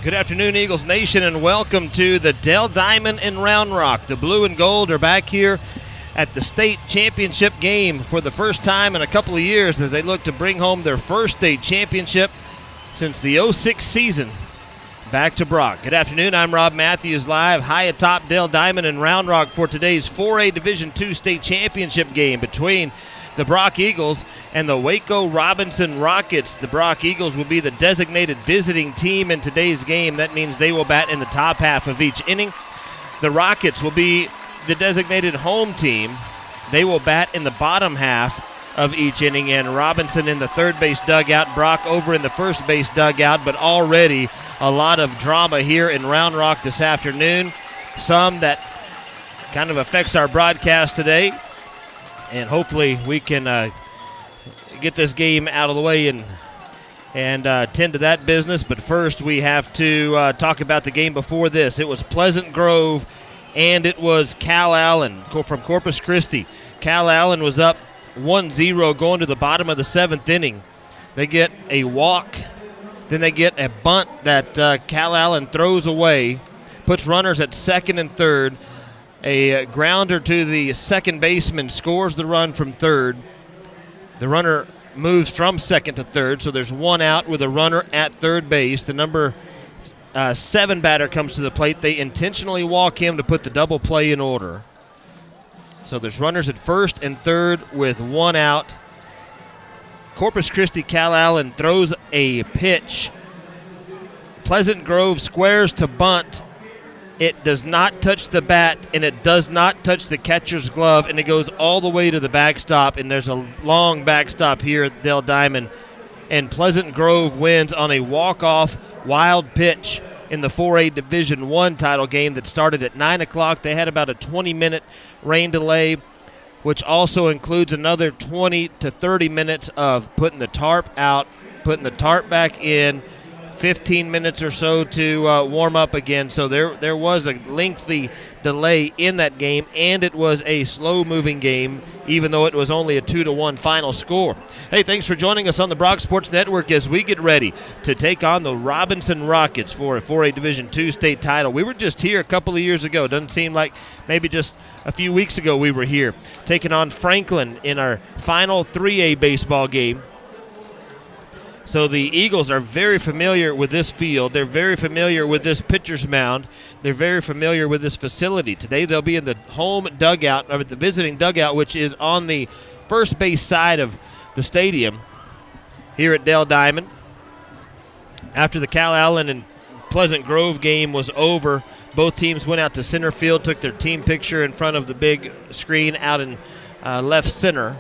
Good afternoon, Eagles Nation, and welcome to the Dell Diamond in Round Rock. The blue and gold are back here at the state championship game for the first time in a couple of years as they look to bring home their first state championship since the 06 season back to Brock. Good afternoon, I'm Rob Matthews, live high atop Dell Diamond in Round Rock for today's 4A Division II state championship game between the Brock Eagles and the Waco Robinson Rockets. The Brock Eagles will be the designated visiting team in today's game. That means they will bat in the top half of each inning. The Rockets will be the designated home team. They will bat in the bottom half of each inning, and Robinson in the third base dugout, Brock over in the first base dugout, but already a lot of drama here in Round Rock this afternoon. Some that kind of affects our broadcast today. And hopefully we can get this game out of the way and tend to that business. But first we have to talk about the game before this. It was Pleasant Grove and it was Cal Allen from Corpus Christi. Cal Allen was up 1-0 going to the bottom of the seventh inning. They get a walk, then they get a bunt that Cal Allen throws away, puts runners at second and third. A grounder to the second baseman scores the run from third. The runner moves from second to third, so there's one out with a runner at third base. The number 7 batter comes to the plate. They intentionally walk him to put the double play in order. So there's runners at first and third with one out. Corpus Christi Cal Allen throws a pitch. Pleasant Grove squares to bunt. It does not touch the bat, and it does not touch the catcher's glove, and it goes all the way to the backstop, and there's a long backstop here at Dell Diamond. And Pleasant Grove wins on a walk-off wild pitch in the 4A Division I title game that started at 9 o'clock. They had about a 20-minute rain delay, which also includes another 20 to 30 minutes of putting the tarp out, putting the tarp back in, 15 minutes or so to warm up again. So there was a lengthy delay in that game, and it was a slow-moving game, even though it was only a 2-1 final score. Hey, thanks for joining us on the Brock Sports Network as we get ready to take on the Robinson Rockets for a 4A Division II state title. We were just here a couple of years ago. Doesn't seem like maybe just a few weeks ago we were here, taking on Franklin in our final 3A baseball game. So the Eagles are very familiar with this field. They're very familiar with this pitcher's mound. They're very familiar with this facility. Today they'll be in the home dugout, or the visiting dugout, which is on the first base side of the stadium here at Dell Diamond. After the Cal Allen and Pleasant Grove game was over, both teams went out to center field, took their team picture in front of the big screen out in left center.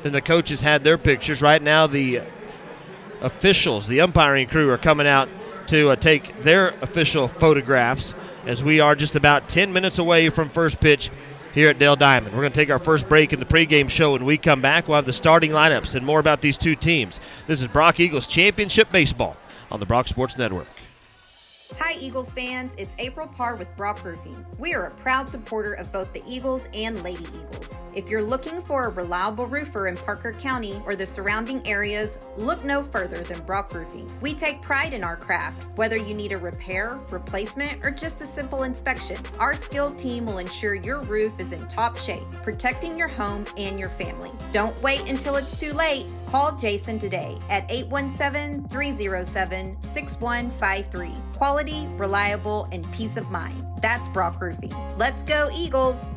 Then the coaches had their pictures. Right now the officials, the umpiring crew, are coming out to take their official photographs as we are just about 10 minutes away from first pitch here at Dell Diamond. We're going to take our first break in the pregame show. When we come back, we'll have the starting lineups and more about these two teams. This is Brock Eagles Championship Baseball on the Brock Sports Network. Hi Eagles fans, it's April Parr with Brock Roofing. We are a proud supporter of both the Eagles and Lady Eagles. If you're looking for a reliable roofer in Parker County or the surrounding areas, look no further than Brock Roofing. We take pride in our craft. Whether you need a repair, replacement, or just a simple inspection, our skilled team will ensure your roof is in top shape, protecting your home and your family. Don't wait until it's too late. Call Jason today at 817-307-6153. Quality, reliable, and peace of mind. That's Brock Roofing. Let's go, Eagles!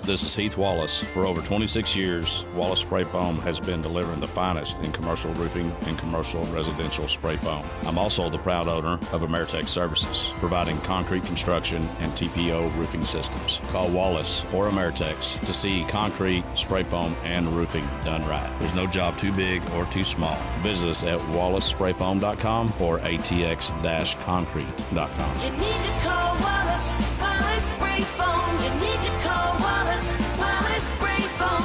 This is Heath Wallace. For over 26 years, Wallace Spray Foam has been delivering the finest in commercial roofing and commercial residential spray foam. I'm also the proud owner of Ameritech Services, providing concrete construction and TPO roofing systems. Call Wallace or Ameritech to see concrete, spray foam, and roofing done right. There's no job too big or too small. Visit us at wallacesprayfoam.com or atx-concrete.com. You need to call Wallace Spray Foam. You need to call Wallace Spray Foam.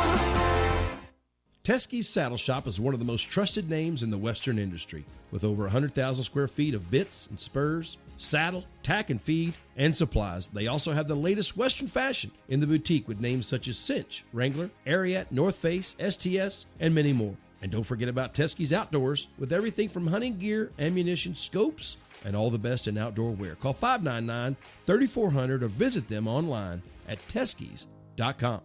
Teskey's Saddle Shop is one of the most trusted names in the Western industry. With over 100,000 square feet of bits and spurs, saddle, tack and feed, and supplies, they also have the latest Western fashion in the boutique with names such as Cinch, Wrangler, Ariat, North Face, STS, and many more. And don't forget about Teskey's Outdoors with everything from hunting gear, ammunition, scopes, and all the best in outdoor wear. Call 599-3400 or visit them online at Teskeys.com.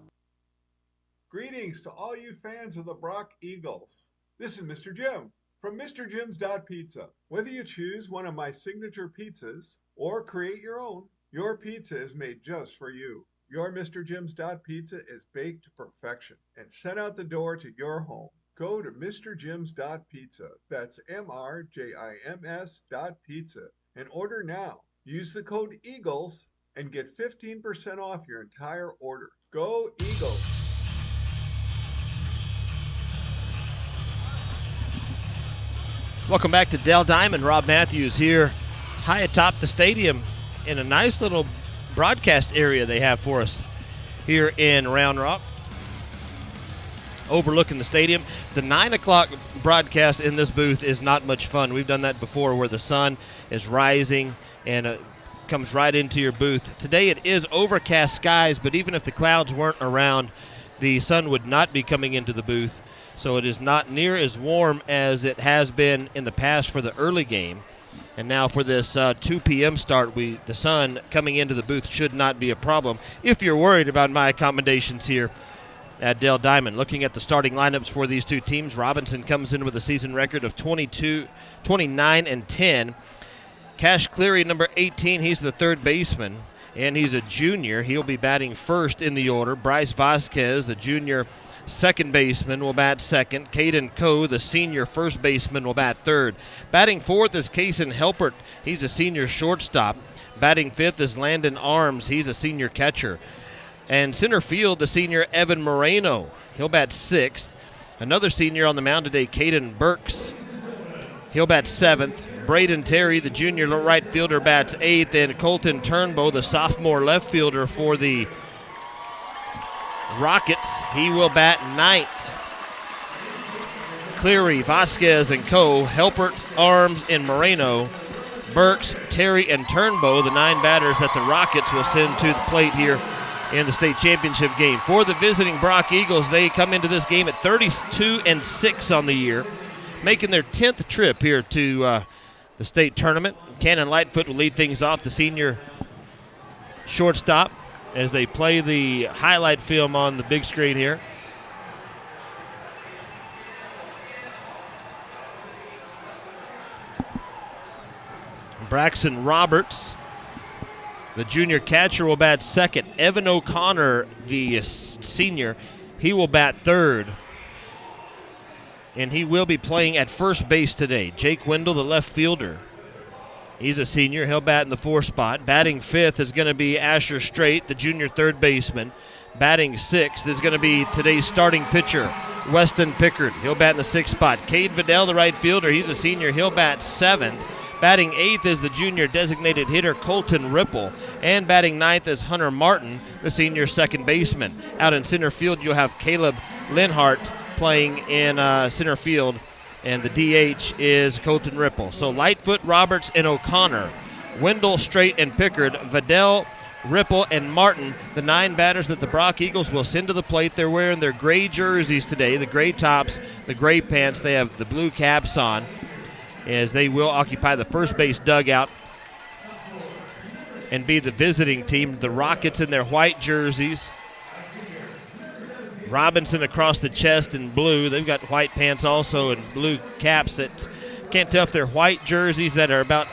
Greetings to all you fans of the Brock Eagles. This is Mr. Jim from MrJim's.Pizza. Whether you choose one of my signature pizzas or create your own, your pizza is made just for you. Your Mr. Jim's.Pizza is baked to perfection and sent out the door to your home. Go to MrJim's.Pizza, that's MRJIMS.Pizza, and order now. Use the code EAGLES and get 15% off your entire order. Go Eagles! Welcome back to Dell Diamond. Rob Matthews here, high atop the stadium in a nice little broadcast area they have for us here in Round Rock, overlooking the stadium. The 9 o'clock broadcast in this booth is not much fun. We've done that before where the sun is rising and comes right into your booth. Today it is overcast skies, but even if the clouds weren't around, the sun would not be coming into the booth. So it is not near as warm as it has been in the past for the early game. And now for this 2 p.m. start, the sun coming into the booth should not be a problem if you're worried about my accommodations here at Dell Diamond. Looking at the starting lineups for these two teams, Robinson comes in with a season record of 29-10. Cash Cleary, number 18, he's the third baseman, and he's a junior. He'll be batting first in the order. Bryce Vasquez, the junior second baseman, will bat second. Caden Coe, the senior first baseman, will bat third. Batting fourth is Kason Helpert. He's a senior shortstop. Batting fifth is Landon Arms. He's a senior catcher. And center field, the senior Evan Moreno. He'll bat sixth. Another senior on the mound today, Caden Burks. He'll bat seventh. Braden Terry, the junior right fielder, bats eighth. And Colton Turnbow, the sophomore left fielder for the Rockets, he will bat ninth. Cleary, Vasquez, and Coe, Helpert, Arms, and Moreno, Burks, Terry, and Turnbow, the 9 batters that the Rockets will send to the plate here in the state championship game. For the visiting Brock Eagles, they come into this game at 32-6 on the year, making their 10th trip here to the state tournament. Cannon Lightfoot will lead things off, the senior shortstop, as they play the highlight film on the big screen here. Braxton Roberts, the junior catcher, will bat second. Evan O'Connor, the senior, he will bat third. And he will be playing at first base today. Jake Wendell, the left fielder, he's a senior. He'll bat in the 4th spot. Batting fifth is going to be Asher Strait, the junior third baseman. Batting sixth is going to be today's starting pitcher, Weston Pickard. He'll bat in the 6th spot. Cade Vidal, the right fielder, he's a senior. He'll bat seventh. Batting eighth is the junior designated hitter, Colton Ripple. And batting ninth is Hunter Martin, the senior second baseman. Out in center field, you'll have Caleb Linhart playing in center field. And the DH is Colton Ripple. So Lightfoot, Roberts, and O'Connor, Wendell, Strait, and Pickard, Vidal, Ripple, and Martin, the 9 batters that the Brock Eagles will send to the plate. They're wearing their gray jerseys today, the gray tops, the gray pants. They have the blue caps on, as they will occupy the first base dugout and be the visiting team. The Rockets in their white jerseys. Robinson across the chest in blue. They've got white pants also and blue caps. That can't tell if they're white jerseys that are about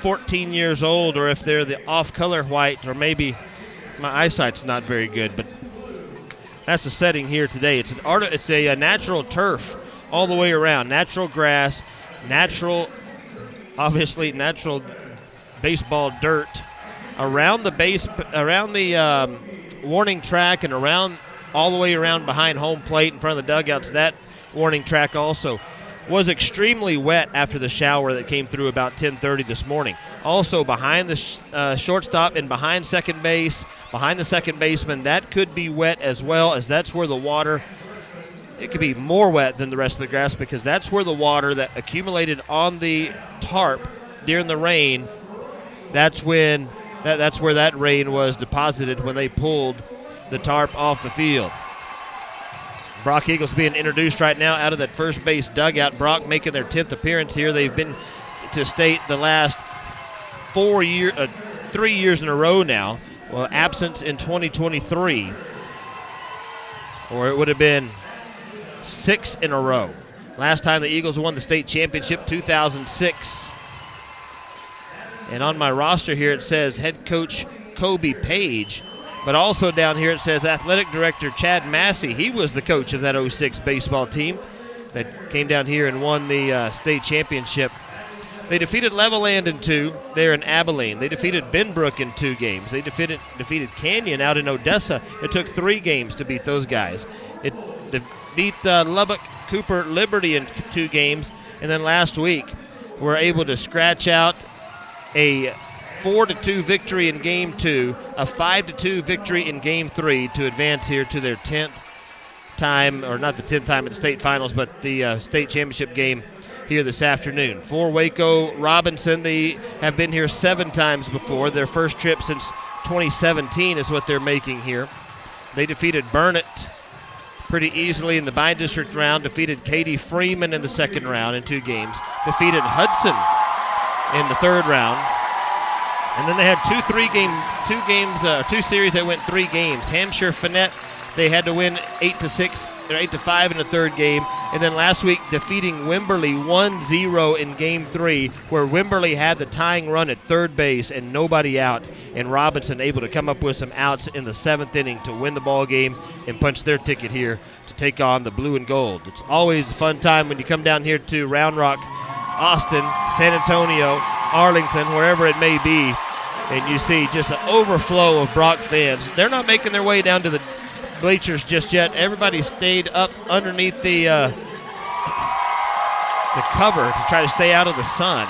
14 years old or if they're the off-color white, or maybe my eyesight's not very good. But that's the setting here today. It's a natural turf all the way around. Natural grass, natural baseball dirt around the base, around the warning track, and around all the way around behind home plate in front of the dugouts. That warning track also was extremely wet after the shower that came through about 10:30 this morning. Also behind the shortstop and behind second base, behind the second baseman, that could be wet as well, as that's where the water, it could be more wet than the rest of the grass, because that's where the water that accumulated on the tarp during the rain, that's where that rain was deposited when they pulled the tarp off the field. Brock Eagles being introduced right now out of that first base dugout. Brock making their 10th appearance here. They've been to state the last 3 years in a row now. Well, absence in 2023, or it would have been 6 in a row. Last time the Eagles won the state championship, 2006. And on my roster here it says head coach Kobe Page, but also down here it says athletic director Chad Massey. He was the coach of that 06 baseball team that came down here and won the state championship. They defeated Levelland in 2 there in Abilene. They defeated Benbrook in 2 games. They defeated Canyon out in Odessa. It took 3 games to beat those guys. It beat Lubbock Cooper Liberty in 2 games, and then last week were able to scratch out a 4-2 victory in Game 2, a 5-2 victory in Game 3 to advance here to their 10th time, or not the 10th time in the state finals, but the state championship game here this afternoon. For Waco Robinson, they have been here 7 times before. Their first trip since 2017 is what they're making here. They defeated Burnett pretty easily in the bi-district round, defeated Katie Freeman in the second round in 2 games, defeated Hudson in the third round, and then they had 2 series that went 3 games. Hampshire Finette, they had to win 8-6 or 8-5 in the third game, and then last week defeating Wimberley 1-0 in Game 3, where Wimberley had the tying run at third base and nobody out, and Robinson able to come up with some outs in the 7th inning to win the ball game and punch their ticket here to take on the blue and gold. It's always a fun time when you come down here to Round Rock, Austin, San Antonio, Arlington, wherever it may be, and you see just an overflow of Brock fans. They're not making their way down to the bleachers just yet. Everybody stayed up underneath the cover to try to stay out of the sun.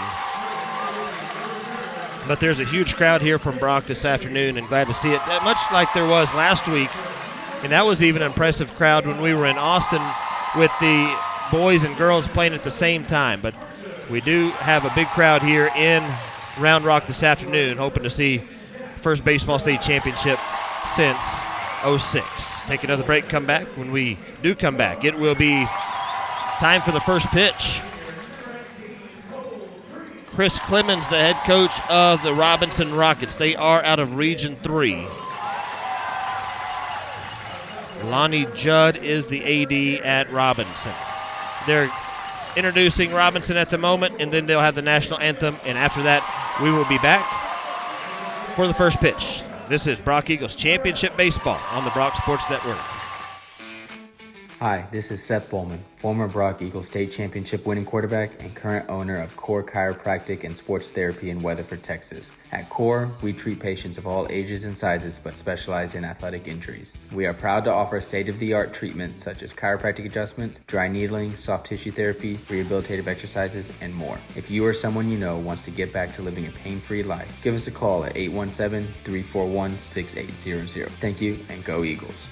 But there's a huge crowd here from Brock this afternoon, and glad to see it, much like there was last week. And that was even an impressive crowd when we were in Austin with the boys and girls playing at the same time. But we do have a big crowd here in Round Rock this afternoon, hoping to see first baseball state championship since 06. Take another break, come back. When we do come back, it will be time for the first pitch. Chris Clemens, the head coach of the Robinson Rockets. They are out of Region 3. Lonnie Judd is the AD at Robinson. They're introducing Robinson at the moment, and then they'll have the national anthem, and after that, we will be back for the first pitch. This is Brock Eagles Championship Baseball on the Brock Sports Network. Hi, this is Seth Bowman, former Brock Eagles State Championship winning quarterback and current owner of Core Chiropractic and Sports Therapy in Weatherford, Texas. At Core, we treat patients of all ages and sizes but specialize in athletic injuries. We are proud to offer state-of-the-art treatments such as chiropractic adjustments, dry needling, soft tissue therapy, rehabilitative exercises, and more. If you or someone you know wants to get back to living a pain-free life, give us a call at 817-341-6800. Thank you, and go Eagles.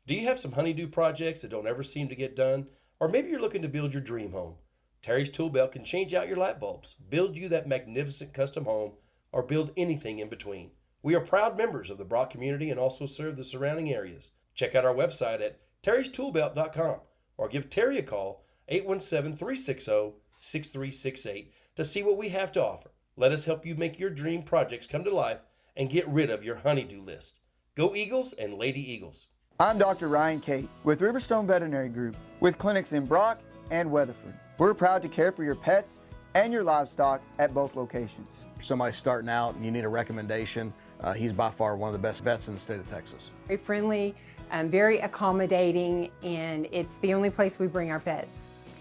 Do you have some honeydew projects that don't ever seem to get done? Or maybe you're looking to build your dream home. Terry's Tool Belt can change out your light bulbs, build you that magnificent custom home, or build anything in between. We are proud members of the Brock community and also serve the surrounding areas. Check out our website at terrystoolbelt.com or give Terry a call, 817-360-6368, to see what we have to offer. Let us help you make your dream projects come to life and get rid of your honeydew list. Go Eagles and Lady Eagles. I'm Dr. Ryan Cate with Riverstone Veterinary Group, with clinics in Brock and Weatherford. We're proud to care for your pets and your livestock at both locations. For somebody starting out and you need a recommendation, he's by far one of the best vets in the state of Texas. Very friendly, very accommodating, and it's the only place we bring our pets.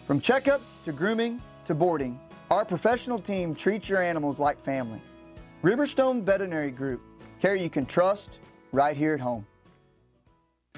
From checkups to grooming to boarding, our professional team treats your animals like family. Riverstone Veterinary Group, care you can trust right here at home.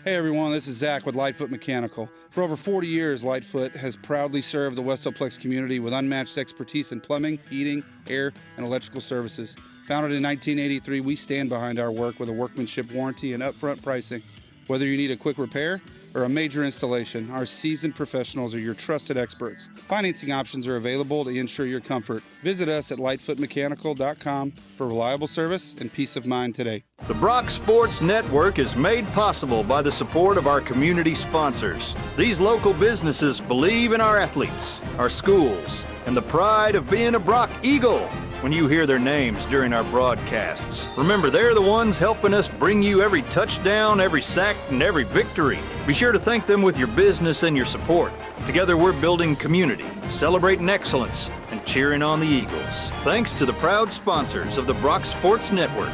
Hey everyone, this is Zach with Lightfoot Mechanical. For over 40 years, Lightfoot has proudly served the Westoplex community with unmatched expertise in plumbing, heating, air, and electrical services. Founded in 1983, we stand behind our work with a workmanship warranty and upfront pricing. Whether you need a quick repair or a major installation, our seasoned professionals are your trusted experts. Financing options are available to ensure your comfort. Visit us at lightfootmechanical.com for reliable service and peace of mind today. The Brock Sports Network is made possible by the support of our community sponsors. These local businesses believe in our athletes, our schools, and the pride of being a Brock Eagle. When you hear their names during our broadcasts, remember they're the ones helping us bring you every touchdown, every sack, and every victory. Be sure to thank them with your business and your support. Together we're building community, celebrating excellence, and cheering on the Eagles. Thanks to the proud sponsors of the Brock Sports Network.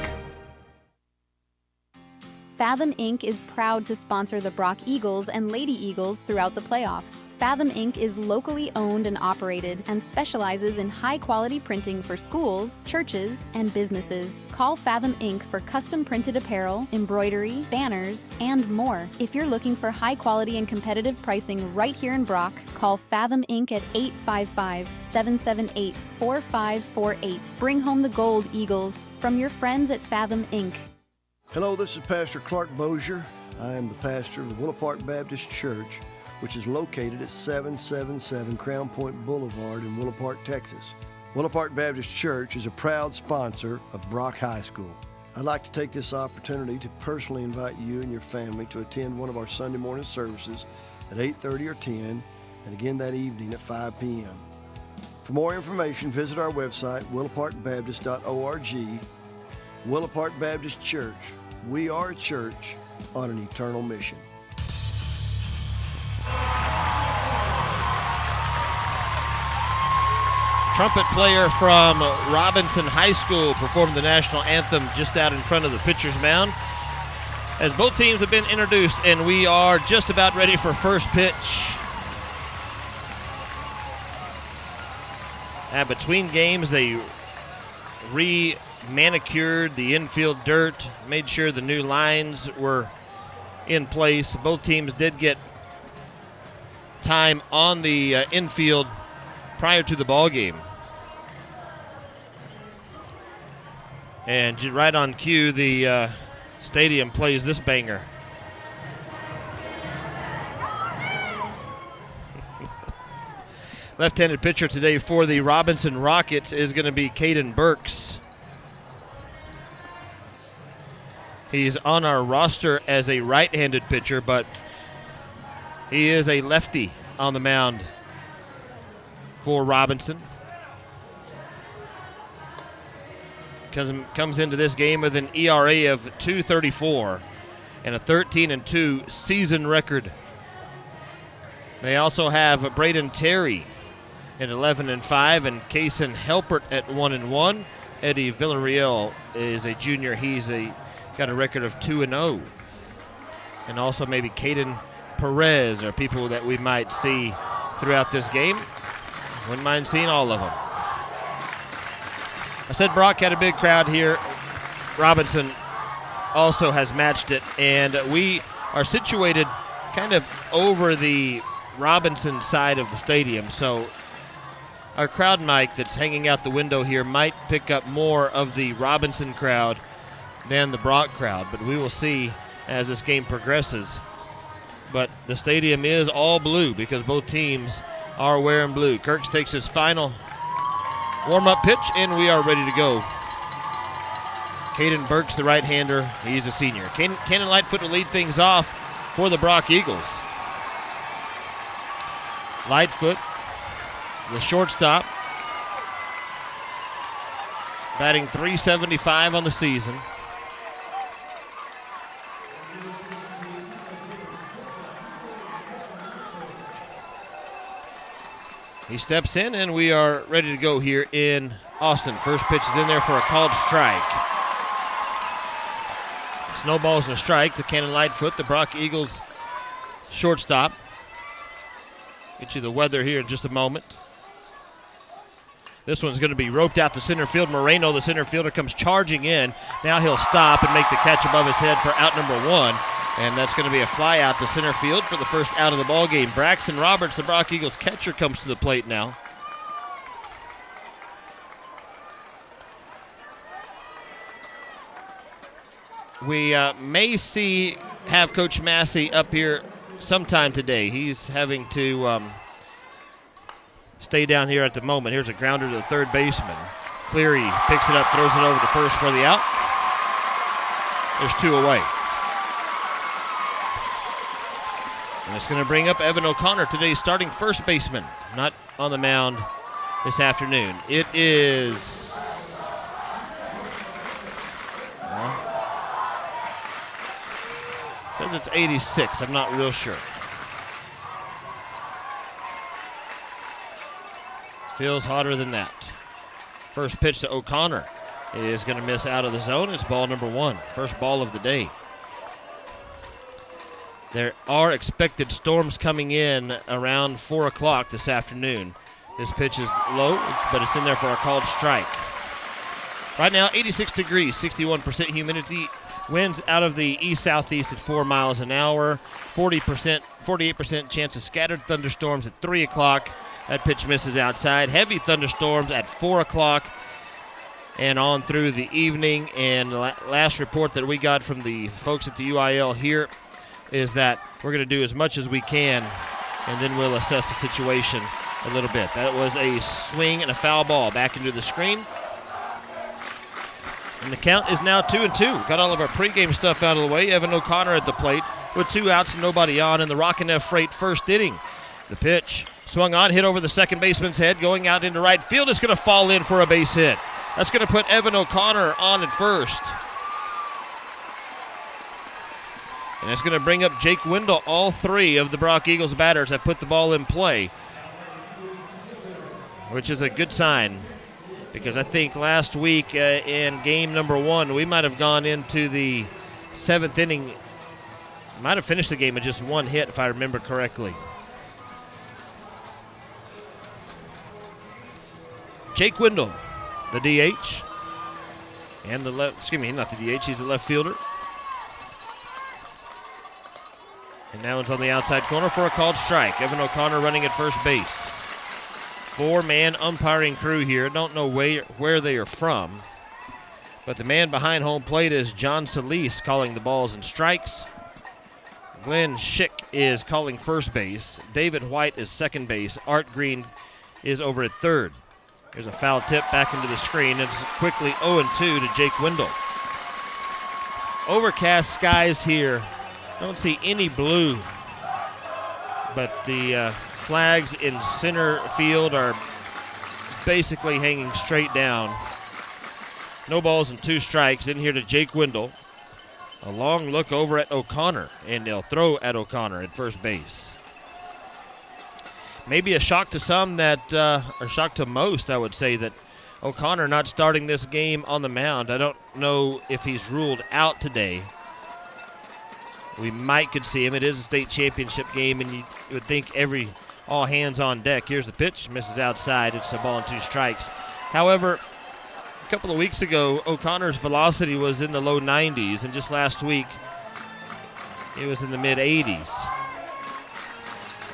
Fathom Inc. is proud to sponsor the Brock Eagles and Lady Eagles throughout the playoffs. Fathom Inc. is locally owned and operated and specializes in high-quality printing for schools, churches, and businesses. Call Fathom Inc. for custom printed apparel, embroidery, banners, and more. If you're looking for high-quality and competitive pricing right here in Brock, call Fathom Inc. at 855-778-4548. Bring home the gold, Eagles, from your friends at Fathom Inc. Hello, this is Pastor Clark Bozier. I am the pastor of the Willow Park Baptist Church, which is located at 777 Crown Point Boulevard in Willow Park, Texas. Willow Park Baptist Church is a proud sponsor of Brock High School. I'd like to take this opportunity to personally invite you and your family to attend one of our Sunday morning services at 8:30 or 10, and again that evening at 5 p.m. For more information, visit our website, willowparkbaptist.org. Willow Park Baptist Church. We are a church on an eternal mission. Trumpet player from Robinson High School performed the national anthem just out in front of the pitcher's mound. As both teams have been introduced, and we are just about ready for first pitch. And between games, they manicured the infield dirt, made sure the new lines were in place. Both teams did get time on the infield prior to the ball game. And right on cue, the stadium plays this banger. Left-handed pitcher today for the Robinson Rockets is going to be Caden Burks. He's on our roster as a right-handed pitcher, but he is a lefty on the mound for Robinson. Comes into this game with an ERA of .234 and a 13-2 season record. They also have Braden Terry at 11-5 and Kaysen Helpert at 1-1. Eddie Villarreal is a junior. He's got a record of 2-0. And also maybe Caden Perez are people that we might see throughout this game. Wouldn't mind seeing all of them. I said Brock had a big crowd here. Robinson also has matched it, and we are situated kind of over the Robinson side of the stadium, so our crowd mic that's hanging out the window here might pick up more of the Robinson crowd than the Brock crowd, but we will see as this game progresses. But the stadium is all blue because both teams are wearing blue. Kirks takes his final warm-up pitch, and we are ready to go. Caden Burks, the right-hander, he's a senior. Cannon Lightfoot will lead things off for the Brock Eagles. Lightfoot, the shortstop, batting .375 on the season. He steps in, and we are ready to go here in Austin. First pitch is in there for a called strike. Snowballs and a strike to Cannon Lightfoot, the Brock Eagles shortstop. Get you the weather here in just a moment. This one's going to be roped out to center field. Moreno, the center fielder, comes charging in. Now he'll stop and make the catch above his head for out number one. And that's going to be a fly out to center field for the first out of the ball game. Braxton Roberts, the Brock Eagles catcher, comes to the plate now. We may see have Coach Massey up here sometime today. He's having to stay down here at the moment. Here's a grounder to the third baseman. Cleary picks it up, throws it over to first for the out. There's 2 away. And it's going to bring up Evan O'Connor, today's starting first baseman, not on the mound this afternoon. It is says it's 86. I'm not real sure. Feels hotter than that. First pitch to O'Connor is going to miss out of the zone. It's ball number 1. First ball of the day. There are expected storms coming in around 4 o'clock this afternoon. This pitch is low, but it's in there for a called strike. Right now, 86 degrees, 61% humidity. Winds out of the east-southeast at 4 miles an hour. 48% chance of scattered thunderstorms at 3 o'clock. That pitch misses outside. Heavy thunderstorms at 4 o'clock and on through the evening. And last report that we got from the folks at the UIL here is that we're going to do as much as we can, and then we'll assess the situation a little bit. That was a swing and a foul ball back into the screen. And the count is now 2-2. Got all of our pregame stuff out of the way. Evan O'Connor at the plate with 2 outs and nobody on in the Rockin' F Freight first inning. The pitch swung on, hit over the second baseman's head, going out into right field. It's going to fall in for a base hit. That's going to put Evan O'Connor on at first. And it's going to bring up Jake Wendell. All 3 of the Brock Eagles batters have put the ball in play, which is a good sign, because I think last week in game number 1, we might have gone into the 7th inning, might have finished the game with just 1 hit, if I remember correctly. Jake Wendell, the DH, and the left, excuse me, not the DH, he's the left fielder. And now it's on the outside corner for a called strike. Evan O'Connor running at first base. 4-man umpiring crew here. Don't know where they are from, but the man behind home plate is John Solis calling the balls and strikes. Glenn Schick is calling first base. David White is second base. Art Green is over at third. There's a foul tip back into the screen. It's quickly 0-2 to Jake Wendell. Overcast skies here. Don't see any blue, but the flags in center field are basically hanging straight down. No balls and 2 strikes. In here to Jake Wendell. A long look over at O'Connor, and they'll throw at O'Connor at first base. Maybe a shock to some or shock to most, I would say, that O'Connor not starting this game on the mound. I don't know if he's ruled out today. We could see him. It is a state championship game, and you would think all hands on deck. Here's the pitch, misses outside. It's a ball and 2 strikes. However, a couple of weeks ago, O'Connor's velocity was in the low 90s, and just last week, it was in the mid 80s.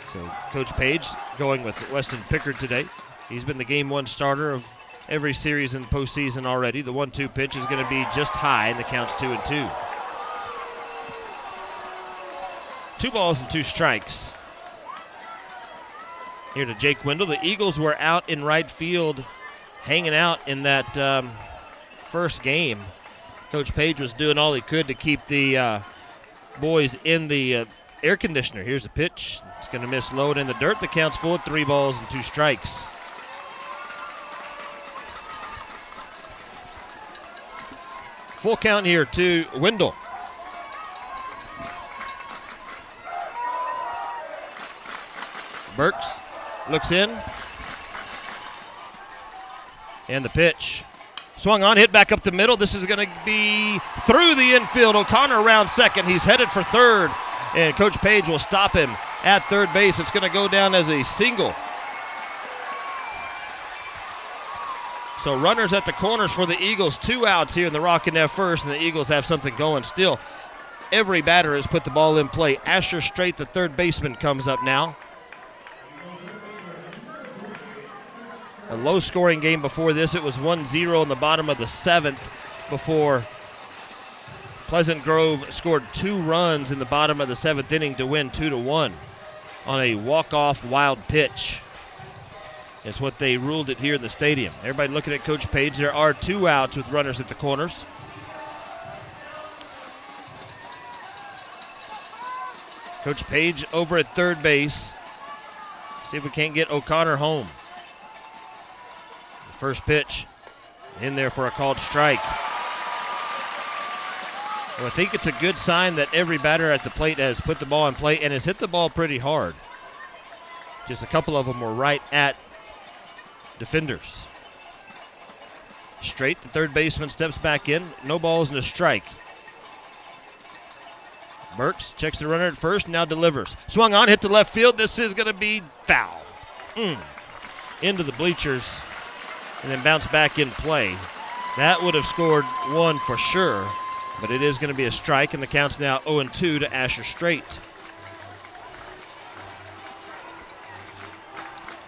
So Coach Page going with Weston Pickard today. He's been the game 1 starter of every series in the postseason already. The 1-2 pitch is going to be just high, and the count's 2-2. 2 balls and 2 strikes. Here to Jake Wendell. The Eagles were out in right field, hanging out in that first game. Coach Page was doing all he could to keep the boys in the air conditioner. Here's the pitch. It's going to miss low and in the dirt. The count's full at 3 balls and 2 strikes. Full count here to Wendell. Burks looks in. And the pitch. Swung on, hit back up the middle. This is going to be through the infield. O'Connor around second. He's headed for third. And Coach Page will stop him at third base. It's going to go down as a single. So runners at the corners for the Eagles. 2 outs here in the Rockin' F first, and the Eagles have something going still. Every batter has put the ball in play. Asher Strait, the third baseman, comes up now. A low-scoring game before this. It was 1-0 in the bottom of the 7th before Pleasant Grove scored 2 runs in the bottom of the 7th inning to win 2-1 on a walk-off wild pitch. It's what they ruled it here in the stadium. Everybody looking at Coach Page. There are 2 outs with runners at the corners. Coach Page over at third base. See if we can't get O'Connor home. The first pitch in there for a called strike. Well, I think it's a good sign that every batter at the plate has put the ball in play and has hit the ball pretty hard. Just a couple of them were right at defenders. Straight, the third baseman steps back in. No balls and a strike. Burks checks the runner at first, now delivers. Swung on, hit to left field. This is going to be foul. Into the bleachers and then bounce back in play. That would have scored 1 for sure, but it is going to be a strike, and the count's now 0-2 to Asher Strait.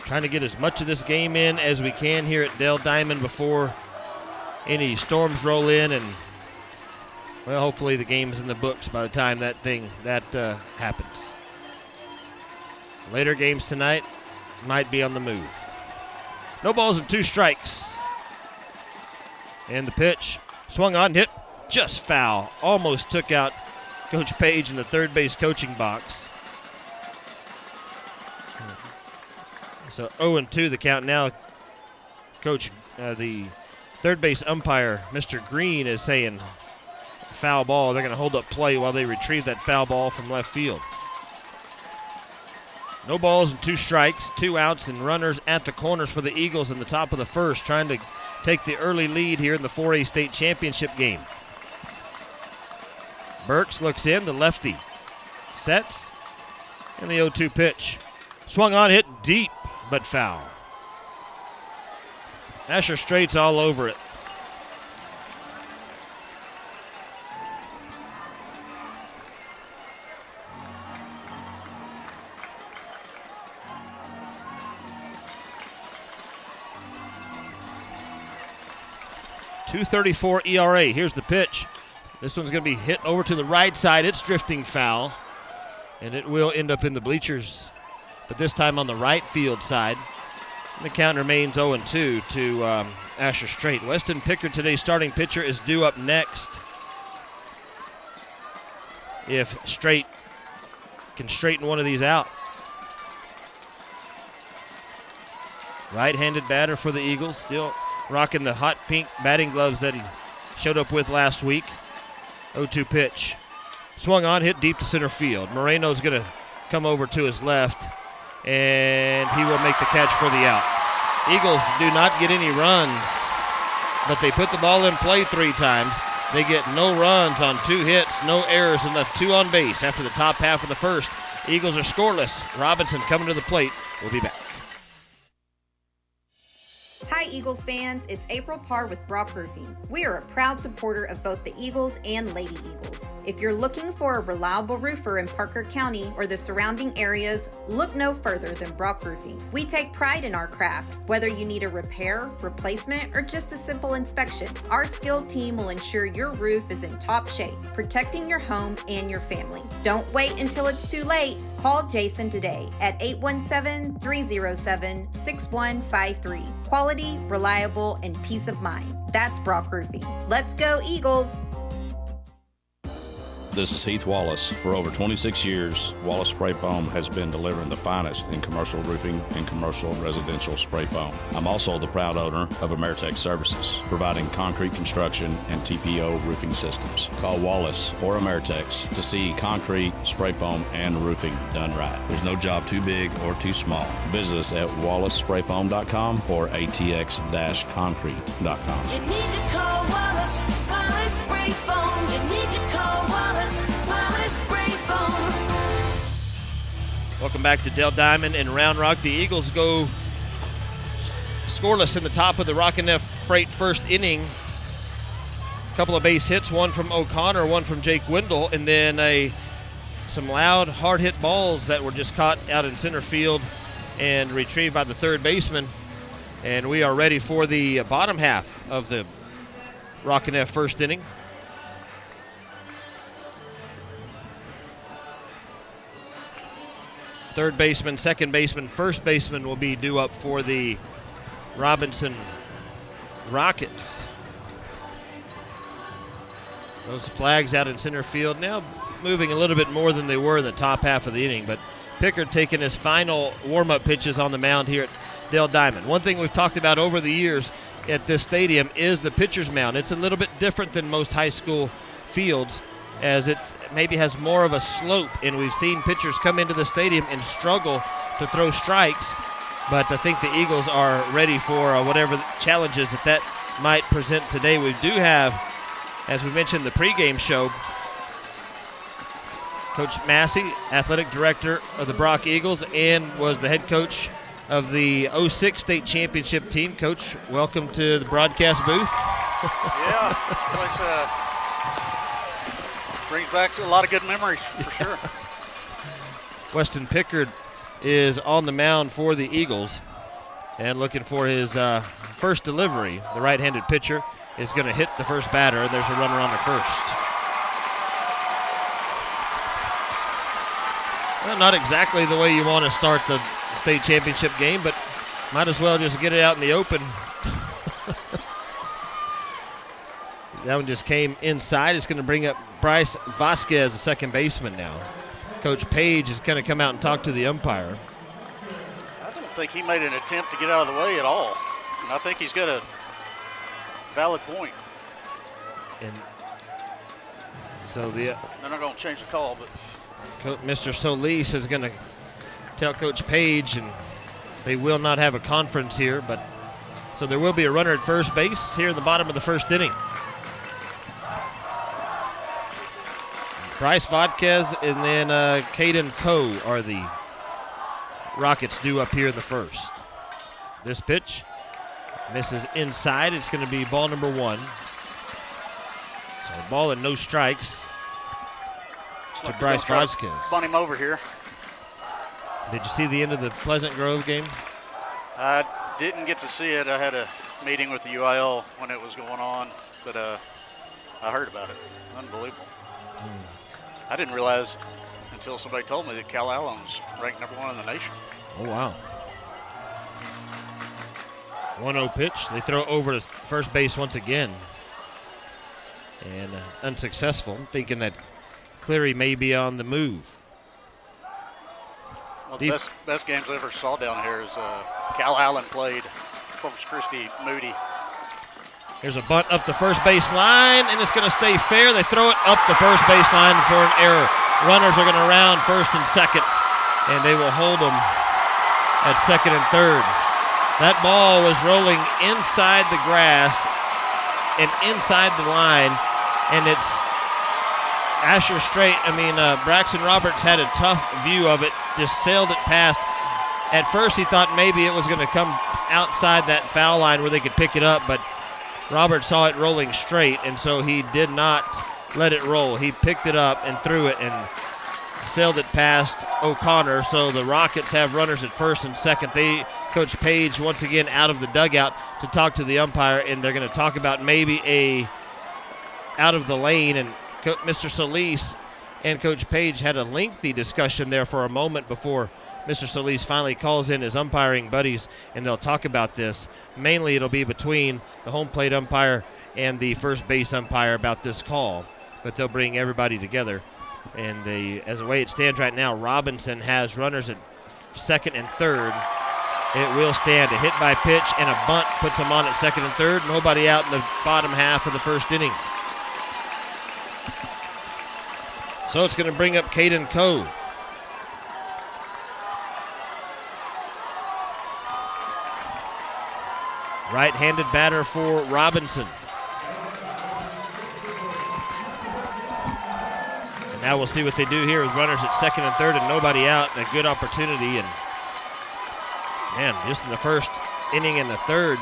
Trying to get as much of this game in as we can here at Dell Diamond before any storms roll in, and well, hopefully the game's in the books by the time that happens. Later games tonight might be on the move. No balls and 2 strikes. And the pitch swung on, hit just foul. Almost took out Coach Page in the third base coaching box. So 0-2 the count now. Coach, the third base umpire, Mr. Green, is saying foul ball. They're going to hold up play while they retrieve that foul ball from left field. No balls and 2 strikes, 2 outs and runners at the corners for the Eagles in the top of the first, trying to take the early lead here in the 4A state championship game. Burks looks in, the lefty sets, and the 0-2 pitch. Swung on, hit deep, but foul. Asher Strait's all over it. .234 ERA. Here's the pitch. This one's going to be hit over to the right side. It's drifting foul, and it will end up in the bleachers, but this time on the right field side. And the count remains 0-2 to Asher Strait. Weston Pickard, today's starting pitcher, is due up next. If Strait can straighten one of these out. Right-handed batter for the Eagles, still rocking the hot pink batting gloves that he showed up with last week. 0-2 pitch. Swung on, hit deep to center field. Moreno's going to come over to his left, and he will make the catch for the out. Eagles do not get any runs, but they put the ball in play 3 times. They get no runs on 2 hits, no errors, and left 2 on base after the top half of the first. Eagles are scoreless. Robinson coming to the plate. We'll be back. Hi Eagles fans, it's April Parr with Brock Roofing. We are a proud supporter of both the Eagles and Lady Eagles. If you're looking for a reliable roofer in Parker County or the surrounding areas, look no further than Brock Roofing. We take pride in our craft. Whether you need a repair, replacement, or just a simple inspection, our skilled team will ensure your roof is in top shape, protecting your home and your family. Don't wait until it's too late. Call Jason today at 817-307-6153. Quality, reliable, and peace of mind. That's Brock Roofing. Let's go, Eagles! This is Heath Wallace. For over 26 years, Wallace Spray Foam has been delivering the finest in commercial roofing and commercial residential spray foam. I'm also the proud owner of Ameritech Services, providing concrete construction and TPO roofing systems. Call Wallace or Ameritech to see concrete, spray foam, and roofing done right. There's no job too big or too small. Visit us at wallacesprayfoam.com or atx-concrete.com. You need to call Wallace Spray Foam. You need to call Wallace Spray Foam. Welcome back to Dell Diamond and Round Rock. The Eagles go scoreless in the top of the Rockin' F Freight first inning. A couple of base hits, one from O'Connor, one from Jake Wendell, and then some loud, hard-hit balls that were just caught out in center field and retrieved by the third baseman. And we are ready for the bottom half of the Rockin' F first inning. third baseman, second baseman, first baseman will be due up for the Robinson Rockets. Those flags out in center field now moving a little bit more than they were in the top half of the inning, but Pickard taking his final warm-up pitches on the mound here at Dale Diamond. One thing we've talked about over the years at this stadium is the pitcher's mound. It's a little bit different than most high school fields, as it maybe has more of a slope, and we've seen pitchers come into the stadium and struggle to throw strikes, but I think the Eagles are ready for whatever challenges that might present today. We do have, as we mentioned, the pregame show. Coach Massey, athletic director of the Brock Eagles, and was the head coach of the 06 state championship team. Coach, welcome to the broadcast booth. Yeah, this place brings back a lot of good memories, for sure. Weston Pickard is on the mound for the Eagles and looking for his first delivery. The right-handed pitcher is going to hit the first batter, and there's a runner on the first. Well, not exactly the way you want to start the state championship game, but might as well just get it out in the open. That one just came inside. It's going to bring up Bryce Vasquez, the second baseman now. Coach Page is going to come out and talk to the umpire. I don't think he made an attempt to get out of the way at all. And I think he's got a valid point. And so they're not going to change the call, but Mr. Solis is going to tell Coach Page, and they will not have a conference here, but so there will be a runner at first base here in the bottom of the first inning. Bryce Vasquez and then Caden Coe are the Rockets due up here in the first. This pitch misses inside. It's going to be ball number one. So ball and no strikes to Bryce Vasquez. Bunt him over here. Did you see the end of the Pleasant Grove game? I didn't get to see it. I had a meeting with the UIL when it was going on, but I heard about it. Unbelievable. I didn't realize until somebody told me that Cal Allen's ranked number one in the nation. Oh, wow. 1-0 pitch. They throw over to first base once again. And unsuccessful, thinking that Cleary may be on the move. Well, the best games I ever saw down here is Cal Allen played Corpus Christi Moody. Here's a bunt up the first base line, and it's going to stay fair. They throw it up the first base line for an error. Runners are going to round first and second, and they will hold them at second and third. That ball was rolling inside the grass and inside the line, and it's Asher Straight. Braxton Roberts had a tough view of it, just sailed it past. At first he thought maybe it was going to come outside that foul line where they could pick it up, but Roberts saw it rolling straight, and so he did not let it roll. He picked it up and threw it and sailed it past O'Connor, so the Rockets have runners at first and second. Coach Page once again out of the dugout to talk to the umpire, and they're going to talk about maybe a out of the lane, and Mr. Solis and Coach Page had a lengthy discussion there for a moment before Mr. Solis finally calls in his umpiring buddies, and they'll talk about this. Mainly it'll be between the home plate umpire and the first base umpire about this call, but they'll bring everybody together. And as the way it stands right now, Robinson has runners at second and third. It will stand. A hit by pitch and a bunt puts them on at second and third. Nobody out in the bottom half of the first inning. So it's going to bring up Caden Coe. Right-handed batter for Robinson. And now we'll see what they do here with runners at second and third and nobody out. A good opportunity. And man, just in the first inning and the third,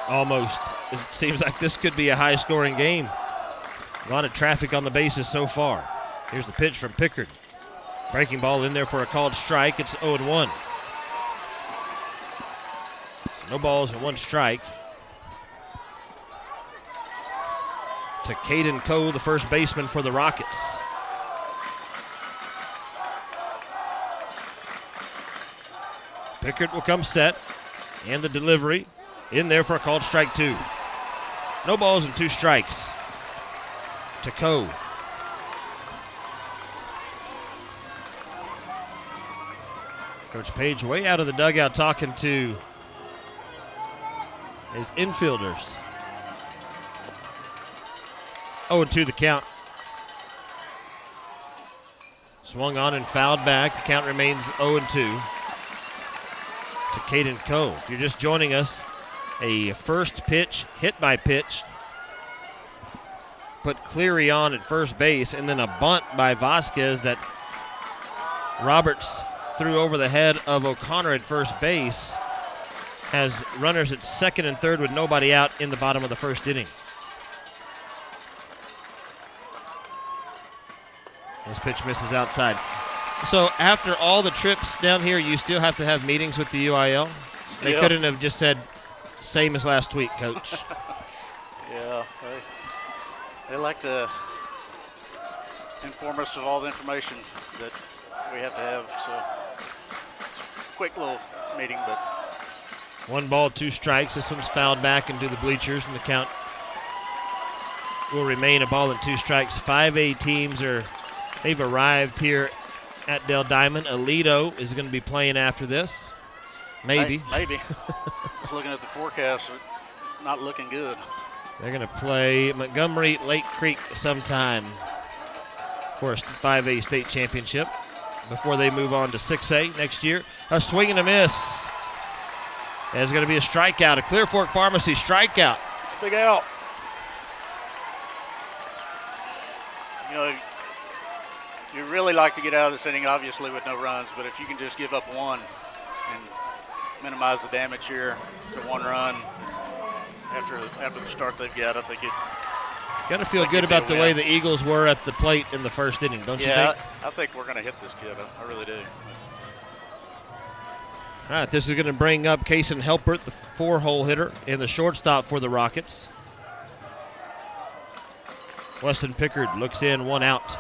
almost, it seems like this could be a high-scoring game. A lot of traffic on the bases so far. Here's the pitch from Pickard. Breaking ball in there for a called strike. It's 0-1. No balls and one strike. To Caden Coe, the first baseman for the Rockets. Pickard will come set, and the delivery in there for a called strike 2. No balls and 2 strikes to Coe. Coach Page way out of the dugout talking to his infielders. 0-2 the count. Swung on and fouled back. The count remains 0-2 to Caden Coe. If you're just joining us, a first pitch, hit by pitch, put Cleary on at first base, and then a bunt by Vasquez that Roberts threw over the head of O'Connor at first base, has runners at second and third with nobody out in the bottom of the first inning. This pitch misses outside. So after all the trips down here, you still have to have meetings with the UIL? They Yeah. couldn't have just said, same as last week, Coach. Yeah, they like to inform us of all the information that we have to have. So quick little meeting, but 1 ball, 2 strikes. This one's fouled back into the bleachers, and the count will remain 1 ball and 2 strikes. 5A teams they've arrived here at Dell Diamond. Aledo is going to be playing after this. Maybe. Maybe. Just looking at the forecast, not looking good. They're going to play Montgomery Lake Creek sometime for a 5A state championship before they move on to 6A next year. A swing and a miss. There's going to be a strikeout, a Clear Fork Pharmacy strikeout. It's a big out. You know, you really like to get out of this inning, obviously, with no runs, but if you can just give up 1 and minimize the damage here to 1 run after the start they've got, I think it. Got to feel good about the way the Eagles were at the plate in the first inning, don't you think? Yeah, I think we're going to hit this kid. I really do. All right, this is going to bring up Kason Helpert, the 4-hole hitter, and the shortstop for the Rockets. Weston Pickard looks in, 1 out.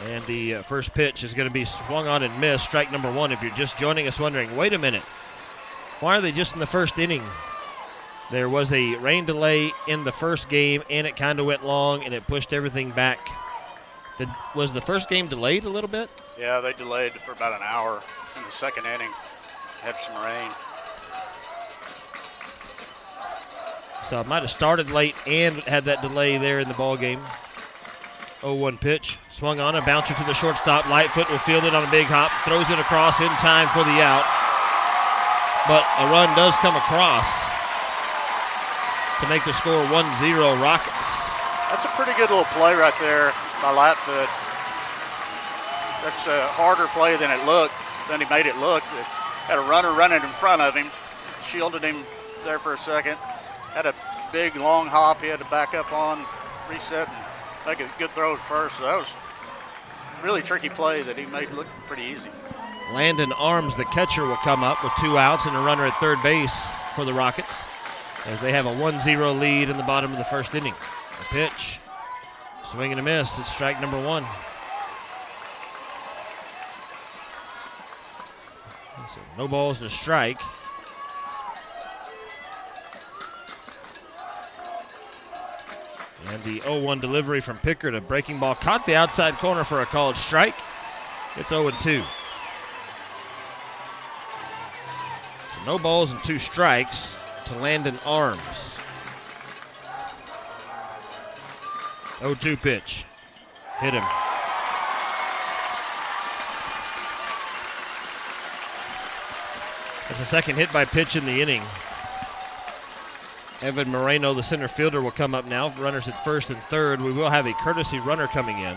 And the first pitch is going to be swung on and missed, strike number 1. If you're just joining us wondering, wait a minute, why are they just in the first inning? There was a rain delay in the first game, and it kind of went long, and it pushed everything back. Was the first game delayed a little bit? Yeah, they delayed for about an hour in the second inning. Had some rain. So it might have started late and had that delay there in the ball game. 0-1 pitch. Swung on, a bouncer to the shortstop. Lightfoot will field it on a big hop. Throws it across in time for the out. But a run does come across to make the score 1-0 Rockets. That's a pretty good little play right there by Lightfoot. That's a harder play than he made it look. It had a runner running in front of him, shielded him there for a second. Had a big long hop he had to back up on, reset, and make a good throw at first. So that was a really tricky play that he made look pretty easy. Landon Arms, the catcher, will come up with 2 outs and a runner at third base for the Rockets as they have a 1-0 lead in the bottom of the first inning. A pitch, swing and a miss. It's strike number 1. So no balls and a strike. And the 0-1 delivery from Pickard, a breaking ball, caught the outside corner for a called strike. It's 0-2. So no balls and 2 strikes to Landon Arms. 0-2 pitch. Hit him. That's the second hit by pitch in the inning. Evan Moreno, the center fielder, will come up now. Runners at first and third. We will have a courtesy runner coming in.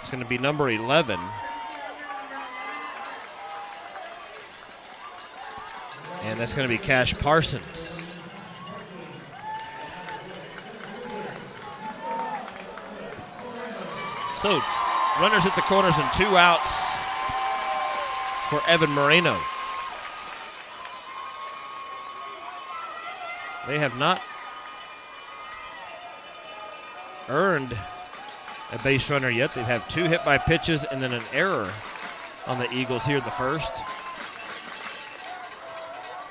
It's going to be number 11. And that's going to be Cash Parsons. So, runners at the corners and 2 outs for Evan Moreno. They have not earned a base runner yet. They've had 2 hit by pitches and then an error on the Eagles here in the first.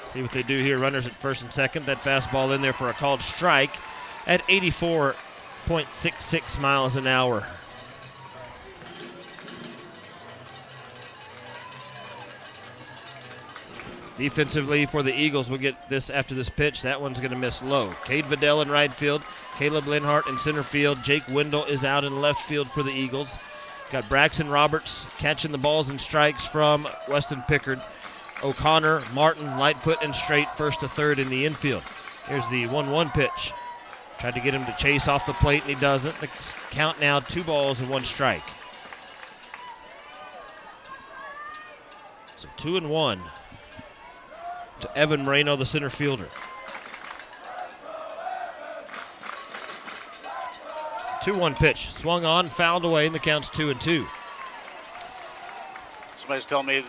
See what they do here. Runners at first and second. That fastball in there for a called strike at 84.66 miles an hour. Defensively for the Eagles, we'll get this after this pitch. That one's going to miss low. Cade Vidal in right field. Caleb Linhart in center field. Jake Wendell is out in left field for the Eagles. Got Braxton Roberts catching the balls and strikes from Weston Pickard. O'Connor, Martin, Lightfoot, and Straight first to third in the infield. Here's the 1-1 pitch. Tried to get him to chase off the plate, and he doesn't. The count now 2 balls and 1 strike. So 2-1 to Evan Moreno, the center fielder. 2-1 pitch. Swung on, fouled away, and the count's 2-2. Somebody's telling me in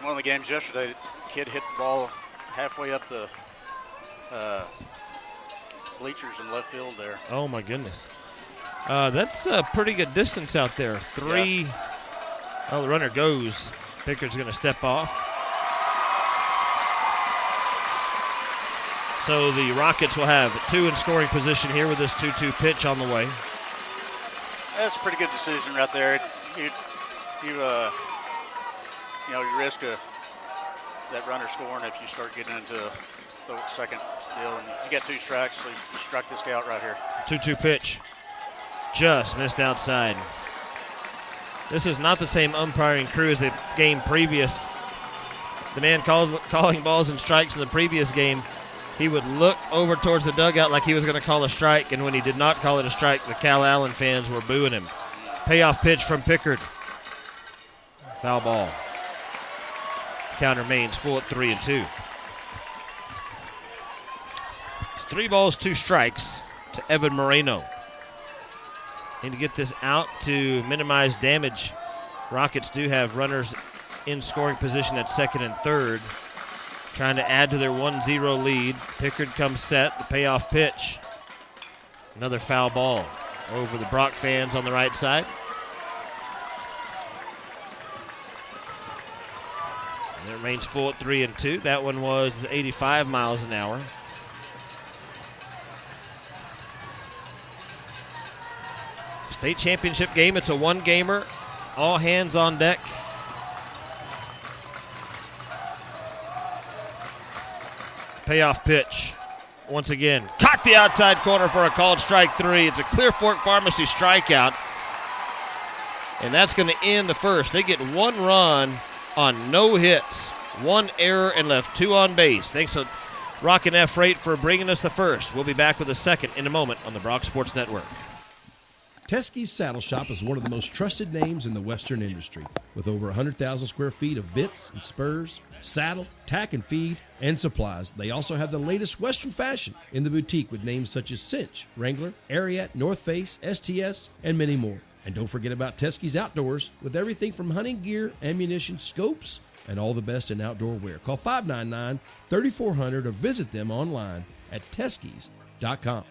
one of the games yesterday, the kid hit the ball halfway up the bleachers in left field there. Oh, my goodness. That's a pretty good distance out there. 3. Yeah. Oh, the runner goes. Pickard's going to step off. So the Rockets will have 2 in scoring position here with this 2-2 pitch on the way. That's a pretty good decision right there. You risk that runner scoring if you start getting into the second deal. And you get 2 strikes, so you struck this guy out right here. 2-2 pitch. Just missed outside. This is not the same umpiring crew as the game previous. The man calling balls and strikes in the previous game, he would look over towards the dugout like he was going to call a strike, and when he did not call it a strike, the Cal Allen fans were booing him. Payoff pitch from Pickard. Foul ball. Count remains full at 3-2. It's 3 balls, 2 strikes to Evan Moreno. Need to get this out to minimize damage. Rockets do have runners in scoring position at second and third, trying to add to their 1-0 lead. Pickard comes set, the payoff pitch. Another foul ball over the Brock fans on the right side. And it remains full at 3-2. That one was 85 miles an hour. State championship game, it's a 1-gamer. All hands on deck. Payoff pitch. Once again, caught the outside corner for a called strike 3. It's a Clear Fork Pharmacy strikeout. And that's going to end the first. They get 1 run on no hits, 1 error, and left 2 on base. Thanks to Rockin' F Freight for bringing us the first. We'll be back with the second in a moment on the Brock Sports Network. Teskey's Saddle Shop is one of the most trusted names in the Western industry. With over 100,000 square feet of bits and spurs, saddle, tack and feed, and supplies, they also have the latest Western fashion in the boutique with names such as Cinch, Wrangler, Ariat, North Face, STS, and many more. And don't forget about Teskey's Outdoors with everything from hunting gear, ammunition, scopes, and all the best in outdoor wear. Call 599-3400 or visit them online at teskeys.com.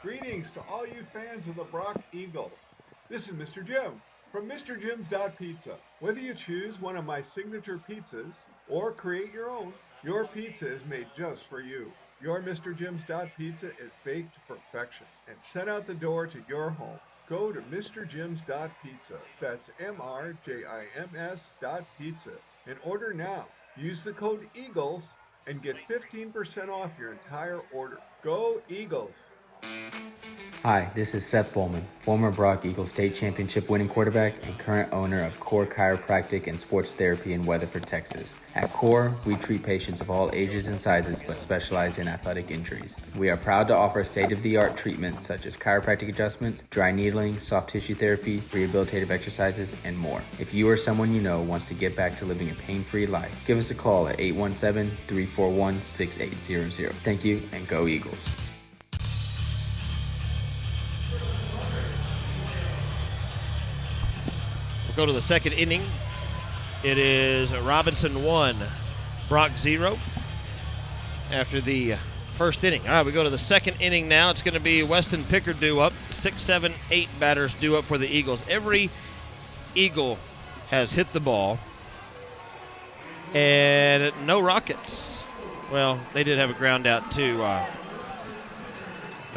Greetings to all you fans of the Brock Eagles. This is Mr. Jim from MrJims.Pizza. Whether you choose one of my signature pizzas or create your own, your pizza is made just for you. Your MrJims.Pizza is baked to perfection and sent out the door to your home. Go to MrJims.Pizza. That's MrJims.Pizza and order now. Use the code EAGLES and get 15% off your entire order. Go Eagles! Hi, this is Seth Bowman, former Brock Eagles State Championship winning quarterback and current owner of Core Chiropractic and Sports Therapy in Weatherford, Texas. At Core, we treat patients of all ages and sizes but specialize in athletic injuries. We are proud to offer state-of-the-art treatments such as chiropractic adjustments, dry needling, soft tissue therapy, rehabilitative exercises, and more. If you or someone you know wants to get back to living a pain-free life, give us a call at 817-341-6800. Thank you, and go Eagles. Go to the second inning. It is Robinson 1, Brock 0 after the first inning. All right, we go to the second inning now. It's going to be Weston Pickard due up. 6, 7, 8 batters due up for the Eagles. Every Eagle has hit the ball, and no Rockets. Well, they did have a ground out too, but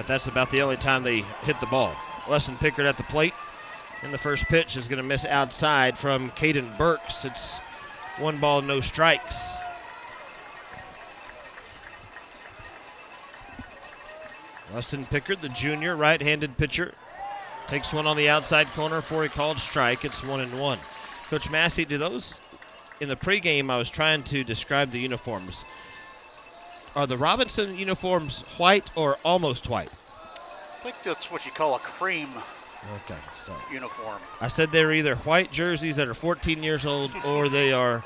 that's about the only time they hit the ball. Weston Pickard at the plate, and the first pitch is going to miss outside from Caden Burks. It's 1 ball, no strikes. Weston Pickard, the junior, right-handed pitcher, takes one on the outside corner for a called strike. It's 1-1. Coach Massey, do those, in the pregame I was trying to describe the uniforms. Are the Robinson uniforms white or almost white? I think that's what you call a cream uniform. I said they're either white jerseys that are 14 years old or they are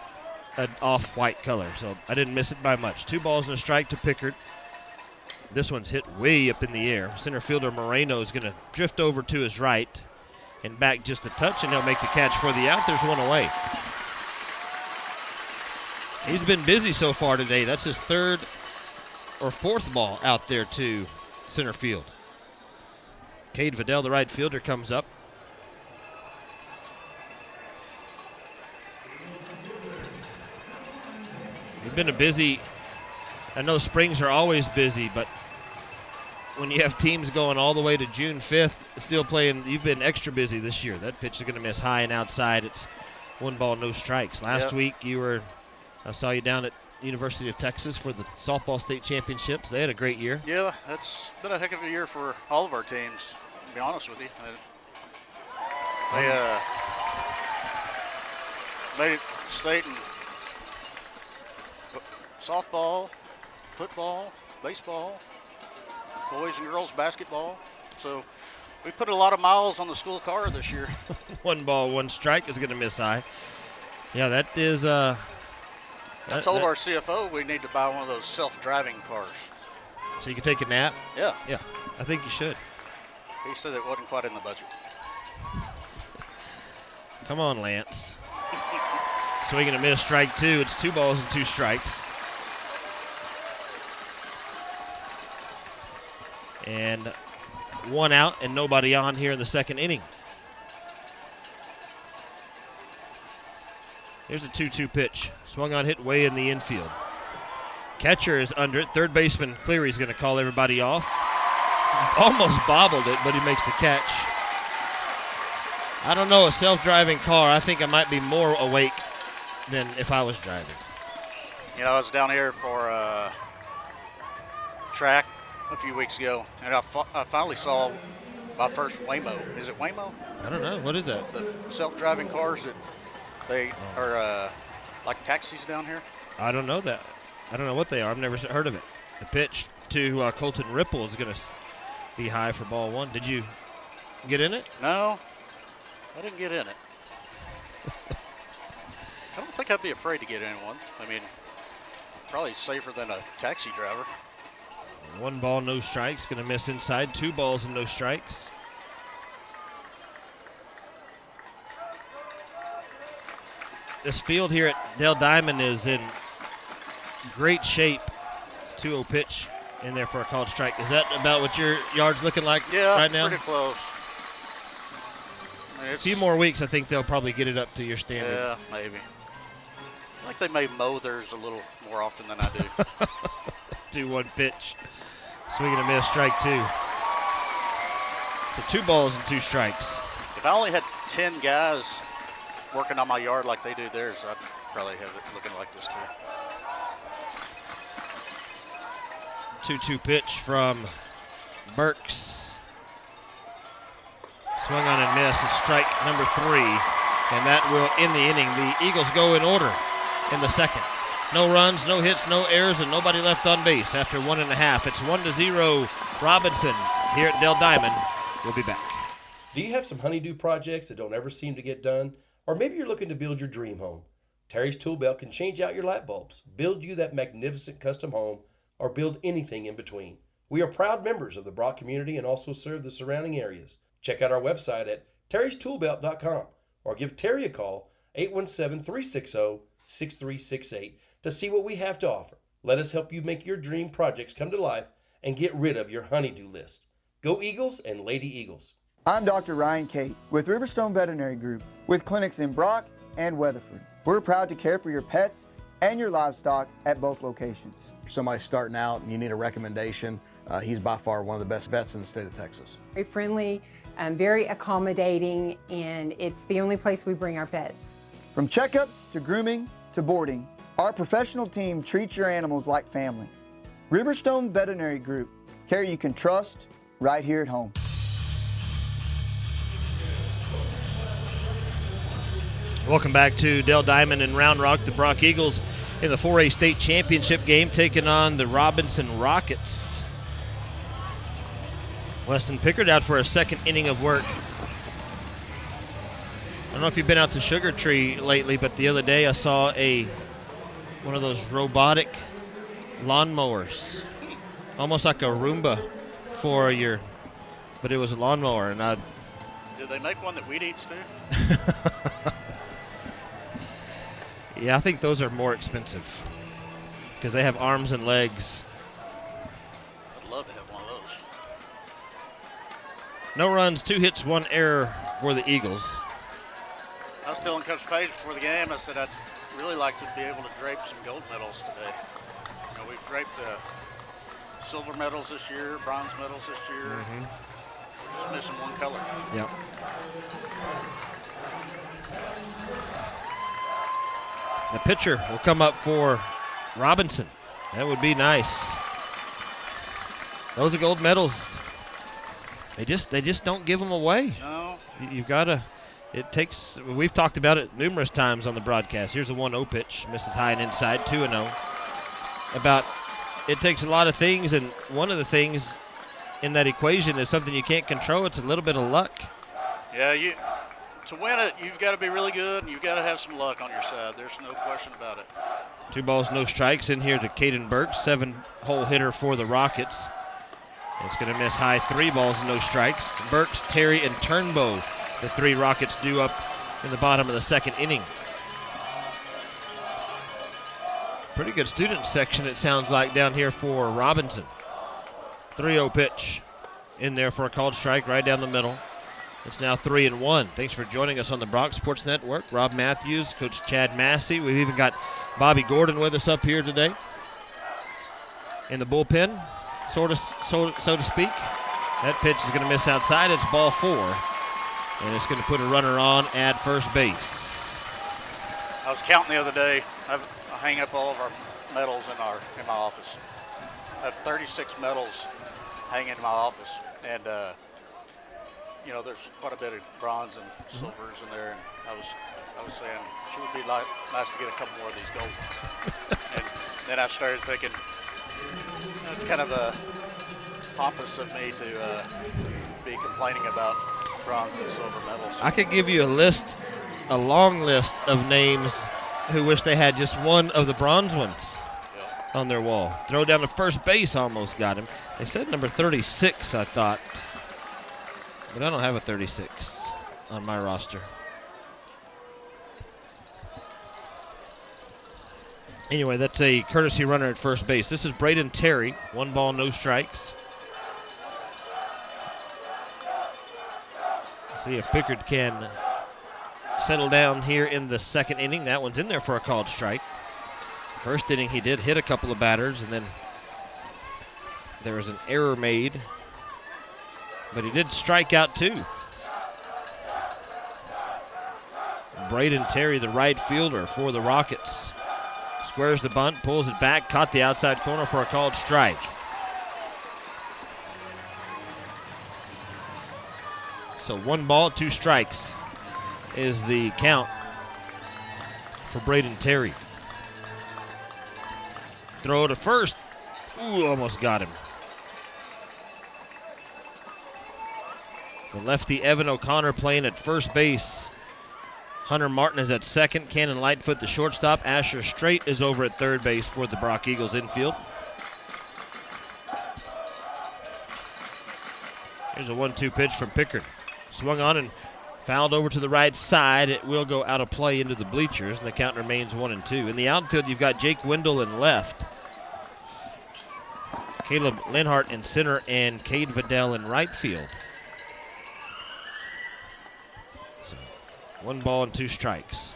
an off-white color, so I didn't miss it by much. 2 balls and a strike to Pickard. This one's hit way up in the air. Center fielder Moreno is going to drift over to his right and back just a touch, and he'll make the catch for the out. There's one away. He's been busy so far today. That's his 3rd or 4th ball out there to center field. Cade Vidal, the right fielder, comes up. It's been a busy, I know springs are always busy, but when you have teams going all the way to June 5th, still playing, you've been extra busy this year. That pitch is going to miss high and outside. It's 1 ball, no strikes. Last week I saw you down at University of Texas for the softball state championships. They had a great year. Yeah, it's been a heck of a year for all of our teams, to be honest with you. They made it state in softball, football, baseball, boys and girls basketball. So we put a lot of miles on the school car this year. 1 ball, 1 strike is going to miss high. Yeah, that is I told our CFO we need to buy one of those self-driving cars. So you can take a nap? Yeah. Yeah, I think you should. He said it wasn't quite in the budget. Come on, Lance. Swing and a miss, strike 2. It's 2 balls and 2 strikes. And 1 out and nobody on here in the 2nd inning. Here's a 2-2 pitch. Swung on, hit way in the infield. Catcher is under it. Third baseman Cleary's going to call everybody off. Almost bobbled it, but he makes the catch. I don't know, a self-driving car, I think I might be more awake than if I was driving. You know, I was down here for track a few weeks ago, and I finally saw my first Waymo. Is it Waymo? I don't know. What is that? The self-driving cars that they are like taxis down here. I don't know that. I don't know what they are. I've never heard of it. The pitch to Colton Ripple is going to be high for ball 1. Did you get in it? No, I didn't get in it. I don't think I'd be afraid to get in one. I mean, probably safer than a taxi driver. 1 ball, no strikes. Going to miss inside. 2 balls and no strikes. This field here at Dell Diamond is in great shape. 2-0 pitch in there for a called strike. Is that about what your yard's looking like right now? Yeah, pretty close. A few more weeks, I think they'll probably get it up to your standard. Yeah, maybe. I think they may mow theirs a little more often than I do. 2-1 pitch. Swing and a miss, strike 2. So 2 balls and 2 strikes. If I only had 10 guys working on my yard like they do theirs, I'd probably have it looking like this too. 2-2 pitch from Burks. Swung on and miss. It's strike number 3, and that will end the inning. The Eagles go in order in the 2nd. No runs, no hits, no errors, and nobody left on base after 1.5. It's 1-0 Robinson here at Dell Diamond. We'll be back. Do you have some honeydew projects that don't ever seem to get done? Or maybe you're looking to build your dream home. Terry's Tool Belt can change out your light bulbs, build you that magnificent custom home, or build anything in between. We are proud members of the Brock community and also serve the surrounding areas. Check out our website at terrystoolbelt.com or give Terry a call, 817-360-6368, to see what we have to offer. Let us help you make your dream projects come to life and get rid of your honeydew list. Go Eagles and Lady Eagles. I'm Dr. Ryan Cate with Riverstone Veterinary Group with clinics in Brock and Weatherford. We're proud to care for your pets and your livestock at both locations. If somebody's starting out and you need a recommendation, he's by far one of the best vets in the state of Texas. Very friendly, very accommodating, and it's the only place we bring our pets. From checkups to grooming to boarding, our professional team treats your animals like family. Riverstone Veterinary Group, care you can trust right here at home. Welcome back to Dell Diamond and Round Rock. The Brock Eagles in the 4A state championship game taking on the Robinson Rockets. Weston Pickard out for a second inning of work. I don't know if you've been out to Sugar Tree lately, but the other day I saw one of those robotic lawnmowers, almost like a Roomba but it was a lawnmower, and Did they make one that weed eats too? Yeah, I think those are more expensive because they have arms and legs. I'd love to have one of those. No runs, 2 hits, 1 error for the Eagles. I was telling Coach Page before the game, I said I'd really like to be able to drape some gold medals today. You know, we've draped silver medals this year, bronze medals this year. Mm-hmm. Just missing one color. Yep. The pitcher will come up for Robinson. That would be nice. Those are gold medals. They just don't give them away. No. You've got to. It takes. We've talked about it numerous times on the broadcast. Here's a 1-0 pitch, misses high and inside, 2-0. About it takes a lot of things, and one of the things in that equation is something you can't control. It's a little bit of luck. Yeah, to win it, you've got to be really good, and you've got to have some luck on your side. There's no question about it. 2 balls, no strikes in here to Caden Burks, 7-hole hitter for the Rockets. It's going to miss high, 3 balls, no strikes. Burks, Terry, and Turnbow, the 3 Rockets due up in the bottom of the second inning. Pretty good student section, it sounds like, down here for Robinson. 3-0 pitch in there for a called strike right down the middle. It's now 3-1. Thanks for joining us on the Brock Sports Network. Rob Matthews, Coach Chad Massey. We've even got Bobby Gordon with us up here today in the bullpen, so to speak. That pitch is going to miss outside. It's ball 4, and it's going to put a runner on at first base. I was counting the other day. I hang up all of our medals in my office. I have 36 medals hanging in my office, and there's quite a bit of bronze and silvers in there. And I was saying, sure would be nice to get a couple more of these gold ones. And then I started thinking, it's kind of pompous of me to be complaining about bronze and silver medals. I could give you a long list of names who wish they had just one of the bronze ones on their wall. Throw down to first base almost got him. They said number 36, I thought. But I don't have a 36 on my roster. Anyway, that's a courtesy runner at first base. This is Braden Terry. 1 ball, no strikes. See if Pickard can settle down here in the second inning. That one's in there for a called strike. First inning, he did hit a couple of batters, and then there was an error made. But he did strike out 2. Braden Terry, the right fielder for the Rockets. Squares the bunt, pulls it back, caught the outside corner for a called strike. So 1 ball, 2 strikes is the count for Braden Terry. Throw to first. Ooh, almost got him. The lefty Evan O'Connor playing at first base. Hunter Martin is at second. Cannon Lightfoot, the shortstop. Asher Strait is over at third base for the Brock Eagles infield. Here's a 1-2 pitch from Pickard. Swung on and fouled over to the right side. It will go out of play into the bleachers, and the count remains 1-2. In the outfield, you've got Jake Wendell in left. Caleb Linhart in center and Cade Vidal in right field. So 1 ball and 2 strikes.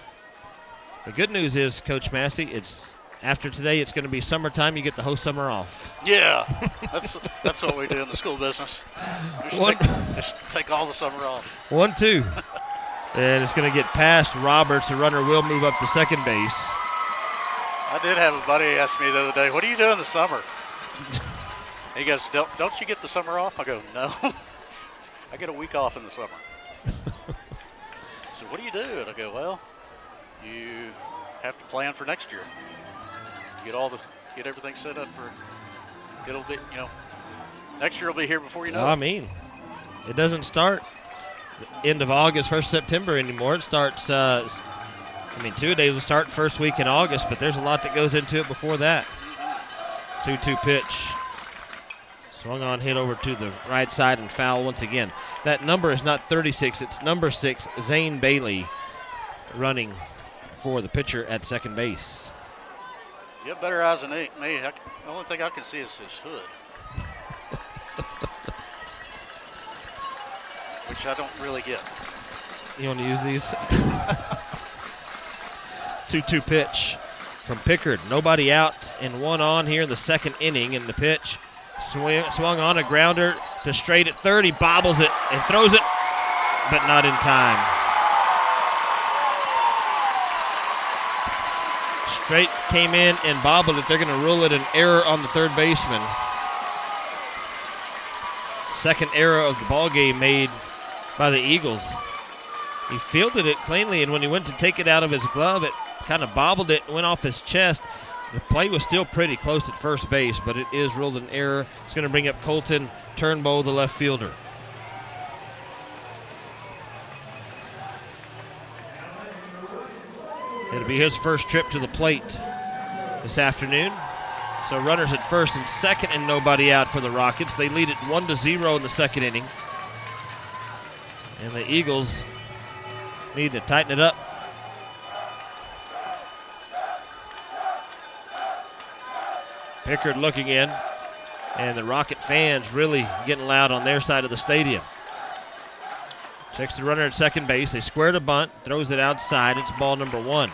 The good news is, Coach Massey, it's after today it's going to be summertime. You get the whole summer off. Yeah, that's what we do in the school business. Just take all the summer off. 1-2. And it's going to get past Roberts. The runner will move up to second base. I did have a buddy ask me the other day, what do you do in the summer? He goes, don't you get the summer off? I go, no. I get a week off in the summer. So what do you do? And I go, well, you have to plan for next year. Get everything set up for, it'll be, next year will be here before you know it. I mean, it doesn't start the end of August, 1st September anymore. It starts, 2 days will start first week in August, but there's a lot that goes into it before that. 2-2 pitch. Swung on, hit over to the right side and foul once again. That number is not 36, it's number 6, Zane Bailey, running for the pitcher at second base. You have better eyes than me. The only thing I can see is his hood. Which I don't really get. You want to use these? 2-2 pitch from Pickard. Nobody out and 1 on here in the second inning. And the pitch swung on a grounder to straight at third. He bobbles it and throws it, but not in time. Straight came in and bobbled it. They're going to rule it an error on the third baseman. Second error of the ball game made by the Eagles. He fielded it cleanly, and when he went to take it out of his glove, it kind of bobbled it, went off his chest. The play was still pretty close at first base, but it is ruled an error. It's going to bring up Colton Turnbow, the left fielder. It'll be his first trip to the plate this afternoon. So runners at first and second and nobody out for the Rockets. They lead it 1-0 in the second inning. And the Eagles need to tighten it up. Pickard looking in, and the Rocket fans really getting loud on their side of the stadium. Checks the runner at second base. They squared a bunt, throws it outside. It's ball number 1.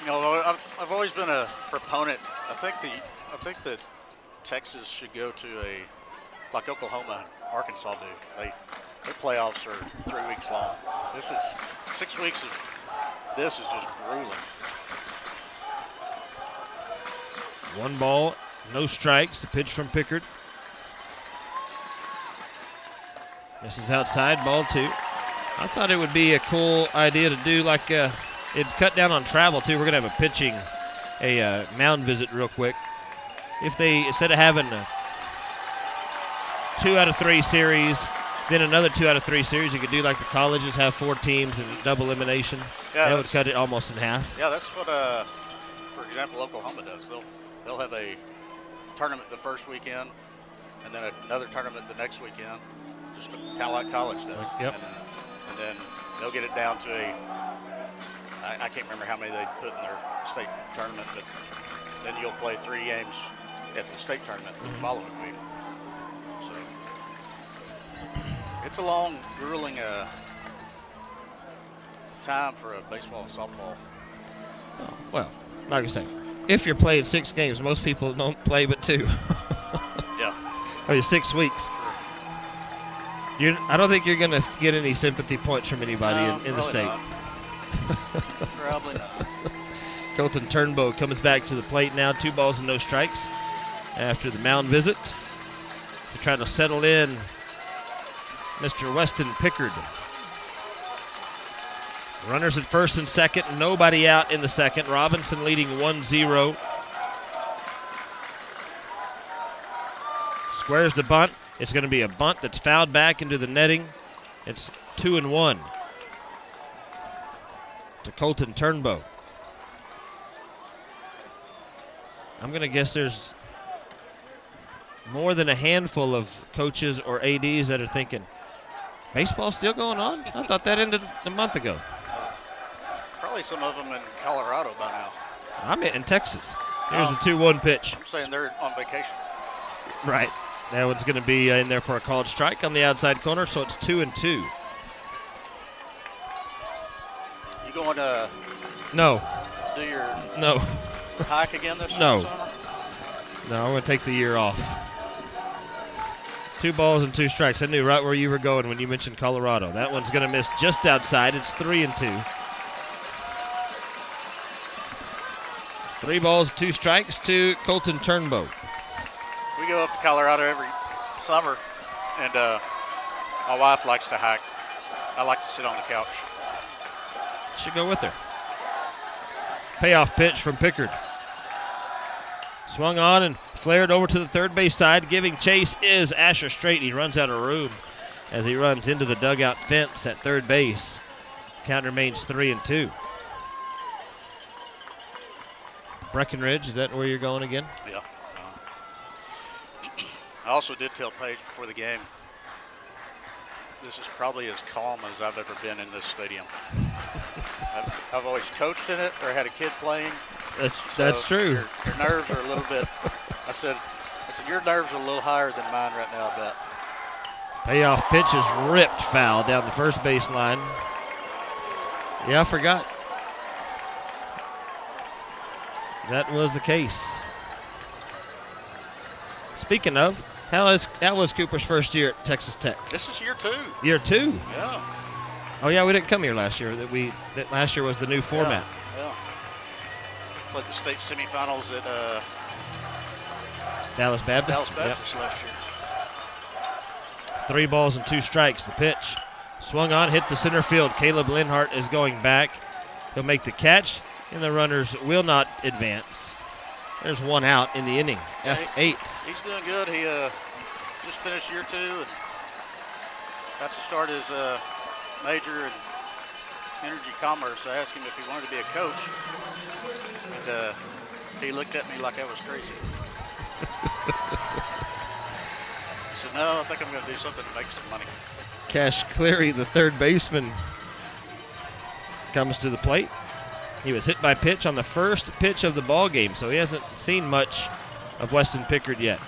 I've always been a proponent. I think that Texas should go to like Oklahoma and Arkansas do. Their playoffs are 3 weeks long. This is 6 weeks of this is just grueling. 1 ball, no strikes. The pitch from Pickard. This is outside, ball 2. I thought it would be a cool idea to do like it'd cut down on travel too. We're gonna have a mound visit real quick. If they, instead of having a 2 out of 3 series, then another 2 out of 3 series, you could do like the colleges, have 4 teams and double elimination. Yeah, that would cut it almost in half. Yeah, that's what, for example, Oklahoma does. They'll have a tournament the first weekend, and then another tournament the next weekend, just kind of like college does. Yep. And then they'll get it down to I can't remember how many they put in their state tournament, but then you'll play 3 games at the state tournament the following week. So it's a long, grueling time for a baseball and softball. Oh, well, like I say, if you're playing 6 games, most people don't play but 2. Yeah. I mean, 6 weeks. I don't think you're going to get any sympathy points from anybody in the state. Not. Probably not. Colton Turnbow comes back to the plate now. 2 balls and no strikes after the mound visit. They're trying to settle in Mr. Weston Pickard. Runners at first and second, nobody out in the second. Robinson leading 1-0. Squares the bunt. It's going to be a bunt that's fouled back into the netting. It's 2-1 to Colton Turnbow. I'm going to guess there's more than a handful of coaches or ADs that are thinking, baseball's still going on? I thought that ended a month ago. Probably some of them in Colorado by now. I'm in Texas. Here's the 2-1 pitch. I'm saying they're on vacation. Right. That one's going to be in there for a called strike on the outside corner, so it's 2-2. You going to No. do your No. hike again this No. summer? No, I'm going to take the year off. 2 balls and 2 strikes. I knew right where you were going when you mentioned Colorado. That one's going to miss just outside. It's 3-2. 3 balls, 2 strikes to Colton Turnbow. We go up to Colorado every summer, and my wife likes to hike. I like to sit on the couch. Should go with her. Payoff pitch from Pickard. Swung on and flared over to the third base side. Giving chase is Asher Straight. He runs out of room as he runs into the dugout fence at third base. Count remains 3-2. Breckenridge, is that where you're going again? Yeah. I also did tell Paige before the game, this is probably as calm as I've ever been in this stadium. I've always coached in it or had a kid playing. That's true. Your nerves are a little bit. I said your nerves are a little higher than mine right now, I bet. Payoff pitch is ripped foul down the first baseline. Yeah, I forgot. That was the case. Speaking of, how was Cooper's first year at Texas Tech? This is year 2. Year 2? Yeah. Oh yeah, we didn't come here last year. That last year was the new format. Yeah. Played the state semifinals at Dallas Baptist. Dallas Baptist last year. 3 balls and 2 strikes. The pitch swung on, hit to center field. Caleb Linhart is going back. He'll make the catch, and the runners will not advance. There's 1 out in the inning. Yeah, F8. He's doing good. He just finished year 2 and got to start his major in energy commerce. I asked him if he wanted to be a coach, and he looked at me like I was crazy. I said, no, I think I'm going to do something to make some money. Cash Cleary, the third baseman, comes to the plate. He was hit by pitch on the first pitch of the ball game, so he hasn't seen much of Weston Pickard yet.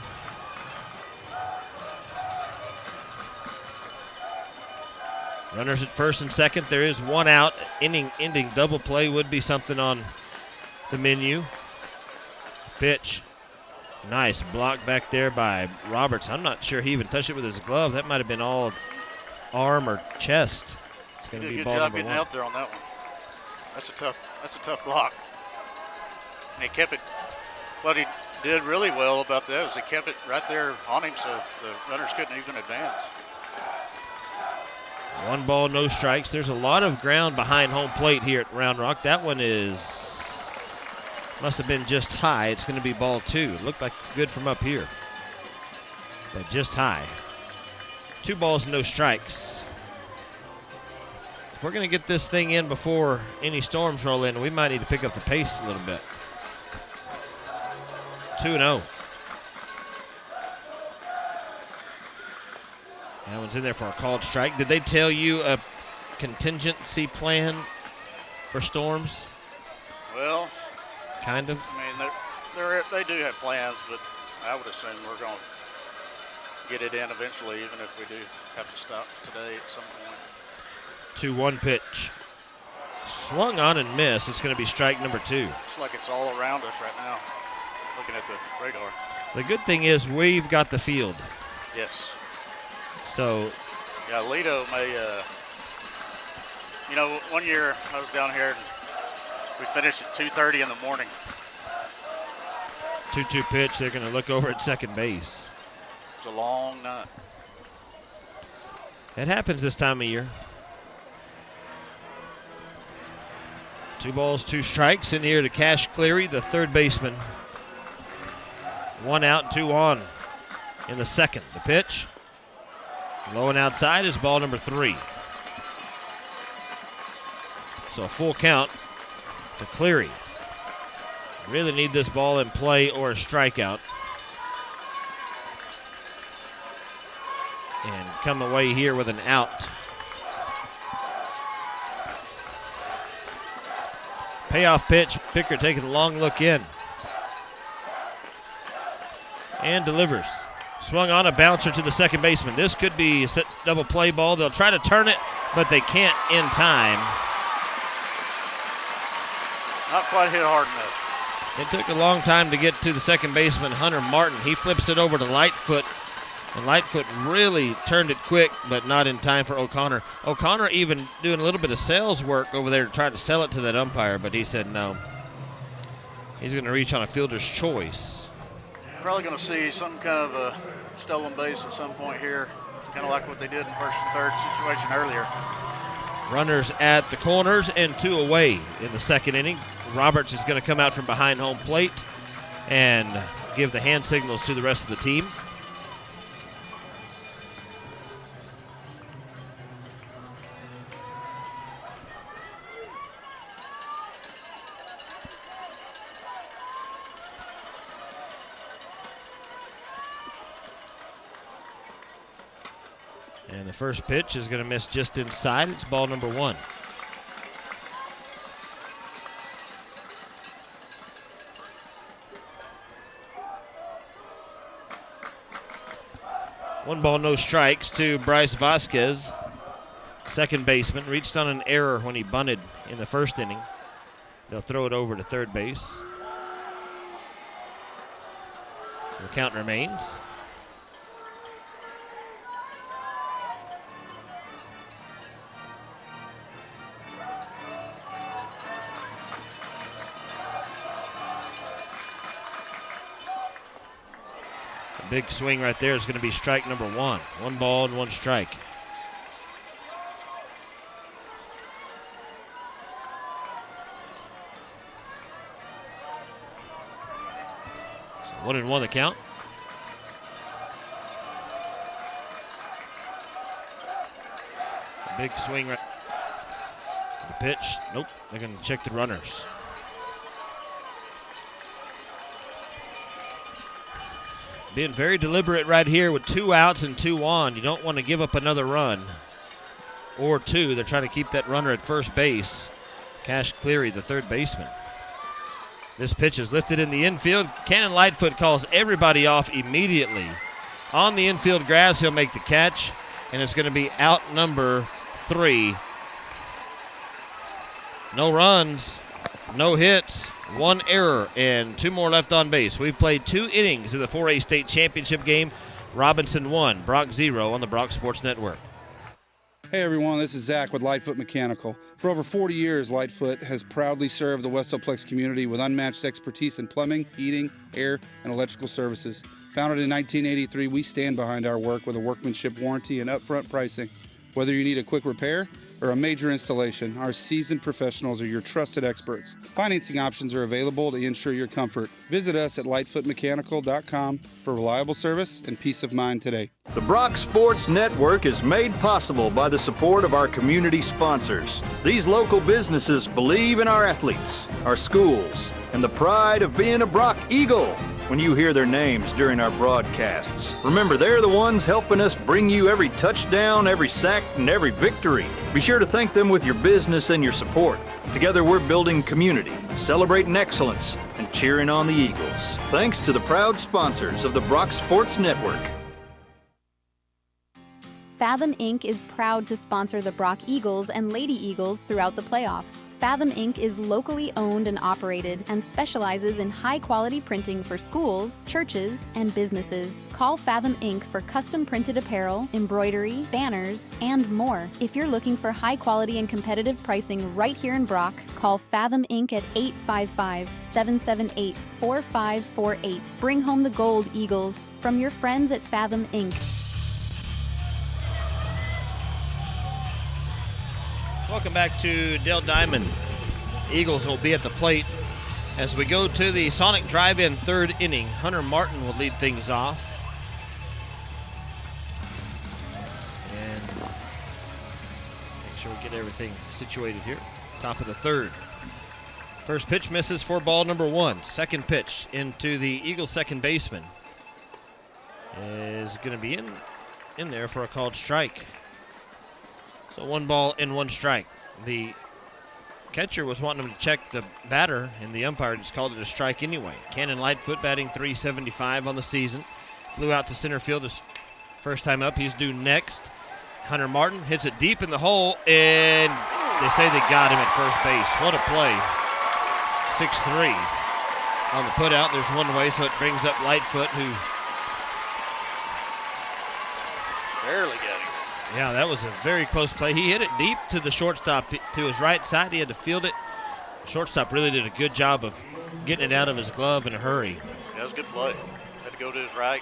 Runners at first and second. There is 1 out. Inning-ending double play would be something on the menu. Pitch. Nice block back there by Roberts. I'm not sure he even touched it with his glove. That might have been all arm or chest. It's going to be ball number 1. Good job getting out there on that one. That's a tough block. And he kept it. What he did really well about that is he kept it right there on him, so the runners couldn't even advance. 1 ball, no strikes. There's a lot of ground behind home plate here at Round Rock. That one must have been just high. It's going to be ball 2. It looked like good from up here, but just high. 2 balls, no strikes. If we're going to get this thing in before any storms roll in, we might need to pick up the pace a little bit. 2-0. That one's in there for a called strike. Did they tell you a contingency plan for storms? Well, kind of. I mean, they do have plans, but I would assume we're going to get it in eventually, even if we do have to stop today at some point. 2-1 pitch. Swung on and missed. It's going to be strike number 2. It's like it's all around us right now, looking at the radar. The good thing is we've got the field. Yes. So. Yeah, Lido may, one year I was down here and we finished at 2:30 in the morning. 2-2 pitch. They're going to look over at second base. It was a long night. It happens this time of year. 2 balls, 2 strikes in here to Cash Cleary, the third baseman. 1 out, 2 on in the second. The pitch. Low and outside is ball number 3. So a full count to Cleary. Really need this ball in play or a strikeout. And come away here with an out. Payoff pitch. Pickard taking a long look in. and delivers. Swung on a bouncer to the second baseman. This could be a set double play ball. They'll try to turn it, but they can't in time. Not quite hit hard enough. It took a long time to get to the second baseman, Hunter Martin. He flips it over to Lightfoot, and Lightfoot really turned it quick, but not in time for O'Connor. O'Connor even doing a little bit of sales work over there to try to sell it to that umpire, but he said no. He's going to reach on a fielder's choice. Probably going to see some kind of a stolen base at some point here, kind of like what they did in first and third situation earlier. Runners at the corners and 2 away in the second inning. Roberts is going to come out from behind home plate and give the hand signals to the rest of the team. And the first pitch is going to miss just inside. It's ball number 1. One ball, no strikes to Bryce Vasquez. Second baseman reached on an error when he bunted in the first inning. They'll throw it over to third base. So the count remains. Big swing right there is going to be strike number 1. 1 ball and 1 strike. So 1-1 the count. A big swing right. The pitch. Nope. They're going to check the runners. Being very deliberate right here with 2 outs and 2 on. You don't want to give up another run or 2. They're trying to keep that runner at first base. Cash Cleary, the third baseman. This pitch is lifted in the infield. Cannon Lightfoot calls everybody off immediately. On the infield grass, he'll make the catch, and it's going to be out number 3. No runs, no hits. 1 error and 2 more left on base. We've played 2 innings of the 4A state championship game. Robinson 1, Brock 0 on the Brock Sports Network. Hey everyone, this is Zach with Lightfoot Mechanical. For over 40 years, Lightfoot has proudly served the Westoplex community with unmatched expertise in plumbing, heating, air, and electrical services. Founded in 1983, we stand behind our work with a workmanship warranty and upfront pricing. Whether you need a quick repair or a major installation, our seasoned professionals are your trusted experts. Financing options are available to ensure your comfort. Visit us at lightfootmechanical.com for reliable service and peace of mind today. The Brock Sports Network is made possible by the support of our community sponsors. These local businesses believe in our athletes, our schools, and the pride of being a Brock Eagle. When you hear their names during our broadcasts, remember they're the ones helping us bring you every touchdown, every sack, and every victory. Be sure to thank them with your business and your support. Together we're building community, celebrating excellence, and cheering on the Eagles. Thanks to the proud sponsors of the Brock Sports Network. Fathom Inc. is proud to sponsor the Brock Eagles and Lady Eagles throughout the playoffs. Fathom Inc. is locally owned and operated and specializes in high-quality printing for schools, churches, and businesses. Call Fathom Inc. for custom printed apparel, embroidery, banners, and more. If you're looking for high-quality and competitive pricing right here in Brock, call Fathom Inc. at 855-778-4548. Bring home the gold, Eagles, from your friends at Fathom Inc. Welcome back to Dell Diamond. Eagles will be at the plate as we go to the Sonic Drive-In third inning. Hunter Martin will lead things off. And make sure we get everything situated here. Top of the third. First pitch misses for ball number 1. Second pitch into the Eagles second baseman is going to be in there for a called strike. So 1 ball and 1 strike. The catcher was wanting him to check the batter, and the umpire just called it a strike anyway. Cannon Lightfoot batting .375 on the season. flew out to center field his first time up. He's due next. Hunter Martin hits it deep in the hole, and they say they got him at first base. What a play. 6-3 on the put out. There's one way, so it brings up Lightfoot, who barely got him. Yeah, that was a very close play. He hit it deep to the shortstop, to his right side. He had to field it. Shortstop really did a good job of getting it out of his glove in a hurry. Yeah, that was a good play. Had to go to his right,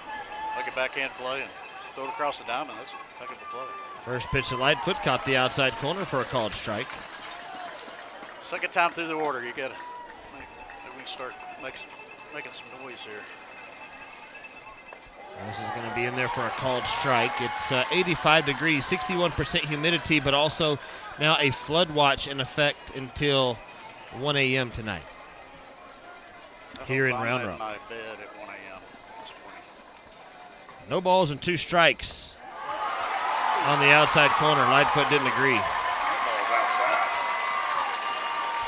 like a backhand play, and throw it across the diamond. That's a heck of a play. First pitch to Lightfoot caught the outside corner for a called strike. Second time through the order, you gotta maybe we can start making some noise here. This is going to be in there for a called strike. It's 85 degrees, 61% humidity, but also now a flood watch in effect until 1 a.m. tonight here in Round Rock. My bed at 1 a.m. this morning. No balls and 2 strikes on the outside corner. Lightfoot didn't agree. Ball's outside.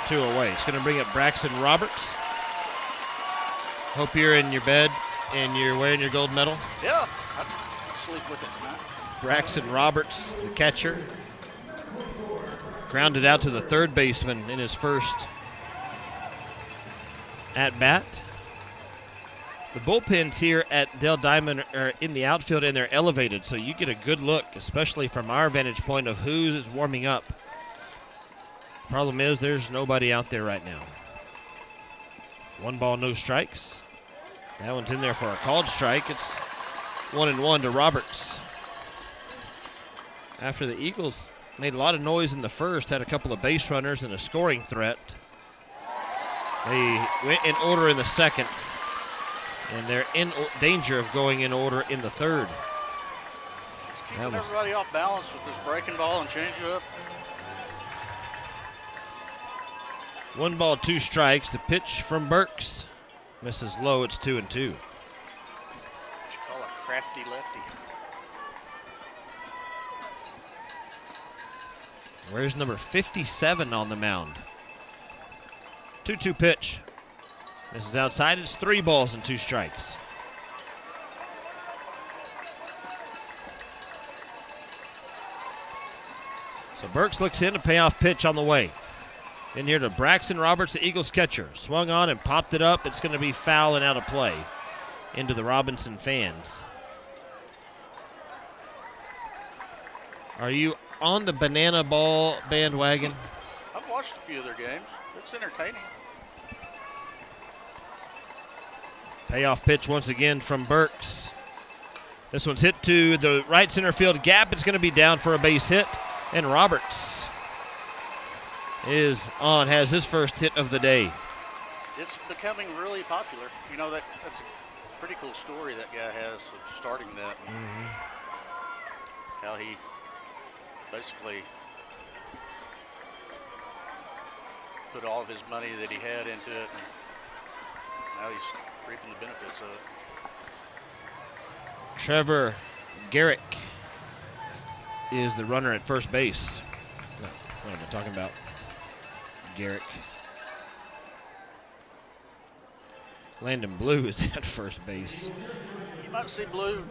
2 away. It's going to bring up Braxton Roberts. Hope you're in your bed and you're wearing your gold medal. Yeah, I'll sleep with it tonight. Braxton Roberts, the catcher, grounded out to the third baseman in his first at-bat. The bullpens here at Dell Diamond are in the outfield and they're elevated, so you get a good look, especially from our vantage point of who's warming up. Problem is there's nobody out there right now. 1 ball, no strikes. That one's in there for a called strike. It's 1-1 to Roberts. After the Eagles made a lot of noise in the first, had a couple of base runners and a scoring threat, they went in order in the second, and they're in danger of going in order in the third. Just keeping everybody off balance with this breaking ball and changeup. 1 ball, 2 strikes. The pitch from Burks misses low. It's 2-2. What you call a crafty lefty. Where's number 57 on the mound? 2-2 pitch. This is outside. It's 3 balls and 2 strikes. So Burks looks in, a payoff pitch on the way. In here to Braxton Roberts, the Eagles catcher. Swung on and popped it up. It's going to be foul and out of play into the Robinson fans. Are you on the banana ball bandwagon? I've watched a few of their games. It's entertaining. Payoff pitch once again from Burks. This one's hit to the right center field gap. It's going to be down for a base hit. And Roberts is on, has his first hit of the day. It's becoming really popular. You know, that's a pretty cool story that guy has of starting that. How he basically put all of his money that he had into it, and now he's reaping the benefits of it. Trevor Garrick is the runner at first base. What am I talking about? Garrick. Landon Blue is at first base. You might see Blue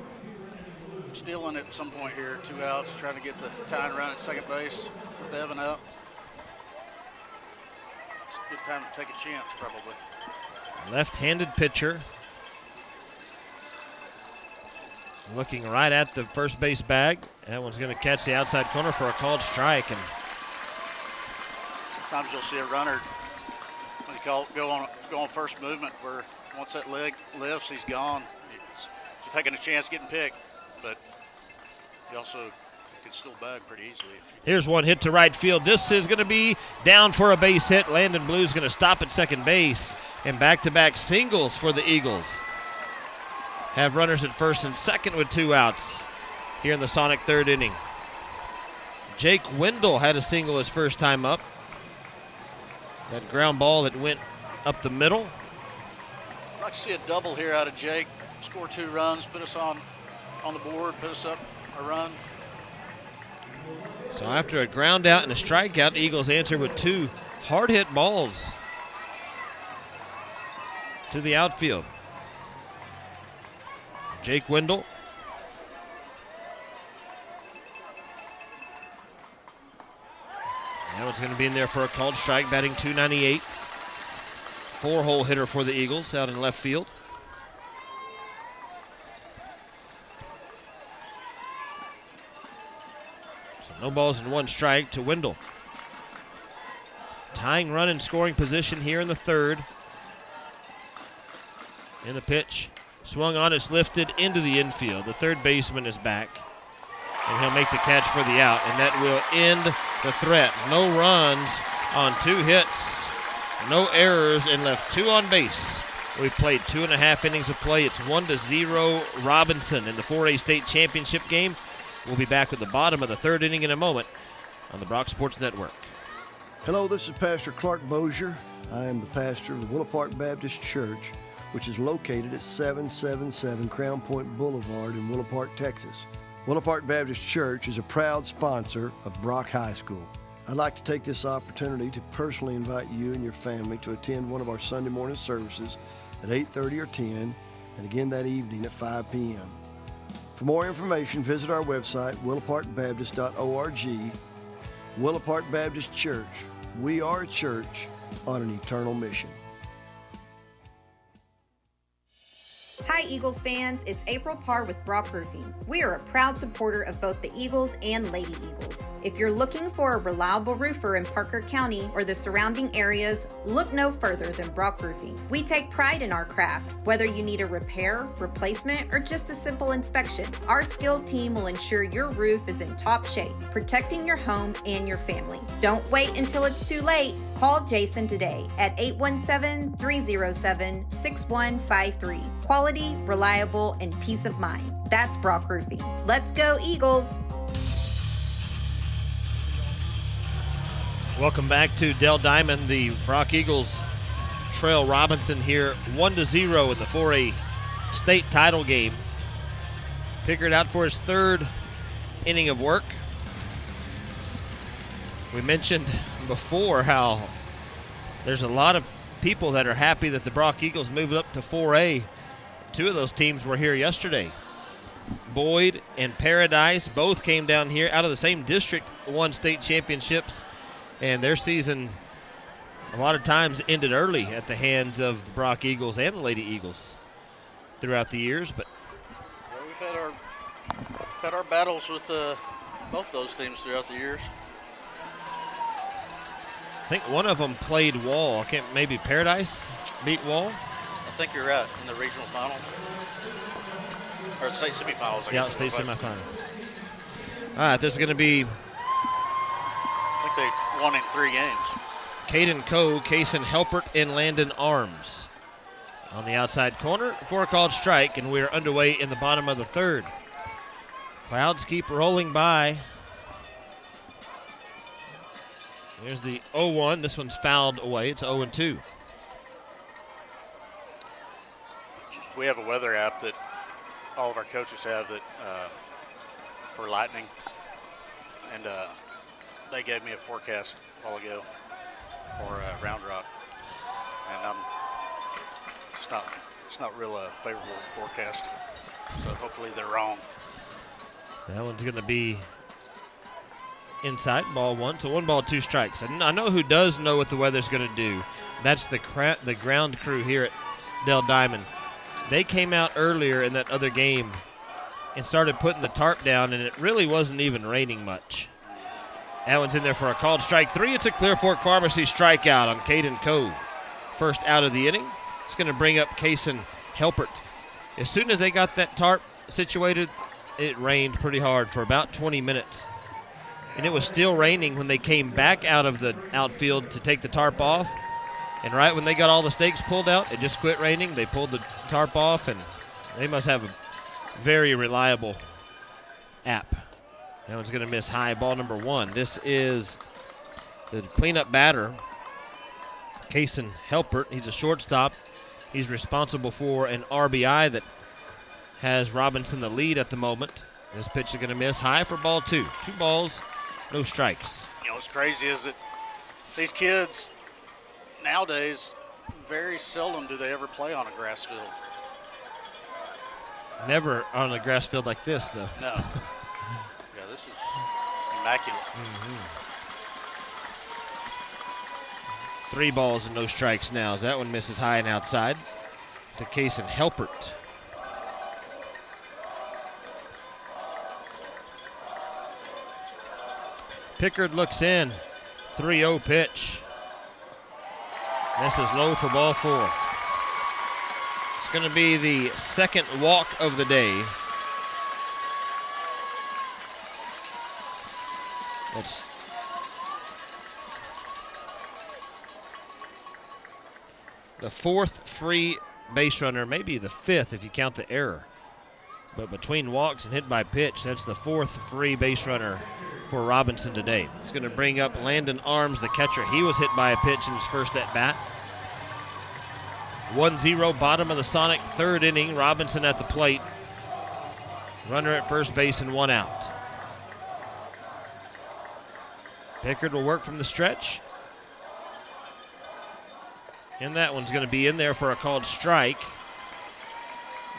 stealing it at some point here. 2 outs, trying to get the tying run at second base with Evan up. It's a good time to take a chance, probably. Left-handed pitcher. Looking right at the first base bag. That one's going to catch the outside corner for a called strike. And sometimes you'll see a runner when you go on first movement, where once that leg lifts, he's gone. You're taking a chance getting picked, but he also can still bag pretty easily. Here's one hit to right field. This is going to be down for a base hit. Landon Blue's going to stop at second base, and back-to-back singles for the Eagles. Have runners at first and second with 2 outs here in the Sonic third inning. Jake Wendell had a single his first time up. That ground ball that went up the middle. I'd like to see a double here out of Jake. Score 2 runs, put us on the board, put us up a run. So after a ground out and a strikeout, the Eagles answer with 2 hard-hit balls to the outfield. Jake Wendell. That one's going to be in there for a called strike, batting .298. Four-hole hitter for the Eagles out in left field. So no balls and one strike to Wendell. Tying run in scoring position here in the third. And the pitch swung on, it's lifted into the infield. The third baseman is back. And he'll make the catch for the out, and that will end the threat. No runs on 2 hits, no errors, and left 2 on base. We've played 2.5 innings of play. It's 1-0 Robinson in the 4A state championship game. We'll be back with the bottom of the third inning in a moment on the Brock Sports Network. Hello, this is Pastor Clark Bozier. I am the pastor of the Willow Park Baptist Church, which is located at 777 Crown Point Boulevard in Willow Park, Texas. Willow Park Baptist Church is a proud sponsor of Brock High School. I'd like to take this opportunity to personally invite you and your family to attend one of our Sunday morning services at 8:30 or 10, and again that evening at 5 p.m. For more information, visit our website, willowparkbaptist.org. Willow Park Baptist Church. We are a church on an eternal mission. Hi Eagles fans, it's April Parr with Brock Roofing. We are a proud supporter of both the Eagles and Lady Eagles. If you're looking for a reliable roofer in Parker County or the surrounding areas, look no further than Brock Roofing. We take pride in our craft. Whether you need a repair, replacement, or just a simple inspection, our skilled team will ensure your roof is in top shape, protecting your home and your family. Don't wait until it's too late. Call Jason today at 817-307-6153. Quality, reliable, and peace of mind. That's Brock Roofing. Let's go, Eagles! Welcome back to Dell Diamond. The Brock Eagles trail Robinson here 1-0 in the 4A state title game. Pickard out for his third inning of work. We mentioned before how there's a lot of people that are happy that the Brock Eagles moved up to 4A. 2 of those teams were here yesterday. Boyd and Paradise both came down here out of the same district, won state championships, and their season a lot of times ended early at the hands of the Brock Eagles and the Lady Eagles throughout the years. But well, we've had our battles with both those teams throughout the years. I think one of them played Wall. Maybe Paradise beat Wall. I think you're right, in the regional final. Or state semifinals, I guess. Yeah, state semifinal. All right, this is going to be... I think they won in 3 games. Caden Coe, Kaysen Helpert, and Landon Arms. On the outside corner for a called strike, and we're underway in the bottom of the third. Clouds keep rolling by. There's the 0-1. This one's fouled away. It's 0-2. We have a weather app that all of our coaches have that for lightning, and they gave me a forecast a while ago for Round Rock, and it's not real favorable forecast, so hopefully they're wrong. That one's going to be inside, ball 1. So 1 ball, 2 strikes. And I know who does know what the weather's going to do. That's the ground crew here at Dell Diamond. They came out earlier in that other game and started putting the tarp down, and it really wasn't even raining much. That one's in there for a called strike 3. It's a Clear Fork Pharmacy strikeout on Caden Coe. First out of the inning. It's going to bring up Kaysen Helpert. As soon as they got that tarp situated, it rained pretty hard for about 20 minutes. And it was still raining when they came back out of the outfield to take the tarp off. And right when they got all the stakes pulled out, it just quit raining. They pulled the tarp off, and they must have a very reliable app. That one's going to miss high, ball number 1. This is the cleanup batter, Kaysen Helpert. He's a shortstop. He's responsible for an RBI that has Robinson the lead at the moment. This pitch is going to miss high for ball 2. 2 balls, no strikes. You know what's crazy is that these kids nowadays, very seldom do they ever play on a grass field. Never on a grass field like this, though. No. Yeah, this is immaculate. 3 balls and no strikes now as that one misses high and outside to Kason Helpert. Pickard looks in. 3-0 pitch. This is low for ball 4. It's going to be the second walk of the day. It's the 4th free base runner, maybe the 5th if you count the error. But between walks and hit by pitch, that's the 4th free base runner for Robinson today. It's going to bring up Landon Arms, the catcher. He was hit by a pitch in his first at-bat. 1-0, bottom of the Sonic 3rd inning. Robinson at the plate. Runner at first base and 1 out. Pickard will work from the stretch. And that one's going to be in there for a called strike.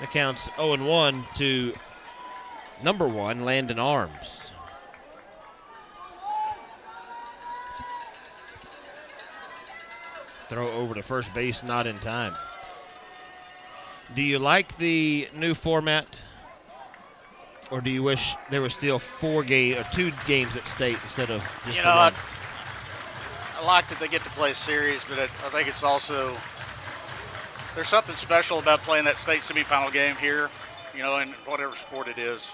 The count's 0-1 to number 1, Landon Arms. Throw over to first base, not in time. Do you like the new format, or do you wish there was still 2 games at State instead of just You the know, one? I like that they get to play series, but I think it's also there's something special about playing that state semifinal game here, you know, in whatever sport it is.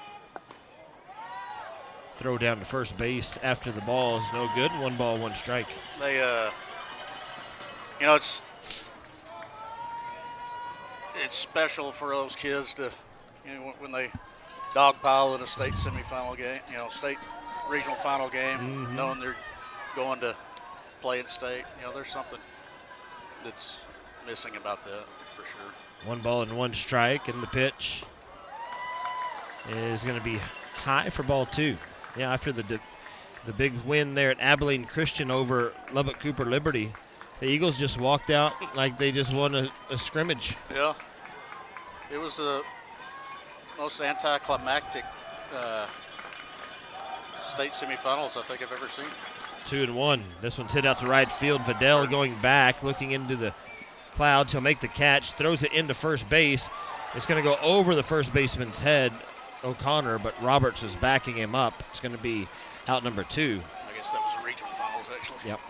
Throw down to first base after the ball is no good. 1 ball, 1 strike. They, you know, it's special for those kids to, you know, when they dogpile in a state semifinal game, you know, state regional final game, knowing they're going to play in state. You know, there's something that's missing about that for sure. 1 ball and 1 strike, and the pitch is going to be high for ball 2. Yeah, after the big win there at Abilene Christian over Lubbock Cooper Liberty, the Eagles just walked out like they just won a scrimmage. Yeah. It was the most anticlimactic state semifinals I think I've ever seen. 2-1. This one's hit out to right field. Vidal going back, looking into the clouds. He'll make the catch, throws it into first base. It's going to go over the first baseman's head, O'Connor, but Roberts is backing him up. It's going to be out number 2. I guess that was a regional finals, actually. Yep.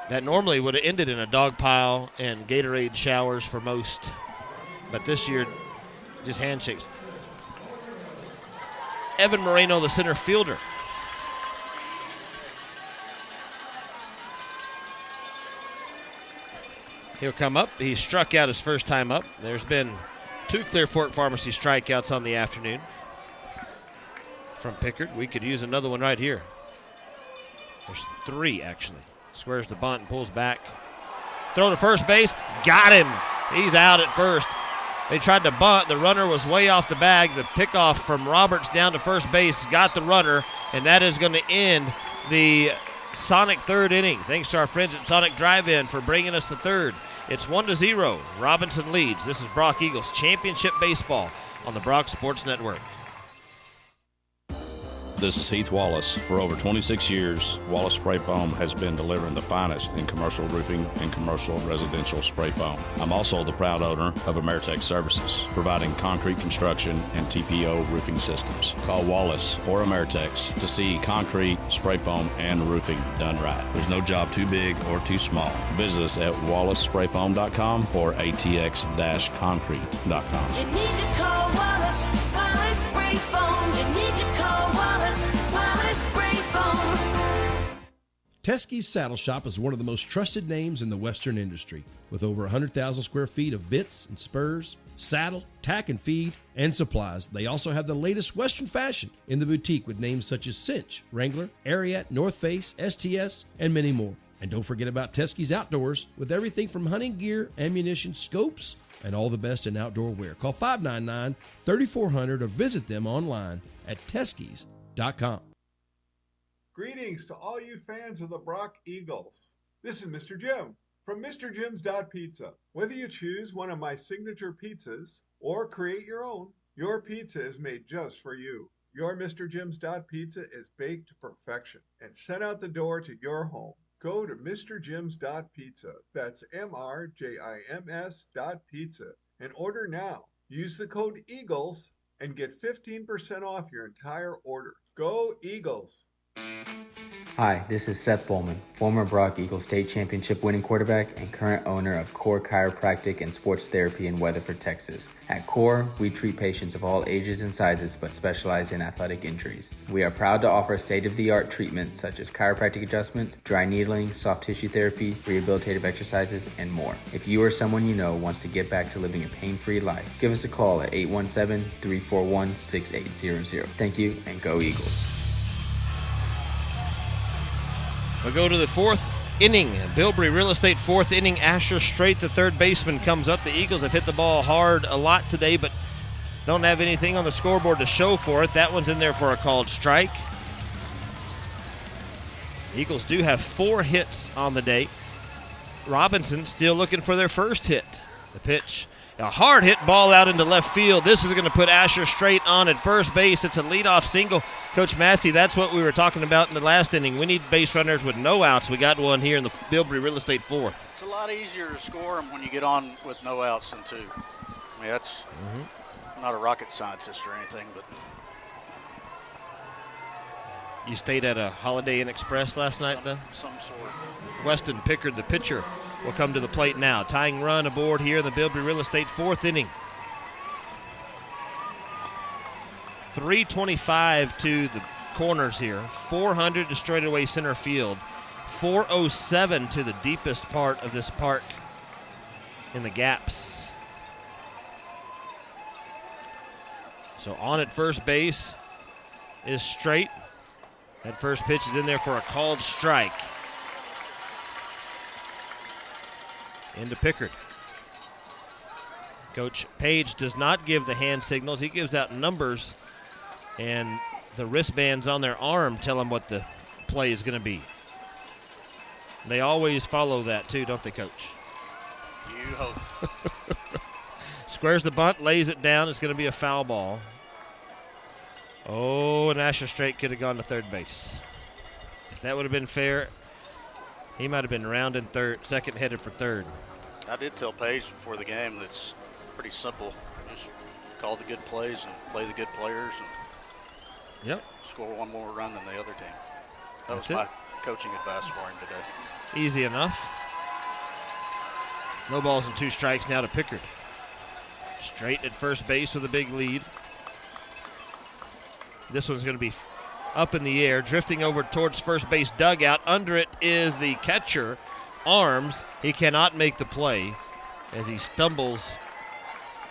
That normally would have ended in a dog pile and Gatorade showers for most, but this year, just handshakes. Evan Moreno, the center fielder. He'll come up. He struck out his first time up. There's been 2 Clear Fork Pharmacy strikeouts on the afternoon from Pickard. We could use another one right here. There's 3, actually. Squares the bunt and pulls back. Throw to first base. Got him. He's out at first. They tried to bunt. The runner was way off the bag. The pickoff from Roberts down to first base got the runner, and that is going to end the Sonic 3rd inning. Thanks to our friends at Sonic Drive-In for bringing us the 3rd. It's 1-0. Robinson leads. This is Brock Eagles Championship Baseball on the Brock Sports Network. This is Heath Wallace. For over 26 years, Wallace Spray Foam has been delivering the finest in commercial roofing and commercial residential spray foam. I'm also the proud owner of Ameritech Services, providing concrete construction and TPO roofing systems. Call Wallace or Ameritech to see concrete, spray foam, and roofing done right. There's no job too big or too small. Visit us at wallacesprayfoam.com or atx-concrete.com. You need to call Wallace Spray Foam. You need to call Wallace Spray Foam. Teskey's Saddle Shop is one of the most trusted names in the Western industry. With over 100,000 square feet of bits and spurs, saddle, tack and feed, and supplies, they also have the latest Western fashion in the boutique with names such as Cinch, Wrangler, Ariat, North Face, STS, and many more. And don't forget about Teskey's Outdoors with everything from hunting gear, ammunition, scopes, and all the best in outdoor wear. Call 599-3400 or visit them online at Teskeys.com. Greetings to all you fans of the Brock Eagles. This is Mr. Jim from MrJims.Pizza. Whether you choose one of my signature pizzas or create your own, your pizza is made just for you. Your Mr. Jim's Pizza is baked to perfection and sent out the door to your home. Go to Mr. Jim's Pizza. That's MRJIMS.pizza and order now. Use the code EAGLES and get 15% off your entire order. Go Eagles! Hi, this is Seth Bowman, former Brock Eagles State Championship winning quarterback and current owner of Core Chiropractic and Sports Therapy in Weatherford, Texas. At Core, we treat patients of all ages and sizes but specialize in athletic injuries. We are proud to offer state-of-the-art treatments such as chiropractic adjustments, dry needling, soft tissue therapy, rehabilitative exercises, and more. If you or someone you know wants to get back to living a pain-free life, give us a call at 817-341-6800. Thank you, and go Eagles. We go to the fourth inning. Bilbrey Real Estate fourth inning. Asher Strait, the third baseman, comes up. The Eagles have hit the ball hard a lot today, but don't have anything on the scoreboard to show for it. That one's in there for a called strike. Eagles do have 4 hits on the day. Robinson still looking for their first hit. The pitch, a hard hit ball out into left field. This is going to put Asher Strait on at first base. It's a leadoff single. Coach Massey, that's what we were talking about in the last inning. We need base runners with no outs. We got one here in the Bilbrey Real Estate fourth. It's a lot easier to score them when you get on with no outs than 2. I mean, that's I'm not a rocket scientist or anything, but You stayed at a Holiday Inn Express last night, then? Some sort. Weston Pickard, the pitcher, will come to the plate now. Tying run aboard here in the Bilbrey Real Estate fourth inning. 325 to the corners here. 400 to straightaway center field. 407 to the deepest part of this park in the gaps. So on at first base is Strait. That first pitch is in there for a called strike. Into Pickard. Coach Page does not give the hand signals. He gives out numbers, and the wristbands on their arm tell them what the play is going to be. They always follow that too, don't they, Coach? You hope. Squares the bunt, lays it down. It's going to be a foul ball. Oh, and Asher Strait could have gone to third base. If that would have been fair, he might have been rounding third, second, headed for third. I did tell Paige before the game that's pretty simple. Just call the good plays and play the good players and score one more run than the other team. That was my coaching advice for him today. Easy enough. No balls and 2 strikes now to Pickard. Strait at first base with a big lead. This one's going to be up in the air, drifting over towards first base dugout. Under it is the catcher, Arms. He cannot make the play as he stumbles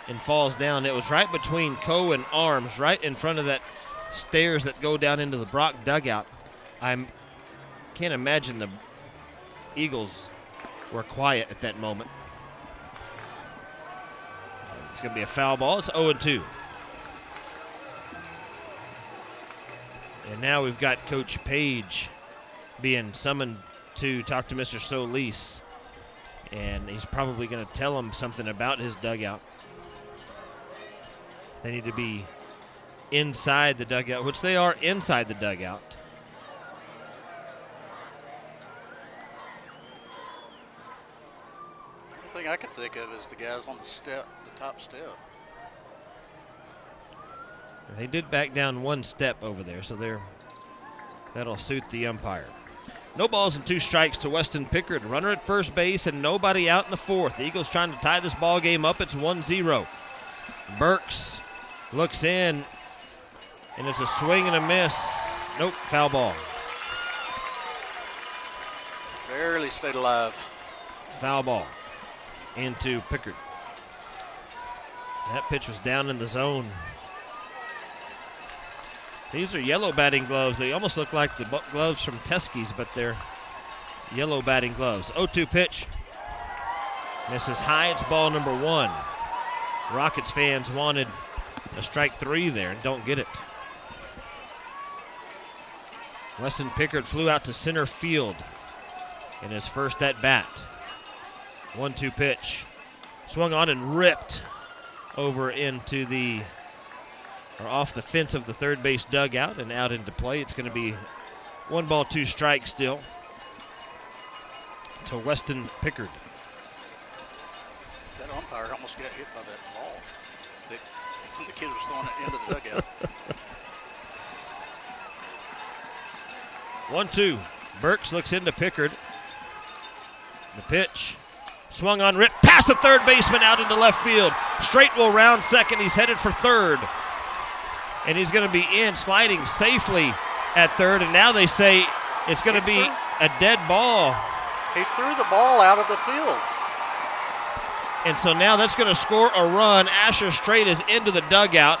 and falls down. It was right between Coe and Arms, right in front of that stairs that go down into the Brock dugout. I can't imagine the Eagles were quiet at that moment. It's going to be a foul ball. It's 0-2. And now we've got Coach Page being summoned to talk to Mr. Solis. And he's probably going to tell him something about his dugout. They need to be inside the dugout, which they are inside the dugout. The thing I can think of is the guys on the step, the top step. They did back down 1 step over there, so that'll suit the umpire. No balls and 2 strikes to Weston Pickard. Runner at first base and nobody out in the fourth. The Eagles trying to tie this ball game up. It's 1-0. Burks looks in, and it's a swing and a miss. Nope, foul ball. Barely stayed alive. Foul ball into Pickard. That pitch was down in the zone. These are yellow batting gloves. They almost look like the gloves from Teskey's, but they're yellow batting gloves. 0-2 pitch. Misses high. It's ball number 1. Rockets fans wanted a strike 3 there and don't get it. Weston Pickard flew out to center field in his first at bat. 1-2 pitch. Swung on and ripped over into off the fence of the third base dugout and out into play. It's going to be 1 ball, 2 strikes still to Weston Pickard. That umpire almost got hit by that ball. The kid was throwing it into the dugout. 1-2. Burks looks into Pickard. The pitch. Swung on, rip past the third baseman out into left field. Straight will round second. He's headed for third. And he's going to be in, sliding safely at third. And now they say it's going to be a dead ball. He threw the ball out of the field. And so now that's going to score a run. Asher Strait is into the dugout.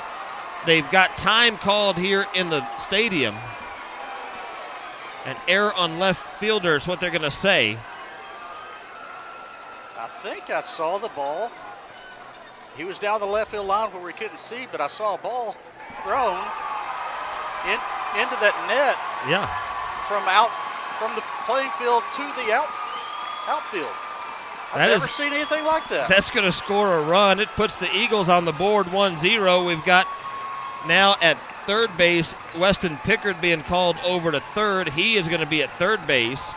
They've got time called here in the stadium. An error on left fielder is what they're going to say. I think I saw the ball. He was down the left field line where we couldn't see, but I saw a ball thrown into that net. Yeah. From the playing field to the outfield. I've never seen anything like that. That's going to score a run. It puts the Eagles on the board 1-0. We've got now at third base, Weston Pickard being called over to third. He is going to be at third base.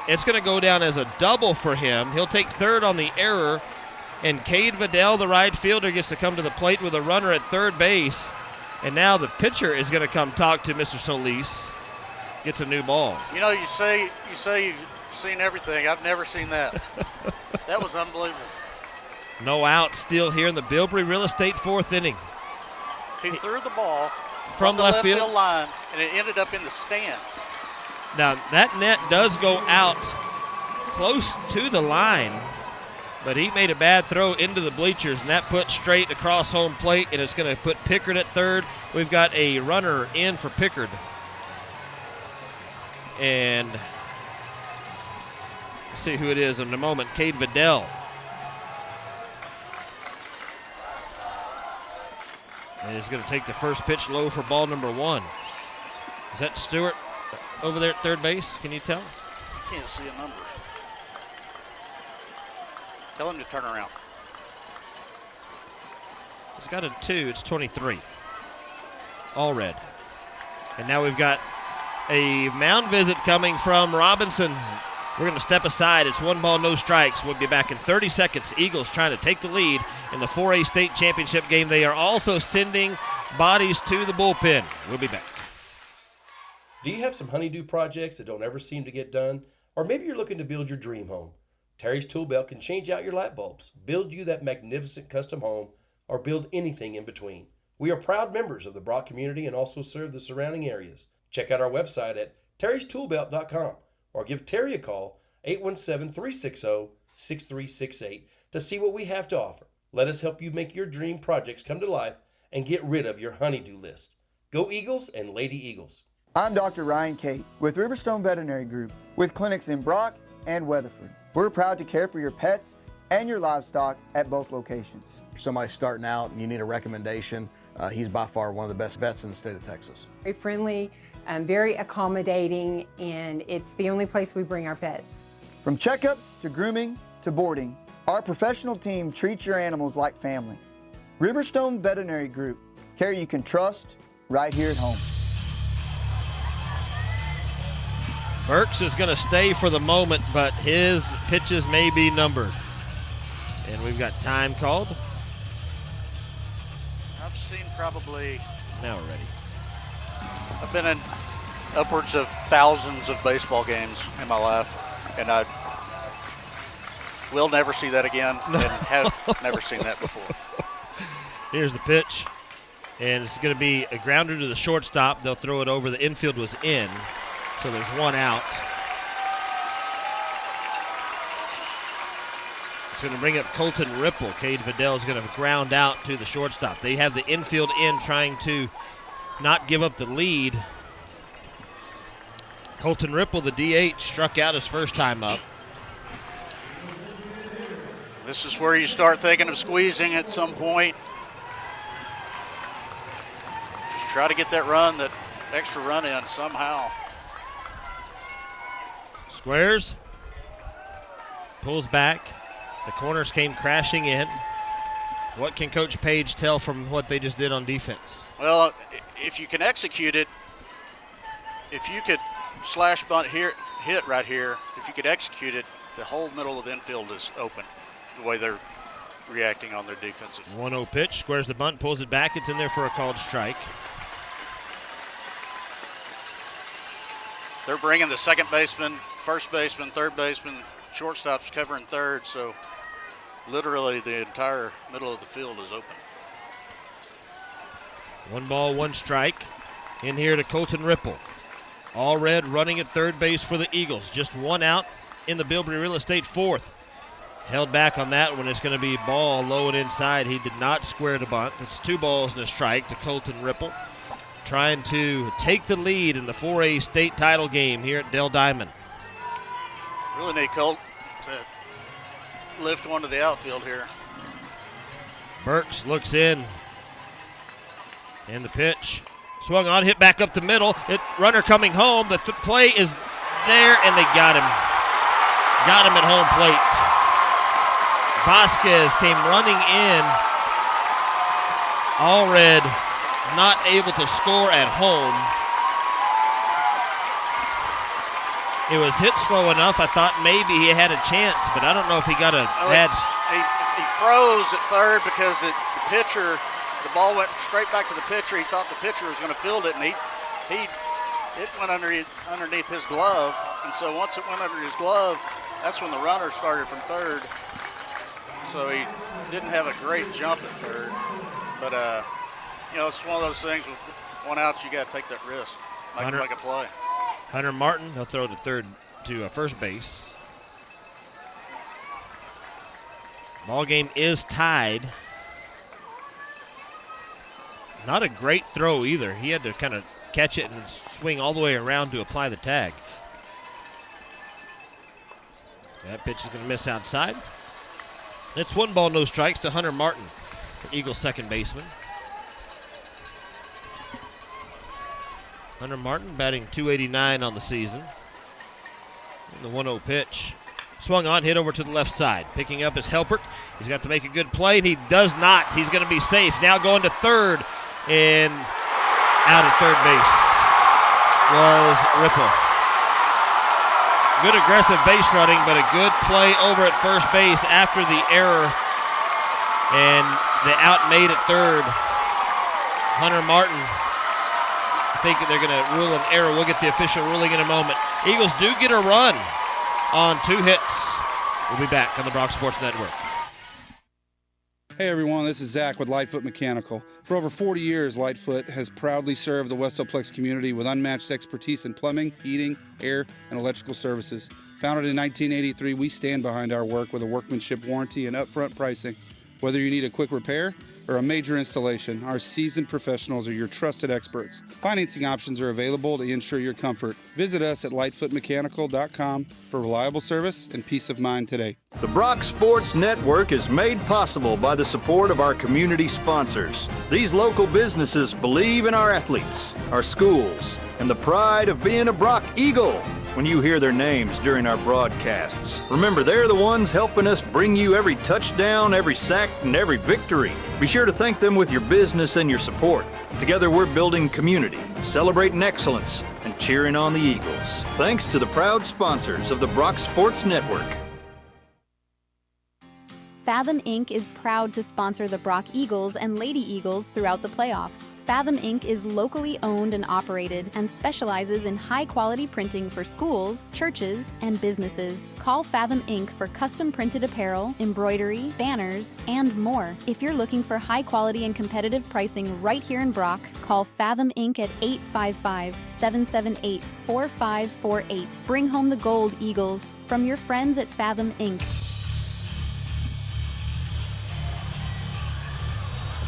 It's going to go down as a double for him. He'll take third on the error, and Cade Vidal, the right fielder, gets to come to the plate with a runner at third base. And now the pitcher is going to come talk to Mr. Solis. Gets a new ball. You know, you say you've seen everything. I've never seen that. That was unbelievable. No out still here in the Bilbrey Real Estate fourth inning. He threw the ball from the left field line, and it ended up in the stands. Now, that net does go out close to the line, but he made a bad throw into the bleachers, and that put Strait across home plate, and it's going to put Pickard at third. We've got a runner in for Pickard. And let's see who it is in a moment. Cade Vidal. And he's going to take the first pitch low for ball number 1. Is that Stewart over there at third base? Can you tell? Can't see a number. Tell him to turn around. He's got a 2. It's 23. All red. And now we've got a mound visit coming from Robinson. We're going to step aside. It's 1 ball, no strikes. We'll be back in 30 seconds. Eagles trying to take the lead in the 4A state championship game. They are also sending bodies to the bullpen. We'll be back. Do you have some honeydew projects that don't ever seem to get done? Or maybe you're looking to build your dream home. Terry's Tool Belt can change out your light bulbs, build you that magnificent custom home, or build anything in between. We are proud members of the Brock community and also serve the surrounding areas. Check out our website at terrystoolbelt.com or give Terry a call, 817-360-6368, to see what we have to offer. Let us help you make your dream projects come to life and get rid of your honeydew list. Go Eagles and Lady Eagles. I'm Dr. Ryan Cate with Riverstone Veterinary Group, with clinics in Brock and Weatherford. We're proud to care for your pets and your livestock at both locations. If somebody's starting out and you need a recommendation, he's by far one of the best vets in the state of Texas. Very friendly, very accommodating, and it's the only place we bring our pets. From checkups to grooming to boarding, our professional team treats your animals like family. Riverstone Veterinary Group, care you can trust right here at home. Burks is going to stay for the moment, but his pitches may be numbered. And we've got time called. I've seen probably... Now we're ready. I've been in upwards of thousands of baseball games in my life, and I will never see that again and have never seen that before. Here's the pitch, and it's going to be a grounder to the shortstop. They'll throw it over. The infield was in, so there's 1 out. It's going to bring up Colton Ripple. Cade Vidal is going to ground out to the shortstop. They have the infield in, trying to not give up the lead. Colton Ripple, the DH, struck out his first time up. This is where you start thinking of squeezing at some point. Just try to get that run, that extra run in somehow. Squares. Pulls back. The corners came crashing in. What can Coach Page tell from what they just did on defense? Well, if you can execute it, if you could slash bunt here, hit right here, if you could execute it, the whole middle of the infield is open, the way they're reacting on their defensive. 1-0 pitch, squares the bunt, pulls it back. It's in there for a called strike. They're bringing the second baseman, first baseman, third baseman, shortstops covering third, so literally the entire middle of the field is open. 1 ball, 1 strike. In here to Colton Ripple. All red running at third base for the Eagles. Just 1 out in the Bilbrey Real Estate fourth. Held back on that one. It's going to be ball low and inside. He did not square the bunt. It's 2 balls and a strike to Colton Ripple. Trying to take the lead in the 4A state title game here at Dell Diamond. Really need Colt to lift one to the outfield here. Burks looks in. And the pitch. Swung on, hit back up the middle. Runner coming home. The play is there, and they got him. Got him at home plate. Vasquez came running in. All red, not able to score at home. It was hit slow enough. I thought maybe he had a chance, but I don't know if he got a bad. He froze at third because the pitcher. The ball went straight back to the pitcher. He thought the pitcher was going to field it, and it went underneath his glove. And so once it went under his glove, that's when the runner started from third. So he didn't have a great jump at third. But, it's one of those things with 1 out, you got to take that risk. Make a play. Hunter Martin, he'll throw to first base. Ball game is tied. Not a great throw either. He had to kind of catch it and swing all the way around to apply the tag. That pitch is going to miss outside. It's 1 ball, no strikes to Hunter Martin, the Eagles' second baseman. Hunter Martin batting .289 on the season. And the 1-0 pitch. Swung on, hit over to the left side. Picking up is Helpert. He's got to make a good play, and he does not. He's going to be safe. Now going to third. And out at third base was Ripple. Good aggressive base running, but a good play over at first base after the error. And the out made at third. Hunter Martin, I think they're going to rule an error. We'll get the official ruling in a moment. Eagles do get a run on 2 hits. We'll be back on the Brock Sports Network. Hey everyone, this is Zach with Lightfoot Mechanical. For over 40 years, Lightfoot has proudly served the Westoplex community with unmatched expertise in plumbing, heating, air, and electrical services. Founded in 1983, we stand behind our work with a workmanship warranty and upfront pricing. Whether you need a quick repair or a major installation, our seasoned professionals are your trusted experts. Financing options are available to ensure your comfort. Visit us at lightfootmechanical.com for reliable service and peace of mind today. The Brock Sports Network is made possible by the support of our community sponsors. These local businesses believe in our athletes, our schools, and the pride of being a Brock Eagle. When you hear their names during our broadcasts, remember they're the ones helping us bring you every touchdown, every sack, and every victory. Be sure to thank them with your business and your support. Together we're building community, celebrating excellence, and cheering on the Eagles. Thanks to the proud sponsors of the Brock Sports Network. Fathom Inc. is proud to sponsor the Brock Eagles and Lady Eagles throughout the playoffs. Fathom Inc. is locally owned and operated and specializes in high-quality printing for schools, churches, and businesses. Call Fathom Inc. for custom printed apparel, embroidery, banners, and more. If you're looking for high-quality and competitive pricing right here in Brock, call Fathom Inc. at 855-778-4548. Bring home the gold, Eagles, from your friends at Fathom Inc.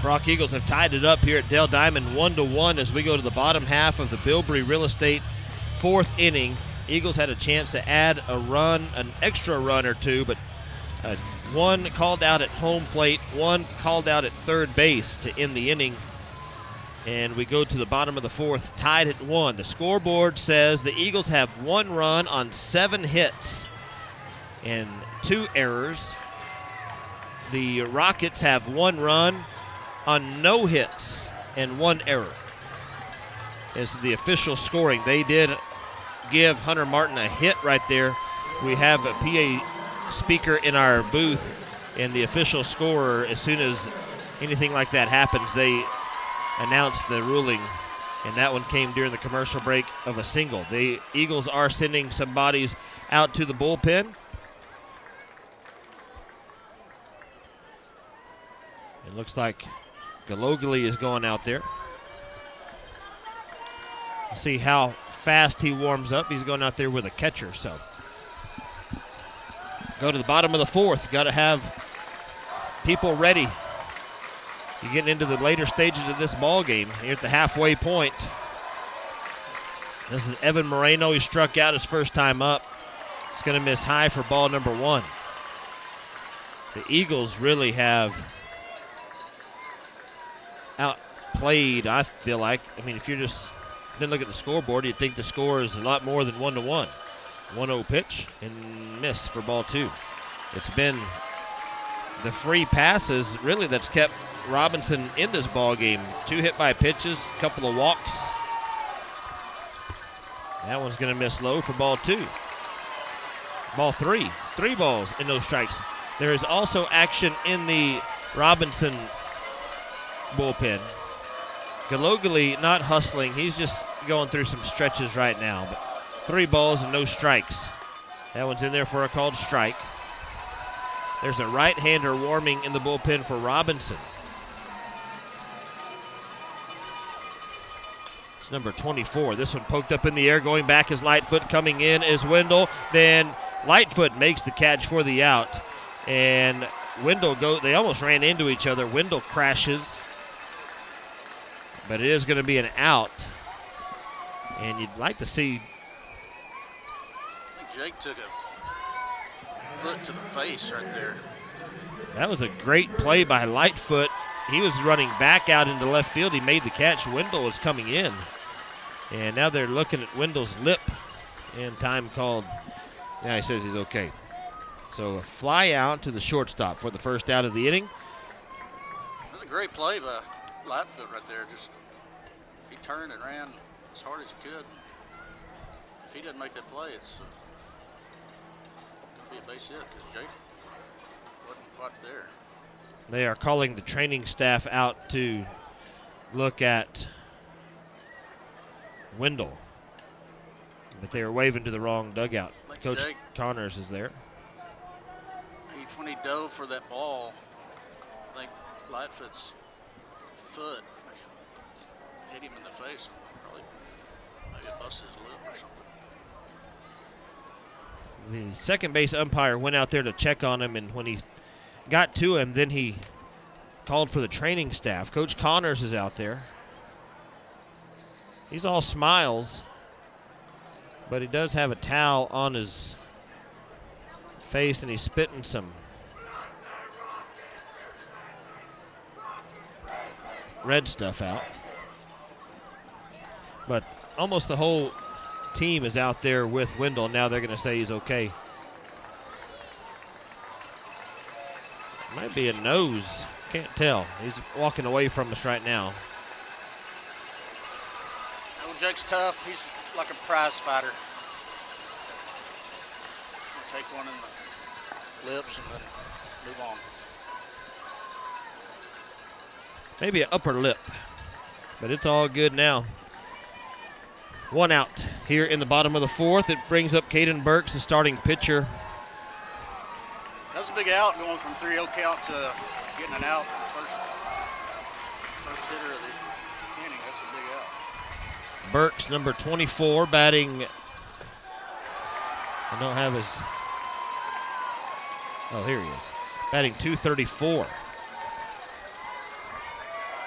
Brock Eagles have tied it up here at Dell Diamond 1-1 as we go to the bottom half of the Bilbrey Real Estate fourth inning. Eagles had a chance to add a run, an extra run or two, but one called out at home plate, one called out at third base to end the inning. And we go to the bottom of the fourth, tied at 1. The scoreboard says the Eagles have 1 run on 7 hits and 2 errors. The Rockets have 1 run on no hits and 1 error. Is the official scoring. They did give Hunter Martin a hit right there. We have a PA speaker in our booth, and the official scorer, as soon as anything like that happens, they announce the ruling, and that one came during the commercial break of a single. The Eagles are sending some bodies out to the bullpen. It looks like Galogly is going out there. See how fast he warms up. He's going out there with a catcher, so. Go to the bottom of the 4th. Got to have people ready. You're getting into the later stages of this ball game here at the halfway point. This is Evan Moreno. He struck out his first time up. He's going to miss high for ball number 1. The Eagles really have outplayed, I feel like. I mean, if you're just then look at the scoreboard, you'd think the score is a lot more than 1-1. 1-0 pitch and miss for ball 2. It's been the free passes really that's kept Robinson in this ball game. 2 hit by pitches, a couple of walks. That one's going to miss low for ball 2. Ball 3. 3 balls and no strikes. There is also action in the Robinson bullpen. Galogly not hustling. He's just going through some stretches right now. But 3 balls and no strikes. That one's in there for a called strike. There's a right-hander warming in the bullpen for Robinson. It's number 24. This one poked up in the air. Going back is Lightfoot. Coming in is Wendell. Then Lightfoot makes the catch for the out. And Wendell they almost ran into each other. Wendell crashes. But it is going to be an out. And you'd like to see. I think Jake took a foot to the face right there. That was a great play by Lightfoot. He was running back out into left field. He made the catch. Wendell was coming in. And now they're looking at Wendell's lip. And time called. Now he says he's okay. So a fly out to the shortstop for the first out of the inning. That was a great play by Lightfoot right there. Just he turned and ran as hard as he could. If he doesn't make that play, it's going to be a base hit because Jake wasn't quite there. They are calling the training staff out to look at Wendell. But they were waving to the wrong dugout. Coach Jake, Connors is there. When he dove for that ball, I think Lightfoot's foot hit him in the face and probably maybe busted his lip or something. The second base umpire went out there to check on him, and when he got to him, then he called for the training staff. Coach Connors is out there. He's all smiles, but he does have a towel on his face, and he's spitting some red stuff out. But almost the whole team is out there with Wendell. Now they're going to say he's okay. Might be a nose. Can't tell. He's walking away from us right now. Well, Jake's tough. He's like a prize fighter. He'll take one in the lips and then move on. Maybe an upper lip, but it's all good now. 1 out here in the bottom of the 4th. It brings up Caden Burks, the starting pitcher. That's a big out, going from 3-0 count to getting an out. First hitter of the inning. That's a big out. Burks, number 24, batting. I don't have his. Oh, here he is. Batting .234.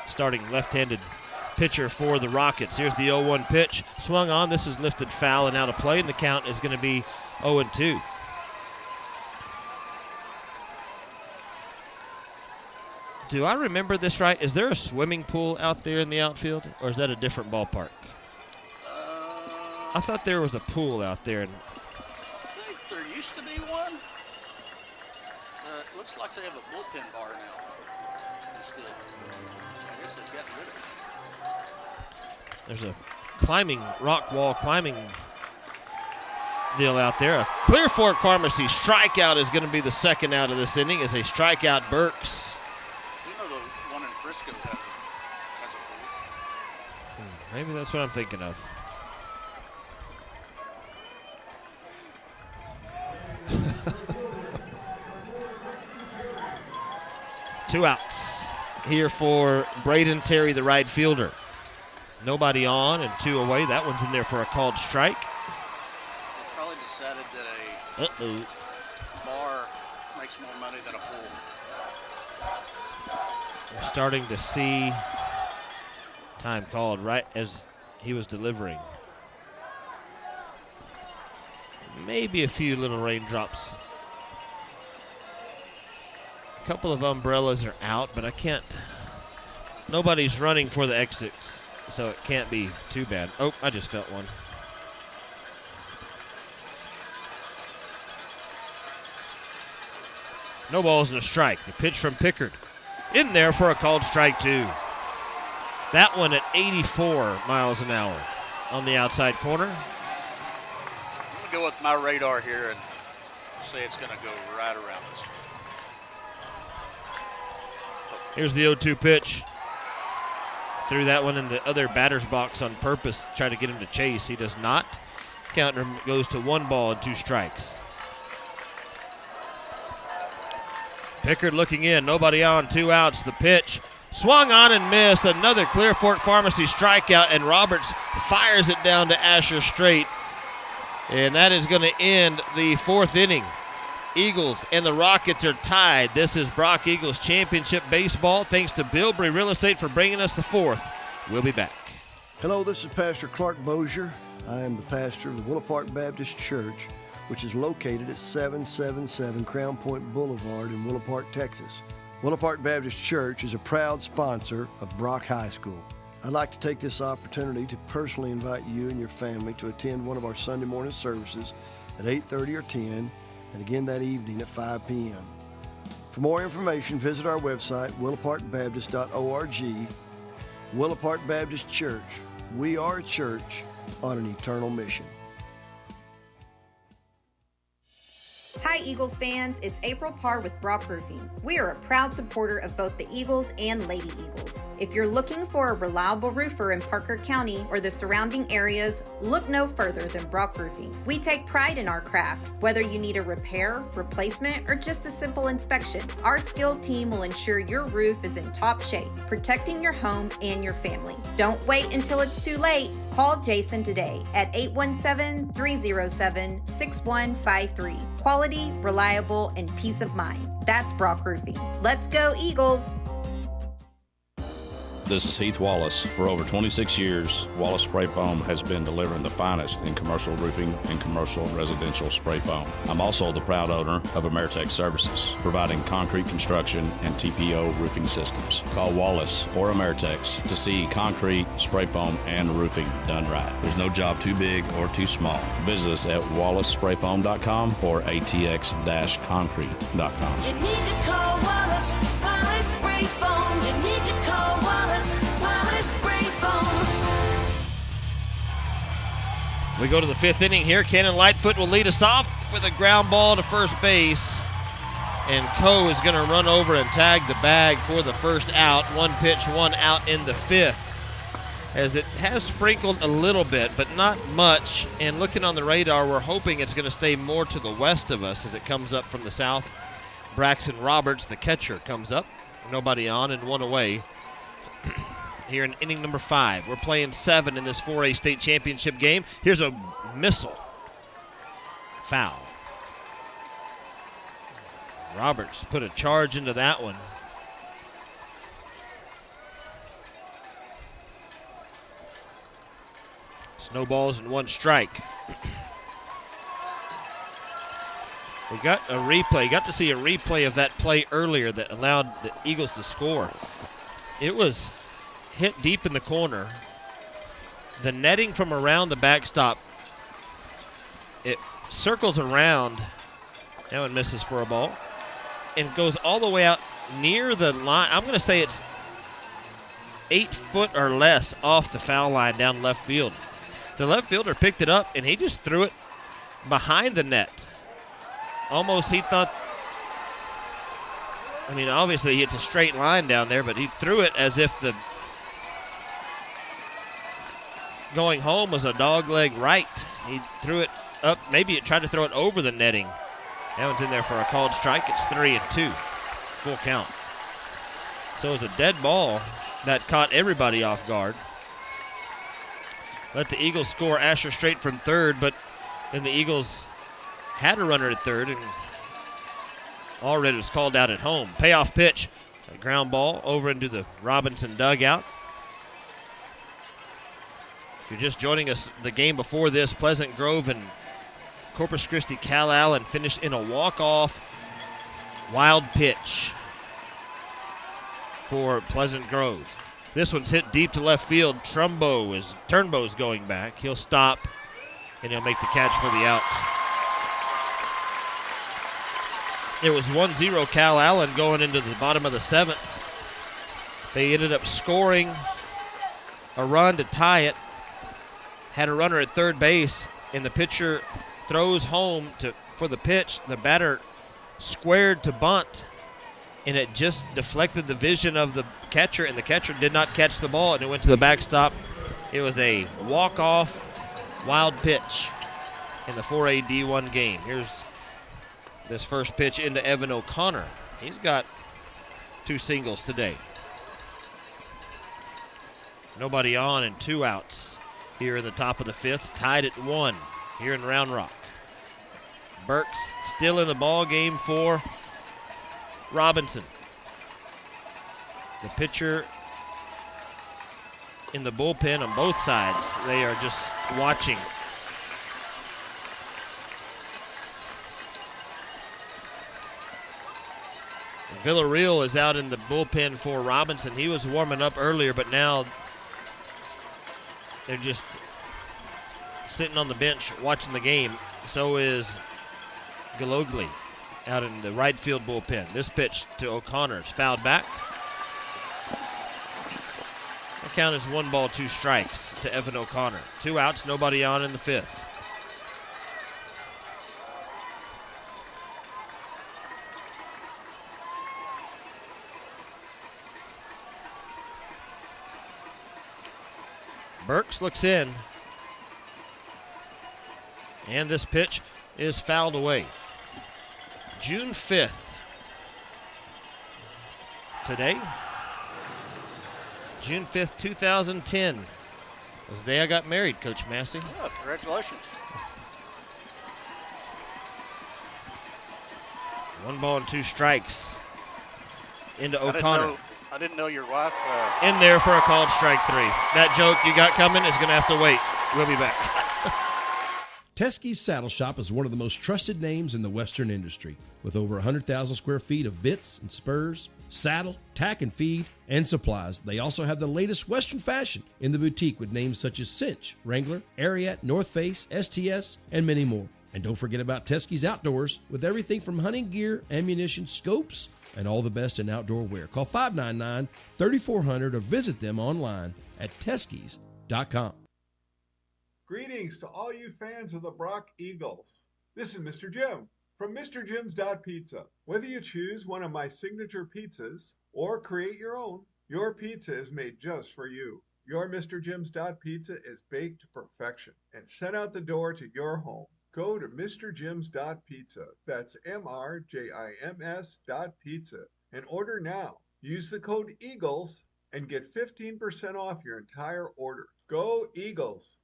Starting left-handed pitcher for the Rockets. Here's the 0-1 pitch. Swung on. This is lifted foul and out of play, and the count is going to be 0-2. Do I remember this right? Is there a swimming pool out there in the outfield, or is that a different ballpark? I thought there was a pool out there. I think there used to be one. It looks like they have a bullpen bar now instead. I guess they've gotten rid of it. There's a rock wall climbing deal out there. A Clear Fork Pharmacy strikeout is going to be the second out of this inning as they strike out Burks. You know the one in Frisco has a pool. Maybe that's what I'm thinking of. Two outs here for Braden Terry, the right fielder. Nobody on and two away. That one's in there for a called strike. They probably decided that a bar makes more money than a pool. We're starting to see time called right as he was delivering. Maybe a few little raindrops. A couple of umbrellas are out, but I can't. Nobody's running for the exits, so it can't be too bad. Oh, I just felt one. No balls and a strike. The pitch from Pickard. In there for a called strike, too. That one at 84 miles an hour on the outside corner. I'm going to go with my radar here and say it's going to go right around us. Here's the 0-2 pitch. Threw that one in the other batter's box on purpose, try to get him to chase. He does not. Counter goes to 1 ball and 2 strikes. Pickard looking in, nobody on, 2 outs. The pitch swung on and missed. Another Clear Fork Pharmacy strikeout, and Roberts fires it down to Asher Straight. And that is going to end the 4th inning. Eagles and the Rockets are tied. This is Brock Eagles Championship Baseball. Thanks to Bilbrey Real Estate for bringing us the 4th. We'll be back. Hello, this is Pastor Clark Bozier. I am the pastor of the Willow Park Baptist Church, which is located at 777 Crown Point Boulevard in Willow Park, Texas. Willow Park Baptist Church is a proud sponsor of Brock High School. I'd like to take this opportunity to personally invite you and your family to attend one of our Sunday morning services at 8:30 or 10, and again that evening at 5 p.m. For more information, visit our website, willowparkbaptist.org. Willow Park Baptist Church. We are a church on an eternal mission. Hi Eagles fans, it's April Parr with Brock Roofing. We are a proud supporter of both the Eagles and Lady Eagles. If you're looking for a reliable roofer in Parker County or the surrounding areas, look no further than Brock Roofing. We take pride in our craft. Whether you need a repair, replacement, or just a simple inspection, our skilled team will ensure your roof is in top shape, protecting your home and your family. Don't wait until it's too late. Call Jason today at 817-307-6153. Quality, reliable, and peace of mind. That's Brock Roofing. Let's go, Eagles! This is Heath Wallace. For over 26 years, Wallace Spray Foam has been delivering the finest in commercial roofing and commercial residential spray foam. I'm also the proud owner of Ameritech Services, providing concrete construction and TPO roofing systems. Call Wallace or Ameritech to see concrete, spray foam, and roofing done right. There's no job too big or too small. Visit us at wallacesprayfoam.com or atx-concrete.com. You need to call Wallace Spray Foam. You need to call Wallace Spray Foam. We go to the 5th inning here. Cannon Lightfoot will lead us off with a ground ball to first base. And Coe is going to run over and tag the bag for the first out. 1 pitch, 1 out in the 5th. As it has sprinkled a little bit, but not much. And looking on the radar, we're hoping it's going to stay more to the west of us as it comes up from the south. Braxton Roberts, the catcher, comes up. Nobody on and 1 away. Here in inning number 5. We're playing 7 in this 4A state championship game. Here's a missile. Foul. Roberts put a charge into that one. Snowballs and 1 strike. We got a replay. Got to see a replay of that play earlier that allowed the Eagles to score. It was hit deep in the corner. The netting from around the backstop, it circles around. That one misses for a ball. and goes all the way out near the line. I'm going to say it's 8 foot or less off the foul line down left field. The left fielder picked it up, and he just threw it behind the net. Almost he thought, I mean, obviously it's a straight line down there, but he threw it as if the going home was a dog leg right. He threw it up. Maybe it tried to throw it over the netting. That one's in there for a called strike. It's 3-2. Full count. So it was a dead ball that caught everybody off guard. Let the Eagles score Asher straight from third, but then the Eagles had a runner at third, and already was called out at home. Payoff pitch. A ground ball over into the Robinson dugout. If you're just joining us, the game before this, Pleasant Grove and Corpus Christi Cal Allen finished in a walk-off wild pitch for Pleasant Grove. This one's hit deep to left field. Turnbow's going back. He'll stop, and he'll make the catch for the out. It was 1-0 Cal Allen going into the bottom of the seventh. They ended up scoring a run to tie it. Had a runner at third base, and the pitcher throws home for the pitch. The batter squared to bunt, and it just deflected the vision of the catcher, and the catcher did not catch the ball, and it went to the backstop. It was a walk-off wild pitch in the 4A D1 game. Here's this first pitch into Evan O'Connor. He's got 2 singles today. Nobody on and 2 outs here in the top of the 5th, tied at 1 here in Round Rock. Burks still in the ball game for Robinson. The pitcher in the bullpen on both sides, they are just watching. Villarreal is out in the bullpen for Robinson. He was warming up earlier, but now they're just sitting on the bench watching the game. So is Galogli out in the right field bullpen. This pitch to O'Connor is fouled back. The count is 1 ball, 2 strikes to Evan O'Connor. 2 outs, nobody on in the 5th. Burks looks in, and this pitch is fouled away. June 5th. Today, June 5th, 2010, was the day I got married, Coach Massey. Oh, congratulations. 1 ball and 2 strikes into O'Connor. I didn't know your wife. In there for a called strike 3. That joke you got coming is going to have to wait. We'll be back. Teskey's Saddle Shop is one of the most trusted names in the Western industry. With over 100,000 square feet of bits and spurs, saddle, tack and feed, and supplies, they also have the latest Western fashion in the boutique with names such as Cinch, Wrangler, Ariat, North Face, STS, and many more. And don't forget about Teskey's Outdoors with everything from hunting gear, ammunition, scopes, and all the best in outdoor wear. Call 599-3400 or visit them online at Teskeys.com. Greetings to all you fans of the Brock Eagles. This is Mr. Jim from MrJims.Pizza. Whether you choose one of my signature pizzas or create your own, your pizza is made just for you. Your Mr. Jims.Pizza is baked to perfection and sent out the door to your home. Go to MrJims.Pizza. That's MrJims.Pizza and order now. Use the code EAGLES and get 15% off your entire order. Go Eagles!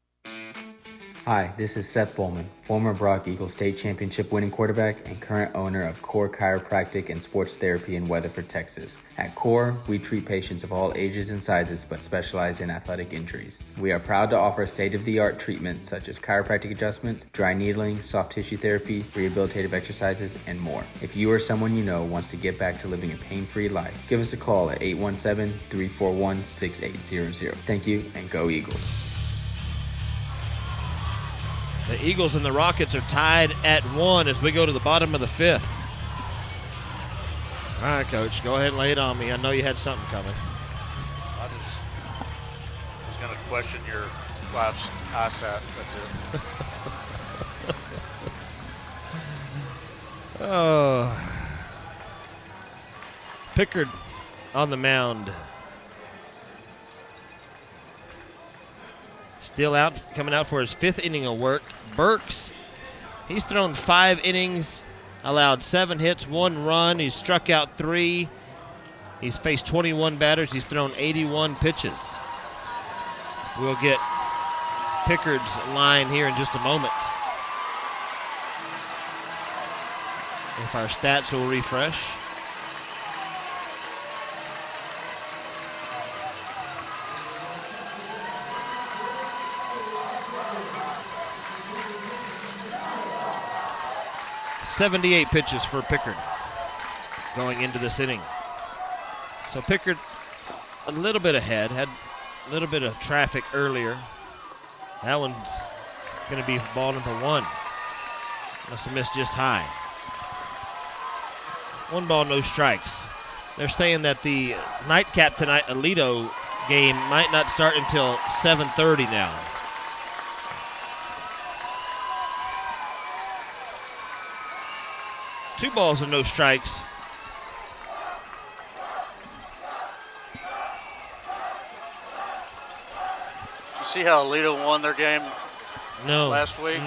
Hi, this is Seth Bowman, former Brock Eagles State Championship winning quarterback and current owner of Core Chiropractic and Sports Therapy in Weatherford, Texas. At Core, we treat patients of all ages and sizes but specialize in athletic injuries. We are proud to offer state-of-the-art treatments such as chiropractic adjustments, dry needling, soft tissue therapy, rehabilitative exercises, and more. If you or someone you know wants to get back to living a pain-free life, give us a call at 817-341-6800. Thank you, and go Eagles. The Eagles and the Rockets are tied at 1 as we go to the bottom of the 5th. All right, Coach. Go ahead and lay it on me. I know you had something coming. I just was going to question your wife's eyesight. That's it. Oh. Pickard on the mound. Still out, coming out for his 5th inning of work. Burks, he's thrown 5 innings, allowed 7 hits, 1 run. He's struck out 3. He's faced 21 batters. He's thrown 81 pitches. We'll get Pickard's line here in just a moment. If our stats will refresh. .78 pitches for Pickard going into this inning. So Pickard a little bit ahead, had a little bit of traffic earlier. That one's going to be ball number 1. Must have missed just high. 1 ball, no strikes. They're saying that the nightcap tonight, Aledo game, might not start until 7:30 now. Two balls and no strikes. Did you see how Aledo won their game last week?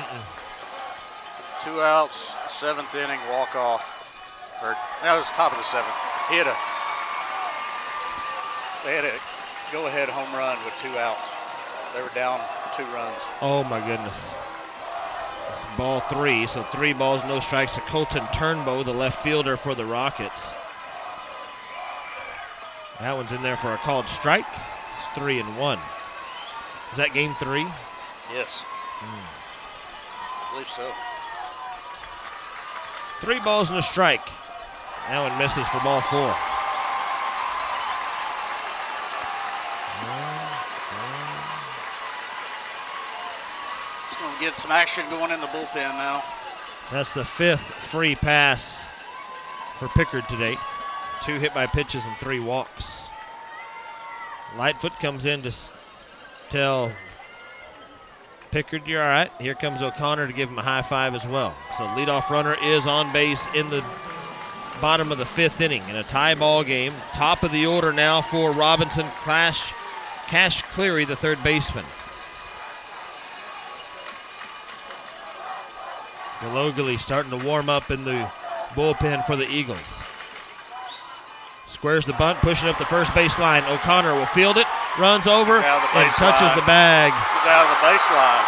2 outs, 7th inning, walk off. Or that was top of the 7th. They had a go-ahead home run with 2 outs. They were down 2 runs. Oh my goodness. It's ball 3, so 3 balls, no strikes to Colton Turnbow, the left fielder for the Rockets. That one's in there for a called strike. It's 3-1. Is that game 3? Yes. I believe so. 3 balls and a strike. That one misses for ball 4. It's going to get some action going in the bullpen now. That's the 5th free pass for Pickard today. 2 hit by pitches and 3 walks. Lightfoot comes in to tell Pickard, you're all right. Here comes O'Connor to give him a high five as well. So leadoff runner is on base in the bottom of the 5th inning in a tie ball game. Top of the order now for Robinson. Cash Cleary, the 3rd baseman. Galogally starting to warm up in the bullpen for the Eagles. Squares the bunt, pushing up the first base line. O'Connor will field it, runs over, and touches the bag. He's out of the baseline.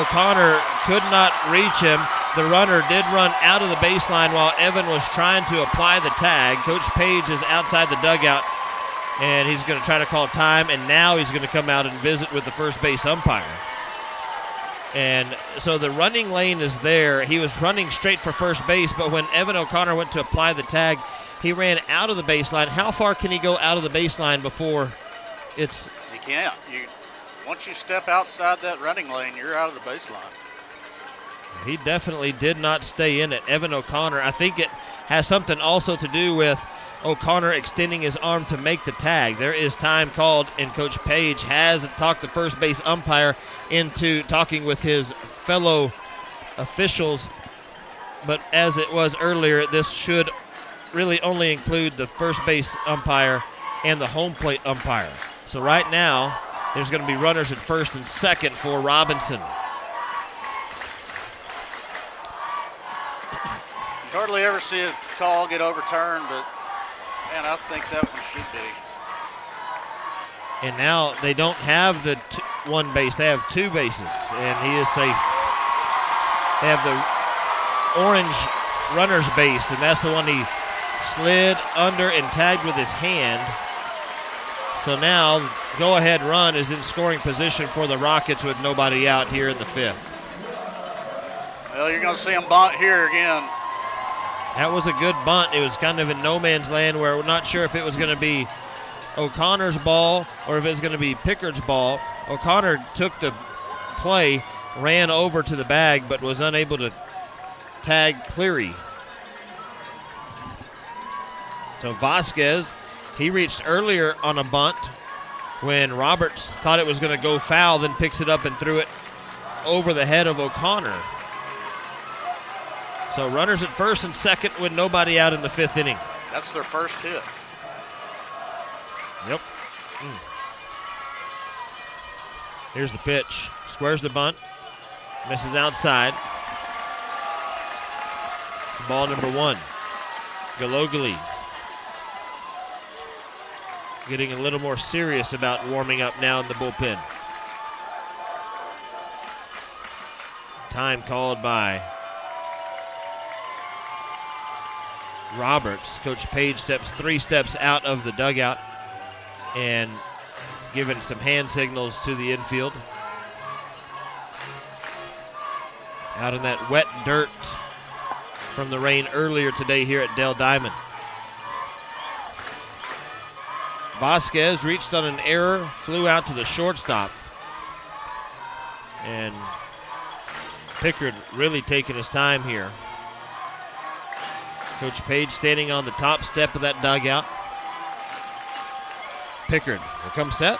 O'Connor could not reach him. The runner did run out of the baseline while Evan was trying to apply the tag. Coach Page is outside the dugout, and he's going to try to call time, and now he's going to come out and visit with the first base umpire. And so the running lane is there. He was running straight for first base, but when Evan O'Connor went to apply the tag, he ran out of the baseline. How far can he go out of the baseline before it's... You can't. Once you step outside that running lane, you're out of the baseline. He definitely did not stay in it. Evan O'Connor, I think it has something also to do with O'Connor extending his arm to make the tag. There is time called, and Coach Page has talked the first base umpire into talking with his fellow officials. But as it was earlier, this should really only include the first base umpire and the home plate umpire. So right now, there's going to be runners at first and second for Robinson. You hardly ever see a call get overturned, but man, I think that one should be. And now they don't have the one base, they have 2 bases, and he is safe. They have the orange runner's base, and that's the one he slid under and tagged with his hand. So now, go-ahead run is in scoring position for the Rockets with nobody out here in the 5th. Well, you're going to see him bunt here again. That was a good bunt. It was kind of in no man's land where we're not sure if it was going to be O'Connor's ball or if it was going to be Pickard's ball. O'Connor took the play, ran over to the bag, but was unable to tag Cleary. So Vasquez, he reached earlier on a bunt when Roberts thought it was going to go foul, then picks it up and threw it over the head of O'Connor. So runners at first and second with nobody out in the 5th inning. That's their first hit. Yep. Here's the pitch. Squares the bunt. Misses outside. Ball number 1. Galogly getting a little more serious about warming up now in the bullpen. Time called by Roberts. Coach Page steps 3 steps out of the dugout and giving some hand signals to the infield. Out in that wet dirt from the rain earlier today here at Dell Diamond. Vasquez reached on an error, flew out to the shortstop. And Pickard really taking his time here. Coach Page standing on the top step of that dugout. Pickard will come set.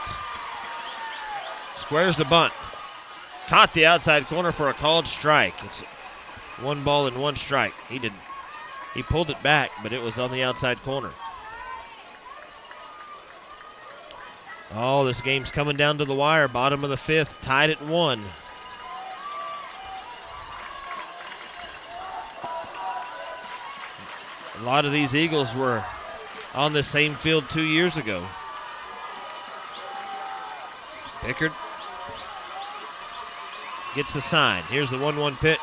Squares the bunt. Caught the outside corner for a called strike. It's 1 ball and 1 strike. He pulled it back, but it was on the outside corner. Oh, this game's coming down to the wire. Bottom of the 5th, tied at 1. A lot of these Eagles were on the same field 2 years ago. Pickard gets the sign. Here's the 1-1 pitch.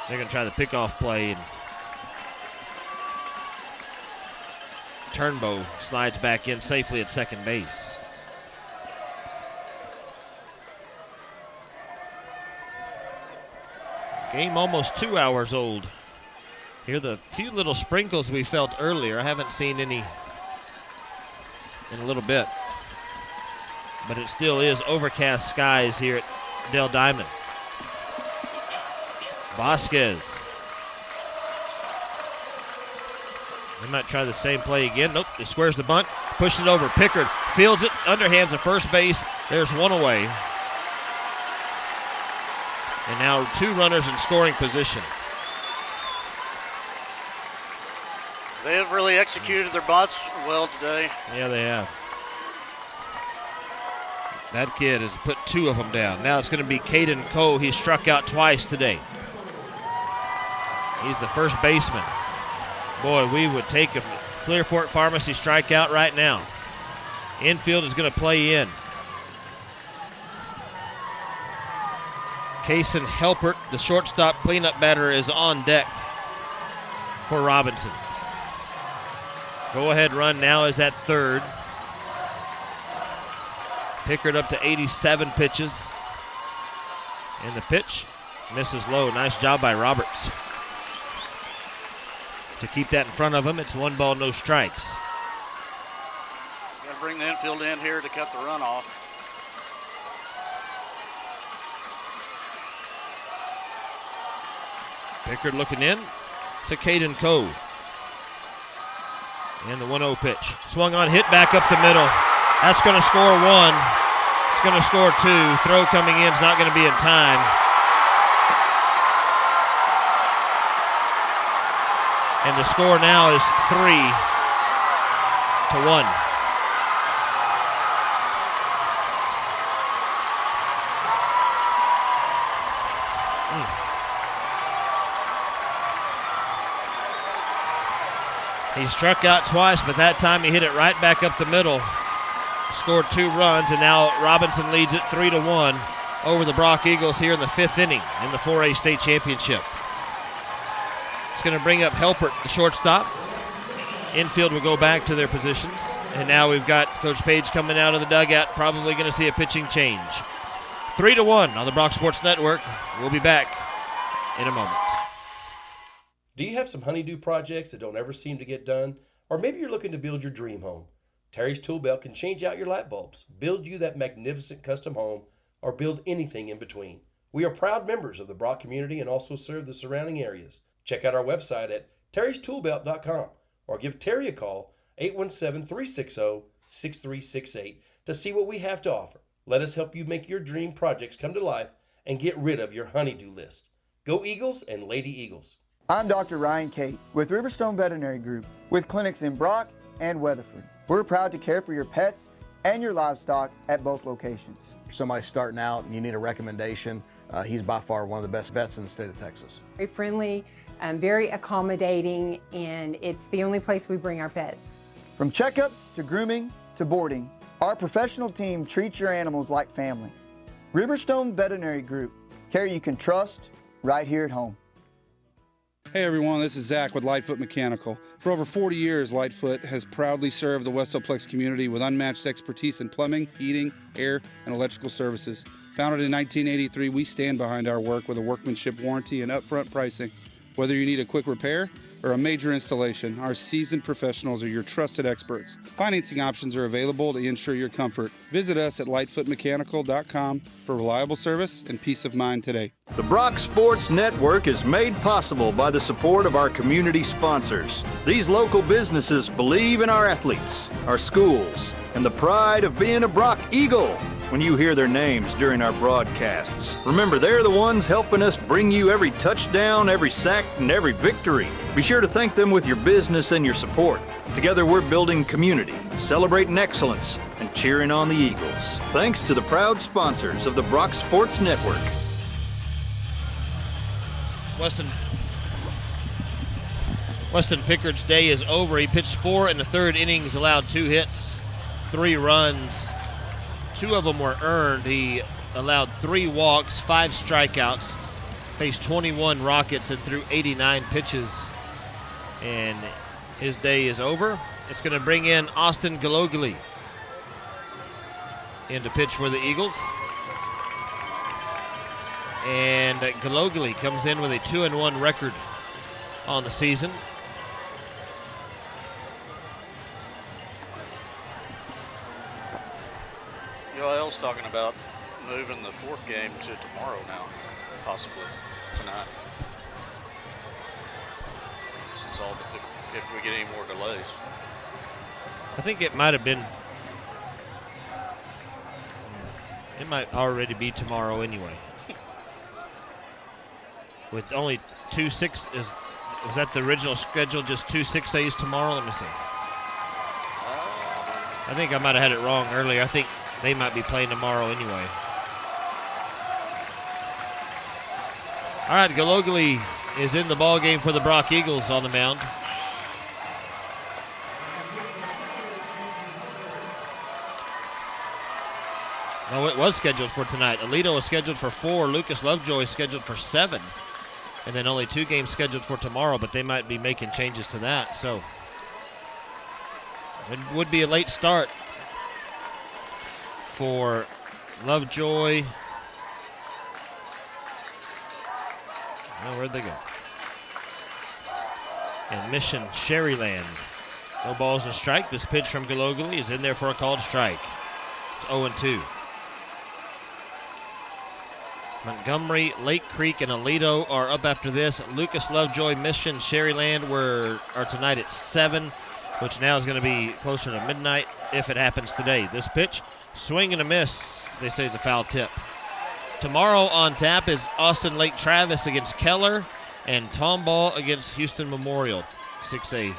They're going to try the pickoff play, and Turnbow slides back in safely at second base. Game almost 2 hours old. Here, the few little sprinkles we felt earlier, I haven't seen any in a little bit. But it still is overcast skies here at Dell Diamond. Vasquez. They might try the same play again. Nope, he squares the bunt, pushes it over. Pickard fields it, underhands at first base. There's 1 away. And now 2 runners in scoring position. They have really executed their bunts well today. Yeah, they have. That kid has put 2 of them down. Now it's going to be Caden Coe. He struck out twice today. He's the first baseman. Boy, we would take a Clearport Pharmacy strikeout right now. Infield is going to play in. Kason Helpert, the shortstop cleanup batter, is on deck for Robinson. Go-ahead run now is at third. Pickard up to 87 pitches. And the pitch misses low. Nice job by Roberts to keep that in front of him. It's 1 ball, no strikes. Got to bring the infield in here to cut the run off. Pickard looking in to Caden Coe. And the 1-0 pitch. Swung on, hit back up the middle. That's going to score 1. It's going to score 2. Throw coming in is not going to be in time. And the score now is 3-1. He struck out twice, but that time he hit it right back up the middle. Scored 2 runs, and now Robinson leads it 3-1 over the Brock Eagles here in the 5th inning in the 4A state championship. It's going to bring up Helpert, the shortstop. Infield will go back to their positions. And now we've got Coach Page coming out of the dugout, probably going to see a pitching change. 3-1 on the Brock Sports Network. We'll be back in a moment. Do you have some honeydew projects that don't ever seem to get done? Or maybe you're looking to build your dream home. Terry's Tool Belt can change out your light bulbs, build you that magnificent custom home, or build anything in between. We are proud members of the Brock community and also serve the surrounding areas. Check out our website at terrystoolbelt.com or give Terry a call, 817-360-6368, to see what we have to offer. Let us help you make your dream projects come to life and get rid of your honey-do list. Go Eagles and Lady Eagles. I'm Dr. Ryan Cate with Riverstone Veterinary Group, with clinics in Brock and Weatherford. We're proud to care for your pets and your livestock at both locations. If somebody's starting out and you need a recommendation, he's by far one of the best vets in the state of Texas. Very friendly, very accommodating, and it's the only place we bring our pets. From checkups to grooming to boarding, our professional team treats your animals like family. Riverstone Veterinary Group, care you can trust right here at home. Hey everyone, this is Zach with Lightfoot Mechanical. For over 40 years, Lightfoot has proudly served the Westoplex community with unmatched expertise in plumbing, heating, air, and electrical services. Founded in 1983, we stand behind our work with a workmanship warranty and upfront pricing. Whether you need a quick repair or a major installation, our seasoned professionals are your trusted experts. Financing options are available to ensure your comfort. Visit us at lightfootmechanical.com for reliable service and peace of mind today. The Brock Sports Network is made possible by the support of our community sponsors. These local businesses believe in our athletes, our schools, and the pride of being a Brock Eagle. When you hear their names during our broadcasts, remember they're the ones helping us bring you every touchdown, every sack, and every victory. Be sure to thank them with your business and your support. Together we're building community, celebrating excellence, and cheering on the Eagles. Thanks to the proud sponsors of the Brock Sports Network. Weston Pickard's day is over. He pitched 4 in the third innings, allowed 2 hits, 3 runs. 2 of them were earned. He allowed 3 walks, 5 strikeouts, faced 21 Rockets, and threw 89 pitches. And his day is over. It's going to bring in Austin Galogli in to pitch for the Eagles. And Galogli comes in with a 2-1 record on the season. UIL's talking about moving the 4th game to tomorrow now, possibly tonight. Since if we get any more delays. I think it might have been. It might already be tomorrow anyway. With only 2 6 was that the original schedule? Just 2 6As tomorrow. Let me see. I think I might have had it wrong earlier. I think they might be playing tomorrow anyway. All right, Galogli is in the ball game for the Brock Eagles on the mound. No, it was scheduled for tonight. Alito was scheduled for 4. Lucas Lovejoy is scheduled for 7. And then only 2 games scheduled for tomorrow, but they might be making changes to that. So it would be a late start for Lovejoy. Oh, where'd they go? And Mission Sherryland. No balls and strike. This pitch from Galogli is in there for a called strike. It's 0-2. Montgomery, Lake Creek, and Alito are up after this. Lucas Lovejoy, Mission Sherryland are tonight at 7, which now is going to be closer to midnight if it happens today. This pitch, swing and a miss, they say is a foul tip. Tomorrow on tap is Austin Lake Travis against Keller and Tomball against Houston Memorial, 6A.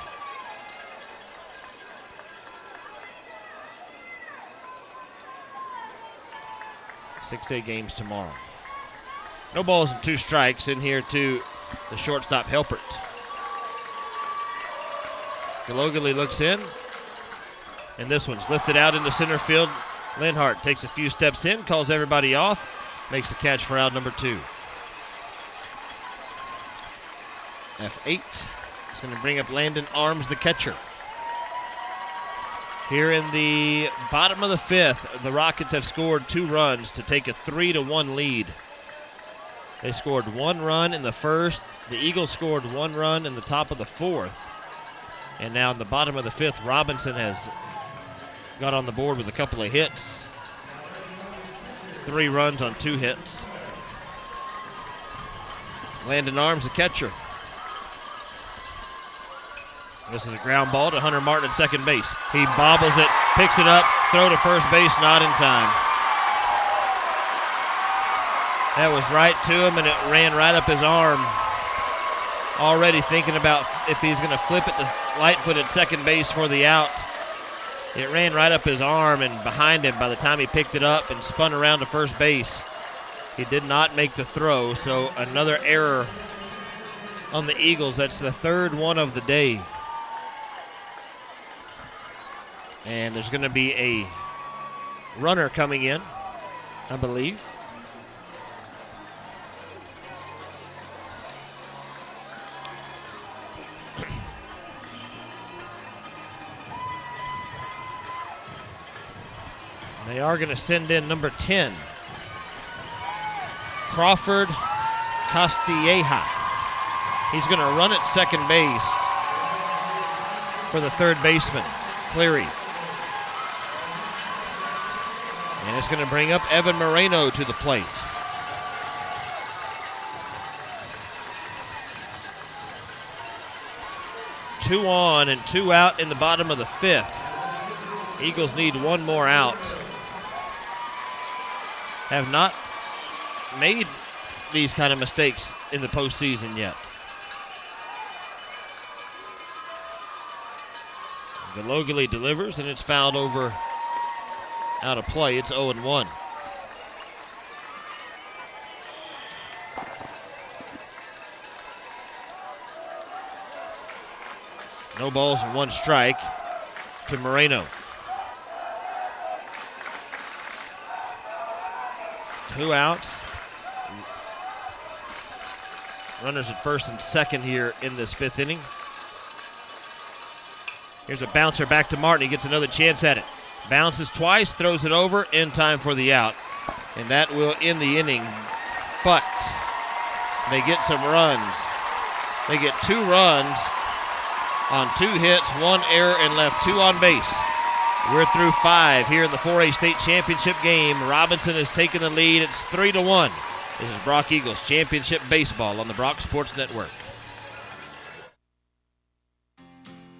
Games tomorrow. No balls and 2 strikes in here to the shortstop Helpert. Galogli looks in, and this one's lifted out into center field. Linhart takes a few steps in, calls everybody off, makes the catch for out number 2. F8. It's going to bring up Landon Arms, the catcher. Here in the bottom of the 5th, the Rockets have scored 2 runs to take a 3-1 lead. They scored 1 run in the 1st. The Eagles scored 1 run in the top of the 4th. And now in the bottom of the 5th, Robinson has got on the board with a couple of hits. 3 runs on 2 hits. Landon Arms, the catcher. This is a ground ball to Hunter Martin at second base. He bobbles it, picks it up, throw to first base, not in time. That was right to him, and it ran right up his arm. Already thinking about if he's going to flip it to Lightfoot at second base for the out. It ran right up his arm and behind him by the time he picked it up and spun around to first base. He did not make the throw, so another error on the Eagles. That's the third one of the day. And there's going to be a runner coming in, I believe. They are going to send in number 10, Crawford Castilleja. He's going to run at second base for the third baseman, Cleary. And it's going to bring up Evan Moreno to the plate. Two on and two out in the bottom of the fifth. Eagles need one more out. Have not made these kind of mistakes in the postseason yet. Galogly delivers, and it's fouled over out of play. It's 0-1. No balls and one strike to Moreno. Two outs. Runners at first and second here in this fifth inning. Here's a bouncer back to Martin. He gets another chance at it. Bounces twice, throws it over in time for the out. And that will end the inning. But they get some runs. They get 2 runs on 2 hits, 1 error, and left 2 on base. We're through 5 here in the 4A state championship game. Robinson has taken the lead. It's 3-1. This is Brock Eagles Championship Baseball on the Brock Sports Network.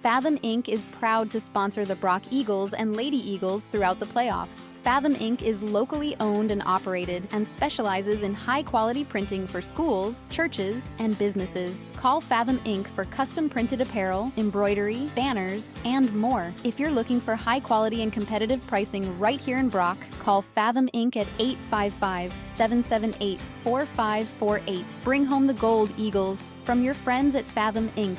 Fathom Inc. is proud to sponsor the Brock Eagles and Lady Eagles throughout the playoffs. Fathom Inc. is locally owned and operated and specializes in high-quality printing for schools, churches, and businesses. Call Fathom Inc. for custom printed apparel, embroidery, banners, and more. If you're looking for high-quality and competitive pricing right here in Brock, call Fathom Inc. at 855-778-4548. Bring home the gold, Eagles, from your friends at Fathom Inc.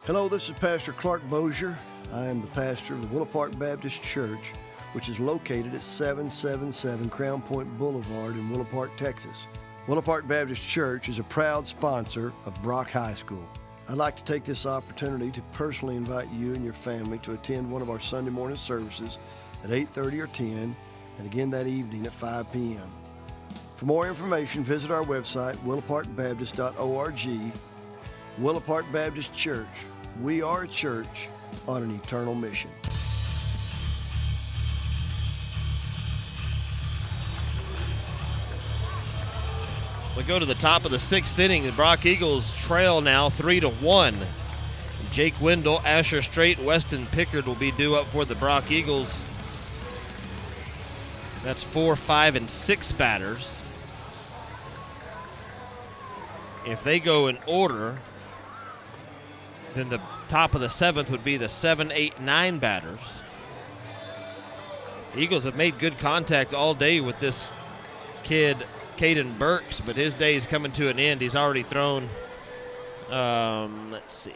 Hello, this is Pastor Clark Bozier. I am the pastor of the Willow Park Baptist Church, which is located at 777 Crown Point Boulevard in Willow Park, Texas. Willow Park Baptist Church is a proud sponsor of Brock High School. I'd like to take this opportunity to personally invite you and your family to attend one of our Sunday morning services at 8:30 or 10, and again that evening at 5 p.m. For more information, visit our website, willowparkbaptist.org. Willow Park Baptist Church. We are a church on an eternal mission. We go to the top of the 6th inning. The Brock Eagles trail now 3-1. Jake Wendell, Asher Strait, Weston Pickard will be due up for the Brock Eagles. That's 4, 5, and 6 batters. If they go in order, then the top of the 7th would be the 7, 8, 9 batters. The Eagles have made good contact all day with this kid, Caden Burks, but his day is coming to an end. He's already thrown, let's see.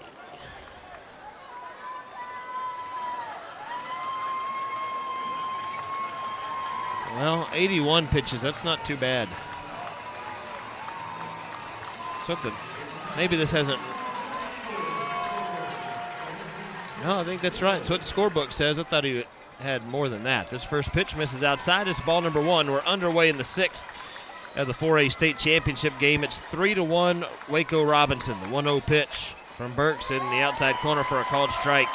Well, 81 pitches. That's not too bad. Maybe this hasn't. No, I think that's right. That's what the scorebook says. I thought he had more than that. This first pitch misses outside. It's ball number 1. We're underway in the 6th of the 4A state championship game. It's 3-1 Waco Robinson. The 1-0 pitch from Burks in the outside corner for a called strike.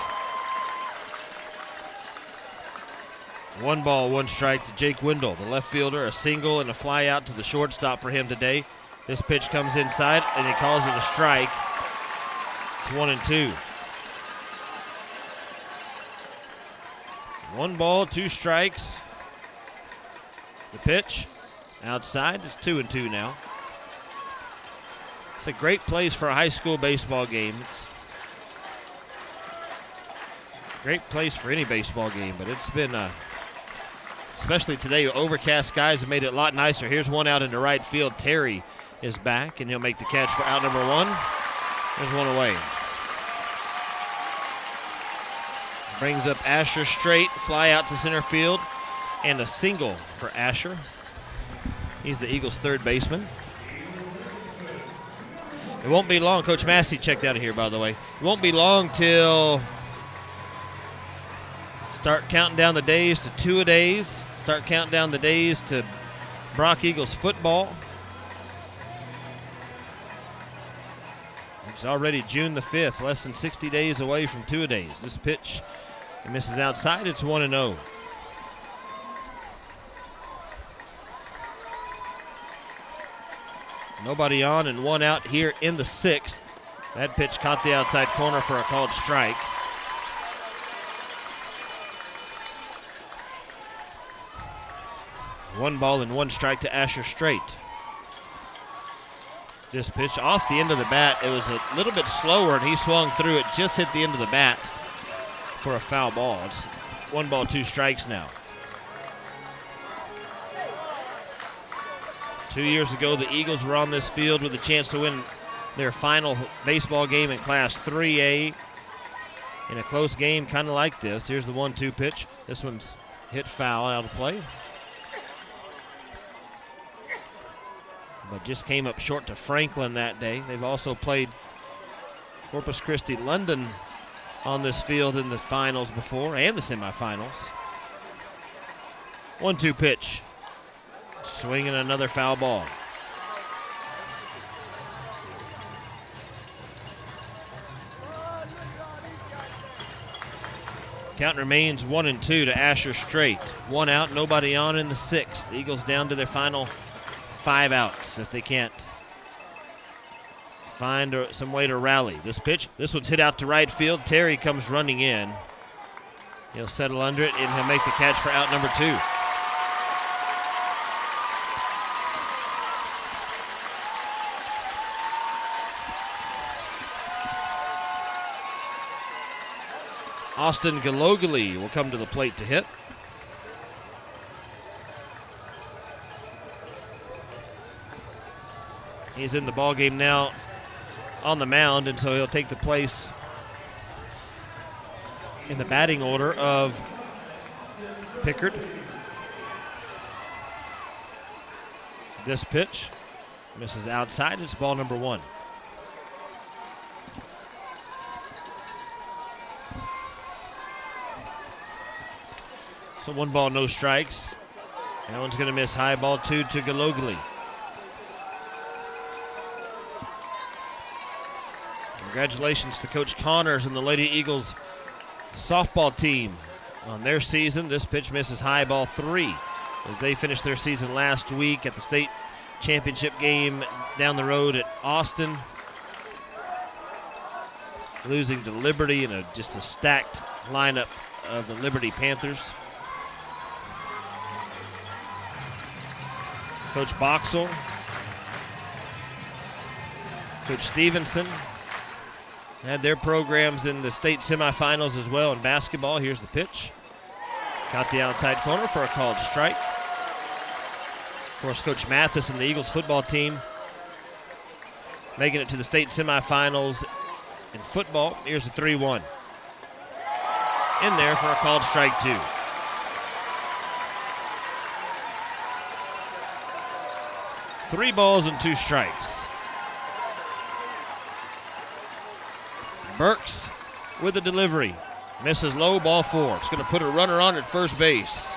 1 ball, 1 strike to Jake Wendell, the left fielder. A single and a fly out to the shortstop for him today. This pitch comes inside, and he calls it a strike. It's 1-2. 1 ball, 2 strikes. The pitch outside. It's 2-2 now. It's a great place for a high school baseball game. It's a great place for any baseball game, but it's been, especially today, overcast skies have made it a lot nicer. Here's one out into right field. Terry is back, and he'll make the catch for out number 1. There's one away. Brings up Asher straight, fly out to center field, and a single for Asher. He's the Eagles' third baseman. It won't be long. Coach Massey checked out of here, by the way. It won't be long till start counting down the days to 2-a-days. Start counting down the days to Brock Eagles football. It's already June the 5th, less than 60 days away from 2-a-days. This pitch misses outside. It's 1-0. Nobody on and 1 out here in the 6th. That pitch caught the outside corner for a called strike. One ball and 1 strike to Asher straight. This pitch off the end of the bat. It was a little bit slower, and he swung through it, just hit the end of the bat for a foul ball. It's 1 ball, 2 strikes now. 2 years ago, the Eagles were on this field with a chance to win their final baseball game in Class 3A in a close game kind of like this. Here's the 1-2 pitch. This one's hit foul out of play, but just came up short to Franklin that day. They've also played Corpus Christi London on this field in the finals before and the semifinals. 1-2 pitch. Swinging another foul ball. Count remains 1-2 to Asher straight. 1 out, nobody on in the 6th. The Eagles down to their final 5 outs if they can't find some way to rally. This pitch, this one's hit out to right field. Terry comes running in. He'll settle under it, and he'll make the catch for out number 2. Austin Galogly will come to the plate to hit. He's in the ball game now on the mound, and so he'll take the place in the batting order of Pickard. This pitch misses outside. It's ball number 1. So 1 ball, no strikes. That one's going to miss high, ball 2 to Galogly. Congratulations to Coach Connors and the Lady Eagles softball team on their season. This pitch misses high, ball 3, as they finished their season last week at the state championship game down the road at Austin, losing to Liberty in just a stacked lineup of the Liberty Panthers. Coach Boxell, Coach Stevenson had their programs in the state semifinals as well in basketball. Here's the pitch. Got the outside corner for a called strike. Of course, Coach Mathis and the Eagles football team making it to the state semifinals in football. Here's a 3-1. In there for a called strike 2. Three balls and 2 strikes. Burks with the delivery. Misses low, ball 4. It's going to put a runner on at first base.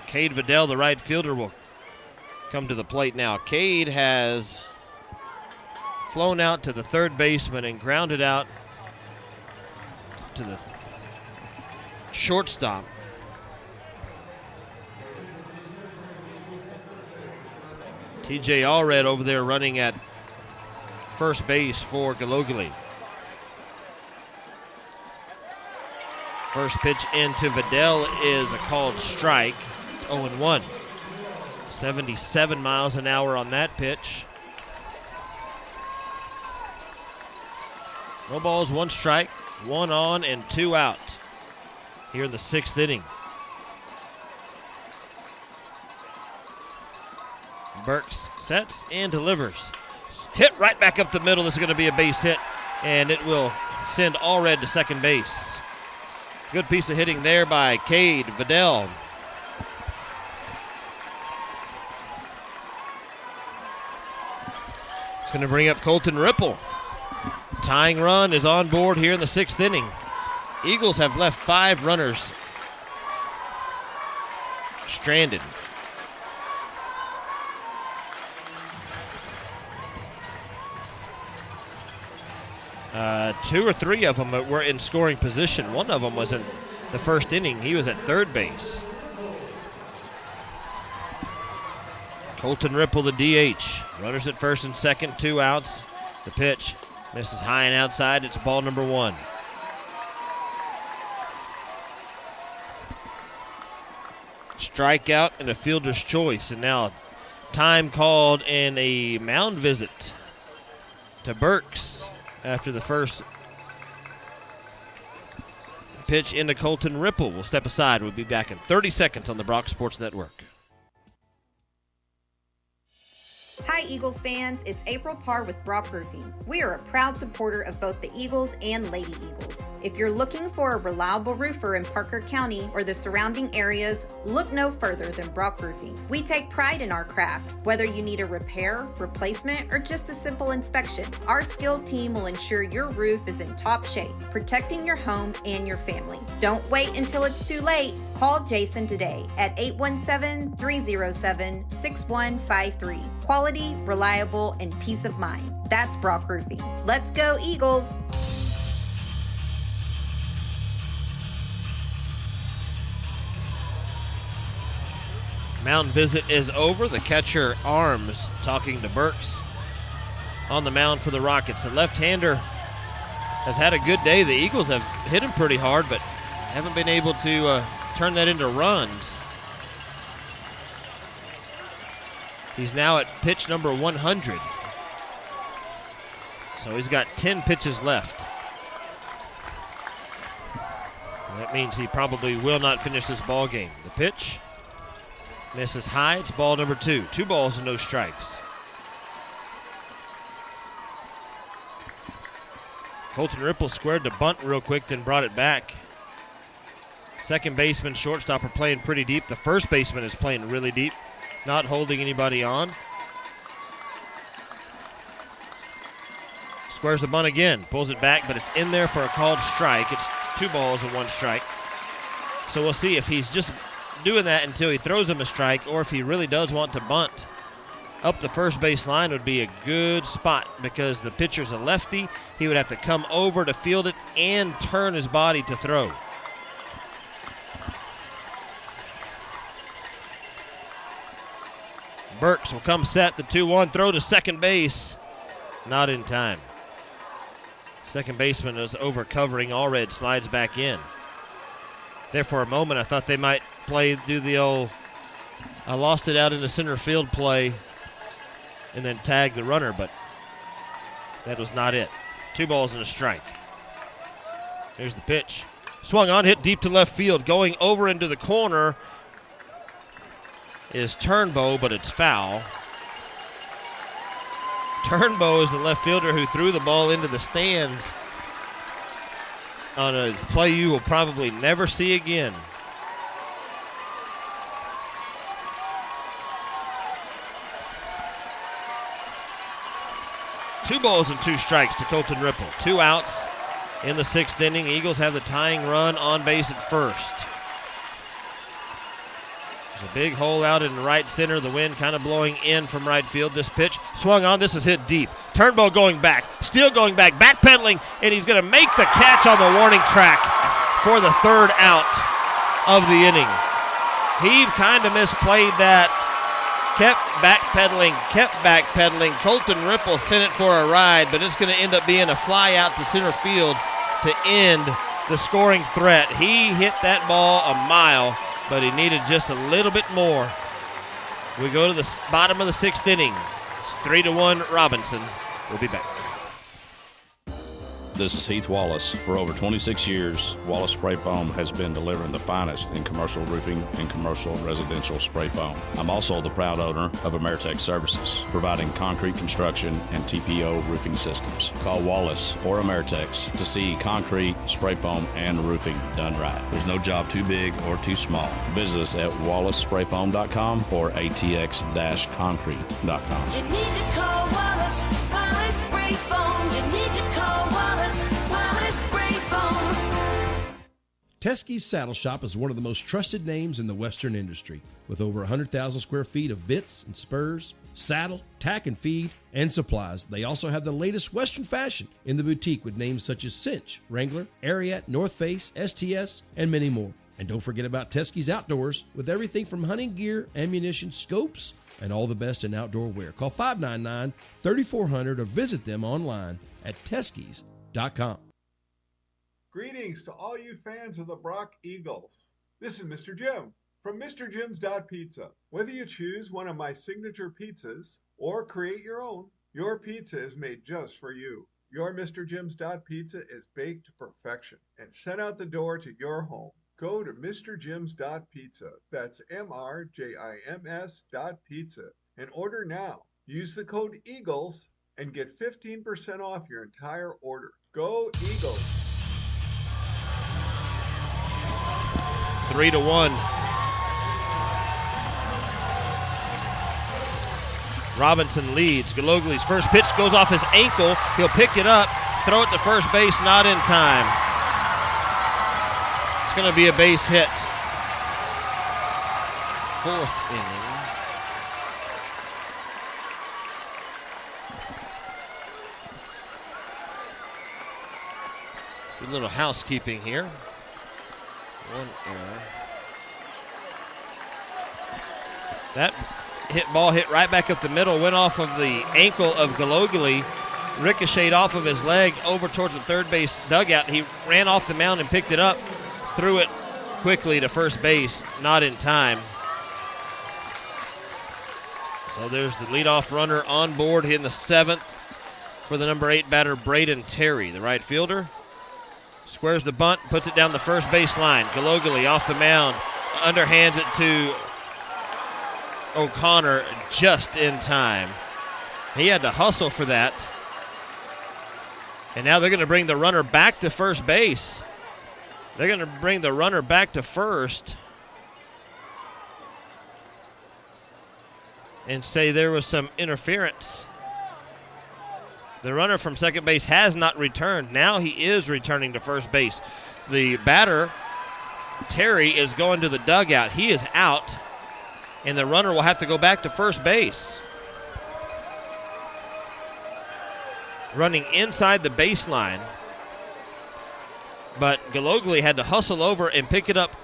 Cade Vidal, the right fielder, will come to the plate now. Cade has flown out to the third baseman and grounded out to the shortstop. TJ Allred over there running at first base for Galogly. First pitch into Vidal is a called strike. 0-1. 77 miles an hour on that pitch. No balls, 1 strike, 1 on and 2 out here in the 6th inning. Burks sets and delivers. Hit right back up the middle. This is going to be a base hit, and it will send Allred to second base. Good piece of hitting there by Cade Vidal. It's going to bring up Colton Ripple. Tying run is on board here in the 6th inning. Eagles have left 5 runners stranded. Two or three of them were in scoring position. One of them was in the 1st inning. He was at third base. Colton Ripple, the DH. Runners at first and second, 2 outs. The pitch misses high and outside. It's ball number 1. Strikeout and a fielder's choice. And now time called and a mound visit to Burks after the first pitch into Colton Ripple. We'll step aside. We'll be back in 30 seconds on the Brock Sports Network. Hi Eagles fans, it's April Parr with Brock Roofing. We are a proud supporter of both the Eagles and Lady Eagles. If you're looking for a reliable roofer in Parker County or the surrounding areas, look no further than Brock Roofing. We take pride in our craft. Whether you need a repair, replacement, or just a simple inspection, our skilled team will ensure your roof is in top shape, protecting your home and your family. Don't wait until it's too late. Call Jason today at 817-307-6153. Quality, reliable, and peace of mind. That's Brock Roofing. Let's go, Eagles! Mound visit is over. The catcher, Arms, talking to Burks on the mound for the Rockets. The left-hander has had a good day. The Eagles have hit him pretty hard, but haven't been able to turn that into runs. He's now at pitch number 100. So he's got 10 pitches left. And that means he probably will not finish this ball game. The pitch misses high. It's ball number 2. 2 balls and no strikes. Colton Ripple squared the bunt real quick, then brought it back. Second baseman, shortstop are playing pretty deep. The first baseman is playing really deep, not holding anybody on. Squares the bunt again, pulls it back, but it's in there for a called strike. It's 2 balls and 1 strike. So we'll see if he's just doing that until he throws him a strike, or if he really does want to bunt. Up the first base line would be a good spot because the pitcher's a lefty. He would have to come over to field it and turn his body to throw. Burks will come set, the 2-1 throw to second base. Not in time. Second baseman is over covering. Allred slides back in. There for a moment, I thought they might do the old, I lost it out in the center field play and then tag the runner, but that was not it. 2 balls and a strike. Here's the pitch. Swung on, hit deep to left field. Going over into the corner is Turnbow, but it's foul. Turnbow is the left fielder who threw the ball into the stands on a play you will probably never see again. Two balls and 2 strikes to Colton Ripple. 2 outs in the 6th inning. Eagles have the tying run on base at first. There's a big hole out in right center. The wind kind of blowing in from right field. This pitch swung on. This is hit deep. Turnbow going back. Steele going back. Backpedaling. And he's going to make the catch on the warning track for the 3rd out of the inning. He kind of misplayed that. Kept backpedaling. Colton Ripple sent it for a ride, but it's going to end up being a fly out to center field to end the scoring threat. He hit that ball a mile, but he needed just a little bit more. We go to the bottom of the 6th inning. It's 3-1 Robinson. We'll be back. This is Heath Wallace. For over 26 years, Wallace Spray Foam has been delivering the finest in commercial roofing and commercial residential spray foam. I'm also the proud owner of Ameritech Services, providing concrete construction and TPO roofing systems. Call Wallace or Ameritech to see concrete, spray foam, and roofing done right. There's no job too big or too small. Visit us at wallacesprayfoam.com or atx-concrete.com. You need to call Wallace Spray Foam. You need to call Wallace Spray Foam. Teskey's Saddle Shop is one of the most trusted names in the Western industry, with over 100,000 square feet of bits and spurs, saddle, tack and feed, and supplies. They also have the latest Western fashion in the boutique with names such as Cinch, Wrangler, Ariat, North Face, STS, and many more. And don't forget about Teskey's Outdoors with everything from hunting gear, ammunition, scopes, and all the best in outdoor wear. Call 599-3400 or visit them online at teskeys.com. Greetings to all you fans of the Brock Eagles. This is Mr. Jim from MrJims.Pizza. Whether you choose one of my signature pizzas or create your own, your pizza is made just for you. Your MrJims.Pizza is baked to perfection and sent out the door to your home. Go to MrJims.Pizza, that's MRJIMS.Pizza, and order now. Use the code EAGLES and get 15% off your entire order. Go Eagles! 3-1. Robinson leads. Galogly's first pitch goes off his ankle. He'll pick it up, throw it to first base, not in time. It's going to be a base hit. 4th inning. A little housekeeping here. One error. That ball hit right back up the middle, went off of the ankle of Galogly, ricocheted off of his leg over towards the third base dugout. He ran off the mound and picked it up, threw it quickly to first base, not in time. So there's the leadoff runner on board in the 7th for the number 8 batter, Braden Terry, the right fielder. Squares the bunt, puts it down the first base line. Galogly off the mound, underhands it to O'Connor just in time. He had to hustle for that. And now they're going to bring the runner back to first base. They're going to bring the runner back to first and say there was some interference. The runner from second base has not returned. Now he is returning to first base. The batter, Terry, is going to the dugout. He is out, and the runner will have to go back to first base. Running inside the baseline. But Galogly had to hustle over and pick it up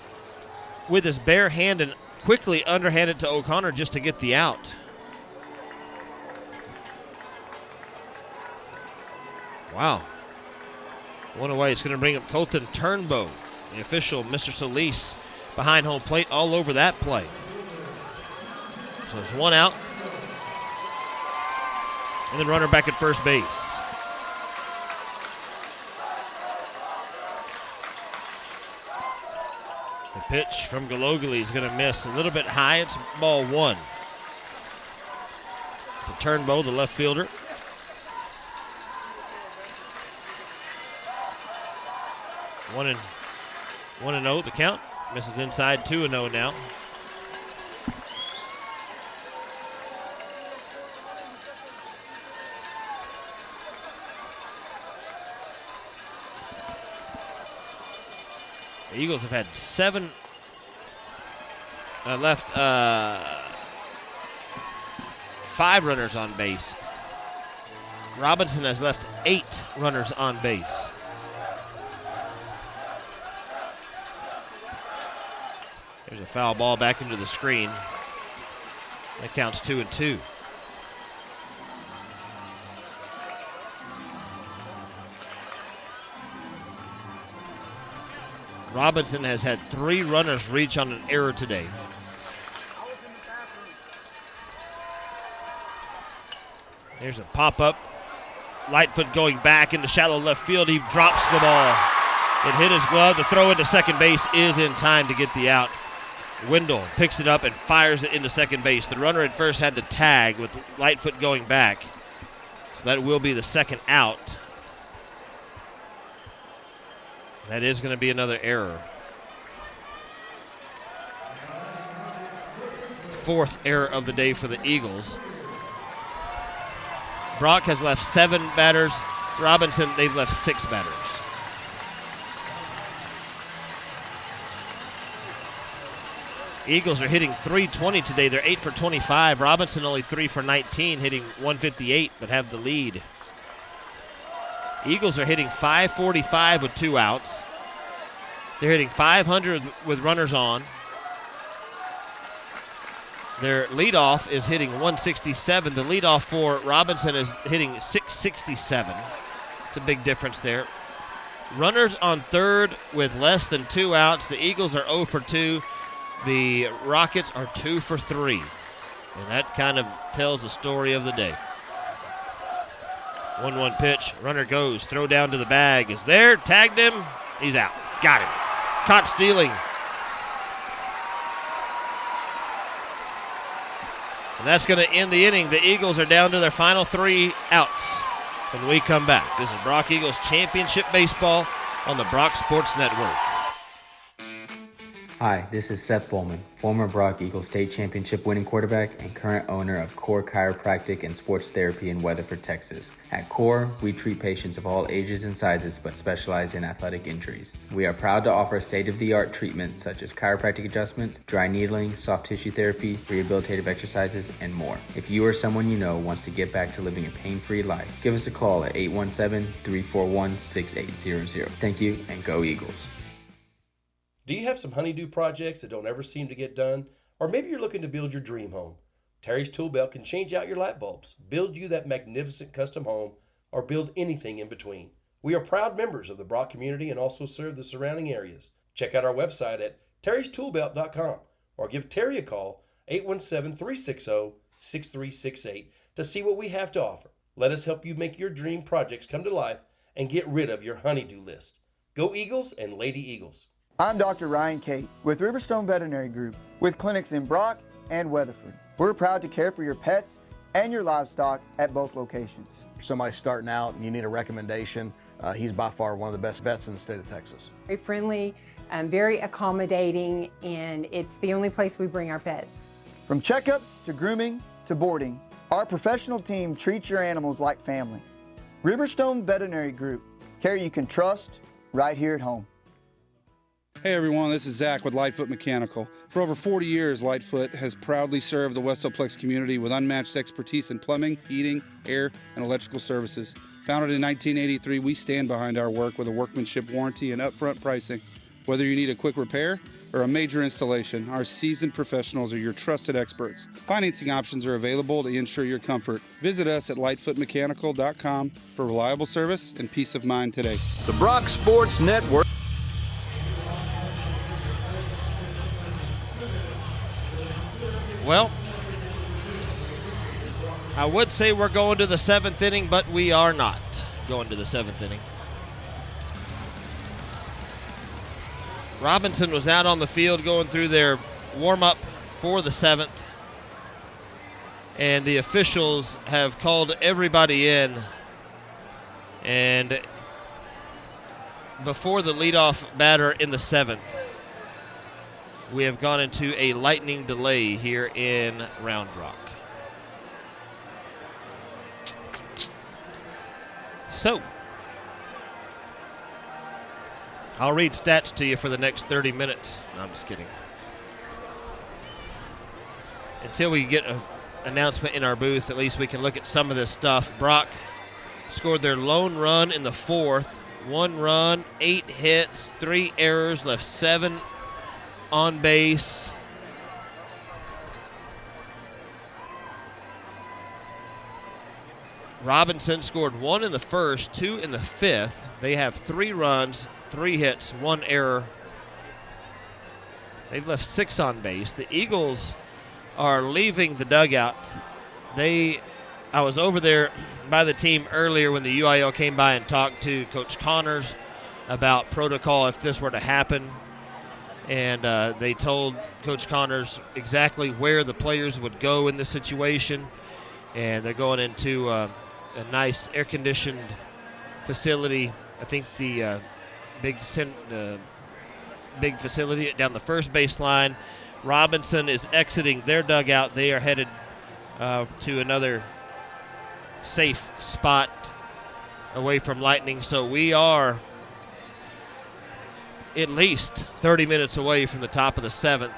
with his bare hand and quickly underhand it to O'Connor just to get the out. Wow. One away. It's going to bring up Colton Turnbow, the official, Mr. Solis, behind home plate all over that play. So there's one out. And then runner back at first base. The pitch from Galogly is going to miss a little bit high. It's ball 1. To Turnbow, the left fielder. 1-0 the count. Misses inside, 2-0 now. The Eagles have had 7 left, 5 runners on base. Robinson has left 8 runners on base. There's a foul ball back into the screen. That counts 2-2. Robinson has had 3 runners reach on an error today. Here's a pop-up. Lightfoot going back into shallow left field. He drops the ball. It hit his glove. The throw into second base is in time to get the out. Wendell picks it up and fires it into second base. The runner at first had to tag with Lightfoot going back. So that will be the second out. That is going to be another error. 4th error of the day for the Eagles. Brock has left 7 batters. Robinson, they've left 6 batters. Eagles are hitting .320 today. They're 8 for 25. Robinson only 3 for 19, hitting .158, but have the lead. Eagles are hitting .545 with 2 outs. They're hitting .500 with runners on. Their leadoff is hitting .167. The leadoff for Robinson is hitting .667. It's a big difference there. Runners on third with less than 2 outs. The Eagles are 0 for 2. The Rockets are 2 for 3. And that kind of tells the story of the day. 1-1 pitch. Runner goes. Throw down to the bag. Is there. Tagged him. He's out. Got him. Caught stealing. And that's going to end the inning. The Eagles are down to their final 3 outs when we come back. This is Brock Eagles Championship Baseball on the Brock Sports Network. Hi, this is Seth Bowman, former Brock Eagles State Championship winning quarterback and current owner of Core Chiropractic and Sports Therapy in Weatherford, Texas. At Core, we treat patients of all ages and sizes but specialize in athletic injuries. We are proud to offer state-of-the-art treatments such as chiropractic adjustments, dry needling, soft tissue therapy, rehabilitative exercises, and more. If you or someone you know wants to get back to living a pain-free life, give us a call at 817-341-6800. Thank you, and go Eagles. Do you have some honeydew projects that don't ever seem to get done? Or maybe you're looking to build your dream home. Terry's Tool Belt can change out your light bulbs, build you that magnificent custom home, or build anything in between. We are proud members of the Brock community and also serve the surrounding areas. Check out our website at terrystoolbelt.com or give Terry a call, 817-360-6368, to see what we have to offer. Let us help you make your dream projects come to life and get rid of your honeydew list. Go Eagles and Lady Eagles. I'm Dr. Ryan Cate with Riverstone Veterinary Group, with clinics in Brock and Weatherford. We're proud to care for your pets and your livestock at both locations. If somebody's starting out and you need a recommendation, he's by far one of the best vets in the state of Texas. Very friendly, very accommodating, and it's the only place we bring our pets. From checkups to grooming to boarding, our professional team treats your animals like family. Riverstone Veterinary Group, care you can trust right here at home. Hey everyone, this is Zach with Lightfoot Mechanical. For over 40 years, Lightfoot has proudly served the Westoplex community with unmatched expertise in plumbing, heating, air, and electrical services. Founded in 1983, we stand behind our work with a workmanship warranty and upfront pricing. Whether you need a quick repair or a major installation, our seasoned professionals are your trusted experts. Financing options are available to ensure your comfort. Visit us at lightfootmechanical.com for reliable service and peace of mind today. The Brock Sports Network. Well, I would say we're going to the 7th inning, but we are not going to the 7th inning. Robinson was out on the field going through their warm-up for the 7th. And the officials have called everybody in. And before the leadoff batter in the 7th, we have gone into a lightning delay here in Round Rock. So, I'll read stats to you for the next 30 minutes. No, I'm just kidding. Until we get an announcement in our booth, at least we can look at some of this stuff. Brock scored their lone run in the 4th. 1 run, 8 hits, 3 errors, left 7 on base. Robinson scored 1 in the 1st, 2 in the 5th. They have 3 runs, 3 hits, 1 error, They've left 6 on base. The Eagles are leaving the dugout. I was over there by the team earlier when the UIL came by and talked to Coach Connors about protocol if this were to happen. And they told Coach Connors exactly where the players would go in this situation. And they're going into a nice air-conditioned facility. I think the big facility down the first baseline. Robinson is exiting their dugout. They are headed to another safe spot away from Lightning. So we are at least 30 minutes away from the top of the 7th,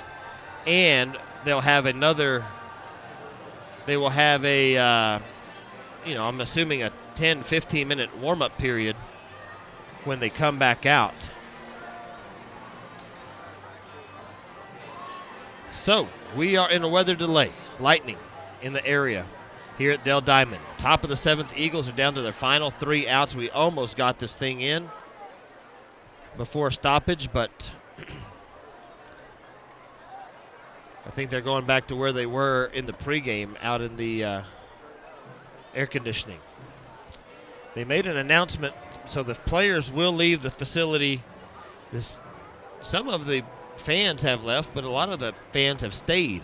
and they will have I'm assuming a 10-15 minute warm-up period when they come back out. So we are in a weather delay. Lightning in the area here at Dell Diamond. Top of the 7th, Eagles are down to their final 3 outs. We almost got this thing in before stoppage, but I think they're going back to where they were in the pregame out in the air conditioning. They made an announcement, so the players will leave the facility. Some of the fans have left, but a lot of the fans have stayed.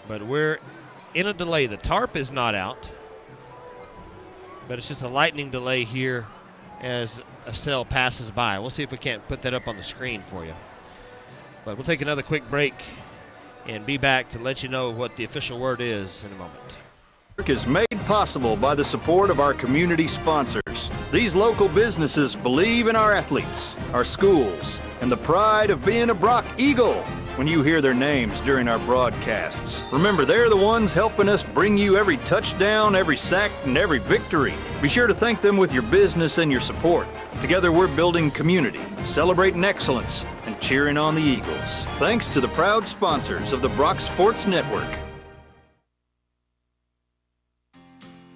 But we're in a delay. The tarp is not out, but it's just a lightning delay here as a cell passes by. We'll see if we can't put that up on the screen for you. But we'll take another quick break and be back to let you know what the official word is in a moment. Is made possible by the support of our community sponsors. These local businesses believe in our athletes, our schools, and the pride of being a Brock Eagle. When you hear their names during our broadcasts, remember they're the ones helping us bring you every touchdown, every sack, and every victory. Be sure to thank them with your business and your support. Together we're building community, celebrating excellence, and cheering on the Eagles. Thanks to the proud sponsors of the Brock Sports Network.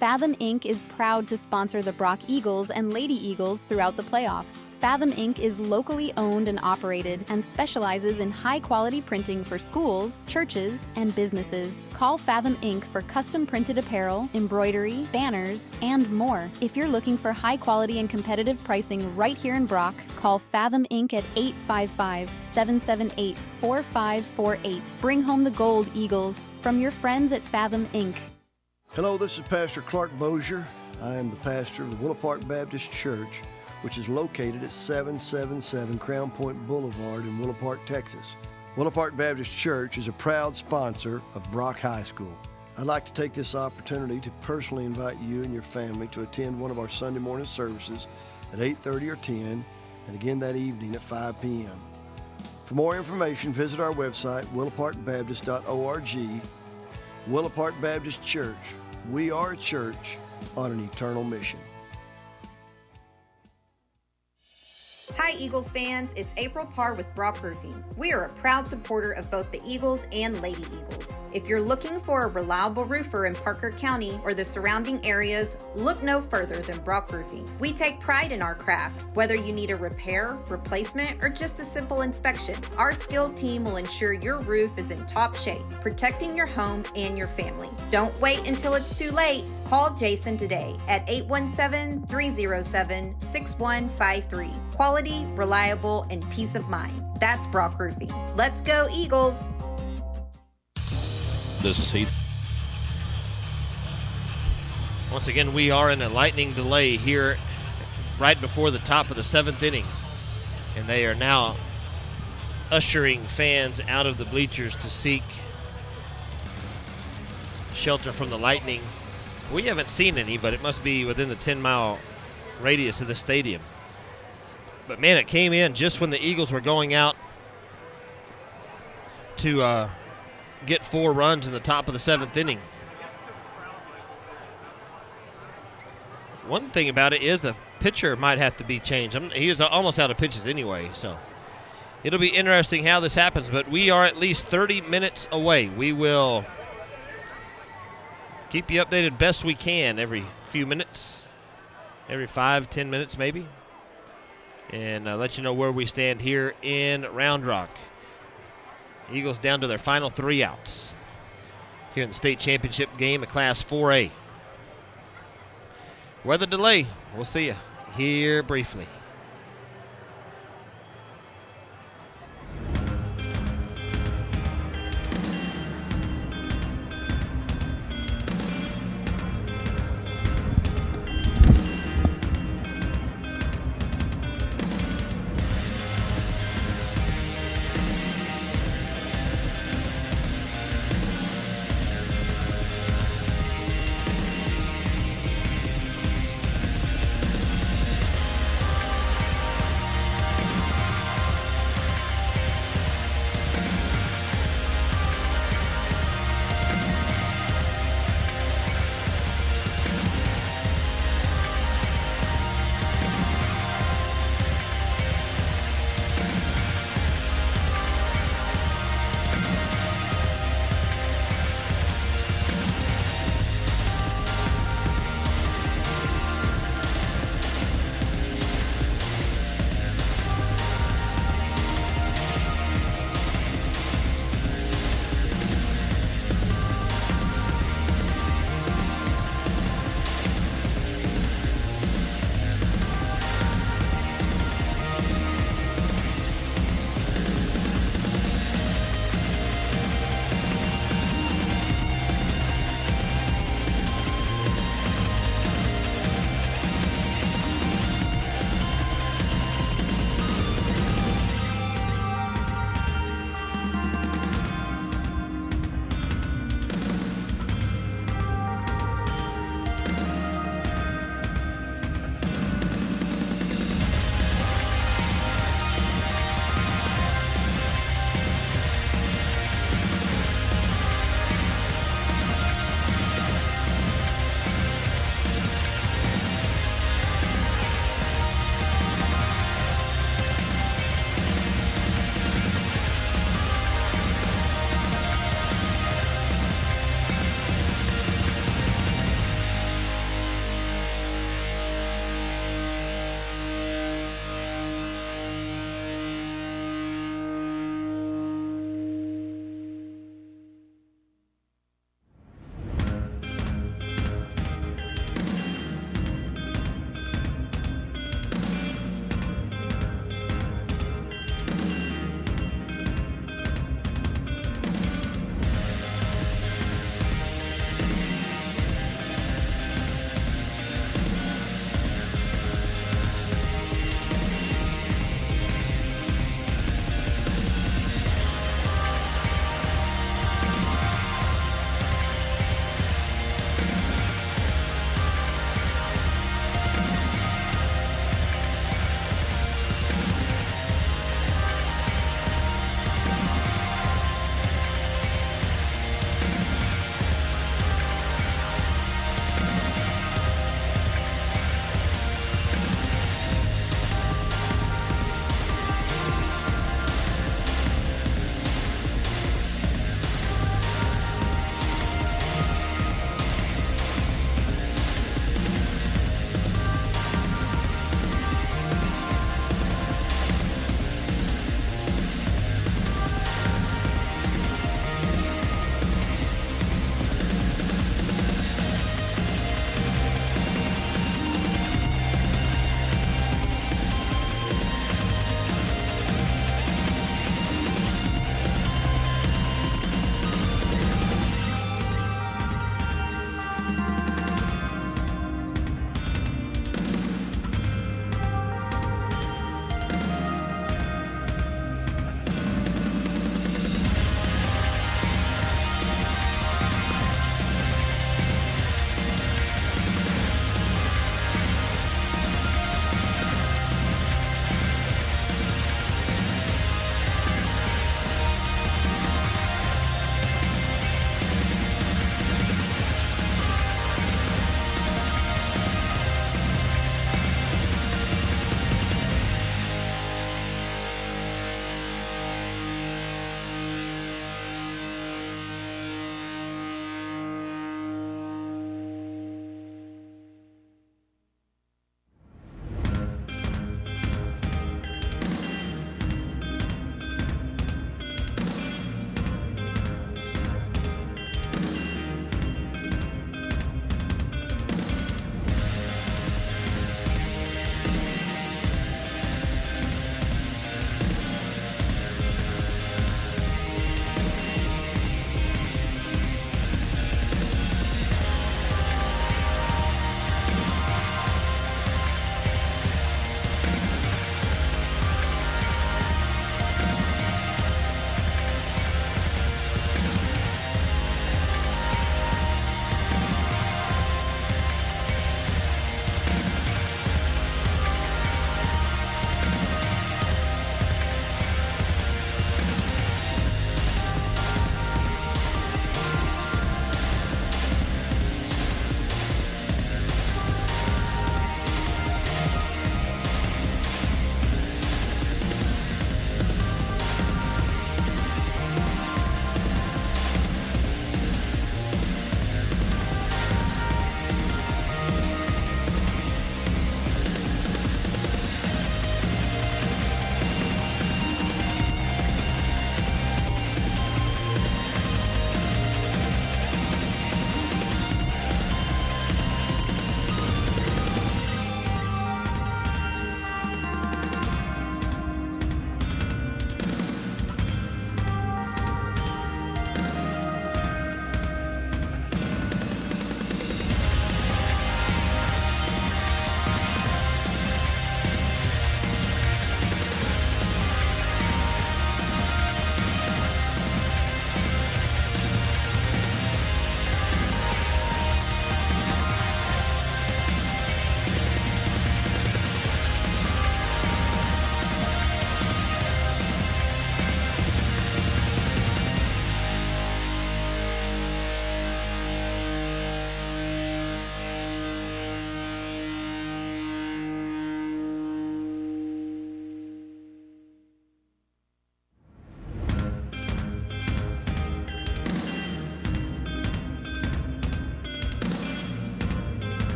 Fathom Inc. is proud to sponsor the Brock Eagles and Lady Eagles throughout the playoffs. Fathom Inc. is locally owned and operated and specializes in high-quality printing for schools, churches, and businesses. Call Fathom Inc. for custom printed apparel, embroidery, banners, and more. If you're looking for high-quality and competitive pricing right here in Brock, call Fathom Inc. at 855-778-4548. Bring home the gold, Eagles, from your friends at Fathom Inc. Hello, this is Pastor Clark Bozier. I am the pastor of the Willow Park Baptist Church, which is located at 777 Crown Point Boulevard in Willow Park, Texas. Willow Park Baptist Church is a proud sponsor of Brock High School. I'd like to take this opportunity to personally invite you and your family to attend one of our Sunday morning services at 8:30 or 10, and again that evening at 5 p.m. For more information, visit our website, willowparkbaptist.org. Willow Park Baptist Church. We are a church on an eternal mission. Hi Eagles fans, it's April Parr with Brock Roofing. We are a proud supporter of both the Eagles and Lady Eagles. If you're looking for a reliable roofer in Parker County or the surrounding areas, look no further than Brock Roofing. We take pride in our craft. Whether you need a repair, replacement, or just a simple inspection, our skilled team will ensure your roof is in top shape, protecting your home and your family. Don't wait until it's too late. Call Jason today at 817-307-6153. Quality, reliable, and peace of mind. That's Brock Roofing. Let's go, Eagles! This is Heath. Once again, we are in a lightning delay here right before the top of the 7th inning. And they are now ushering fans out of the bleachers to seek shelter from the lightning. We haven't seen any, but it must be within the 10-mile radius of the stadium. But, man, it came in just when the Eagles were going out to get 4 runs in the top of the 7th inning. One thing about it is the pitcher might have to be changed. He is almost out of pitches anyway, so it'll be interesting how this happens. But we are at least 30 minutes away. We will keep you updated best we can every few minutes, every 5-10 minutes maybe. and let you know where we stand here in Round Rock. Eagles down to their final 3 outs here in the state championship game of Class 4A. Weather delay, we'll see you here briefly.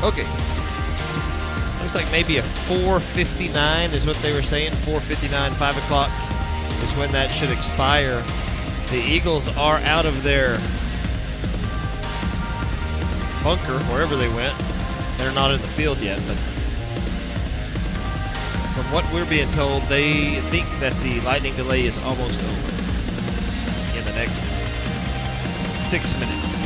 Okay. Looks like maybe a 4:59 is what they were saying. 4:59, 5 o'clock is when that should expire. The Eagles are out of their bunker, wherever they went. They're not in the field yet, but from what we're being told, they think that the lightning delay is almost over in the next 6 minutes.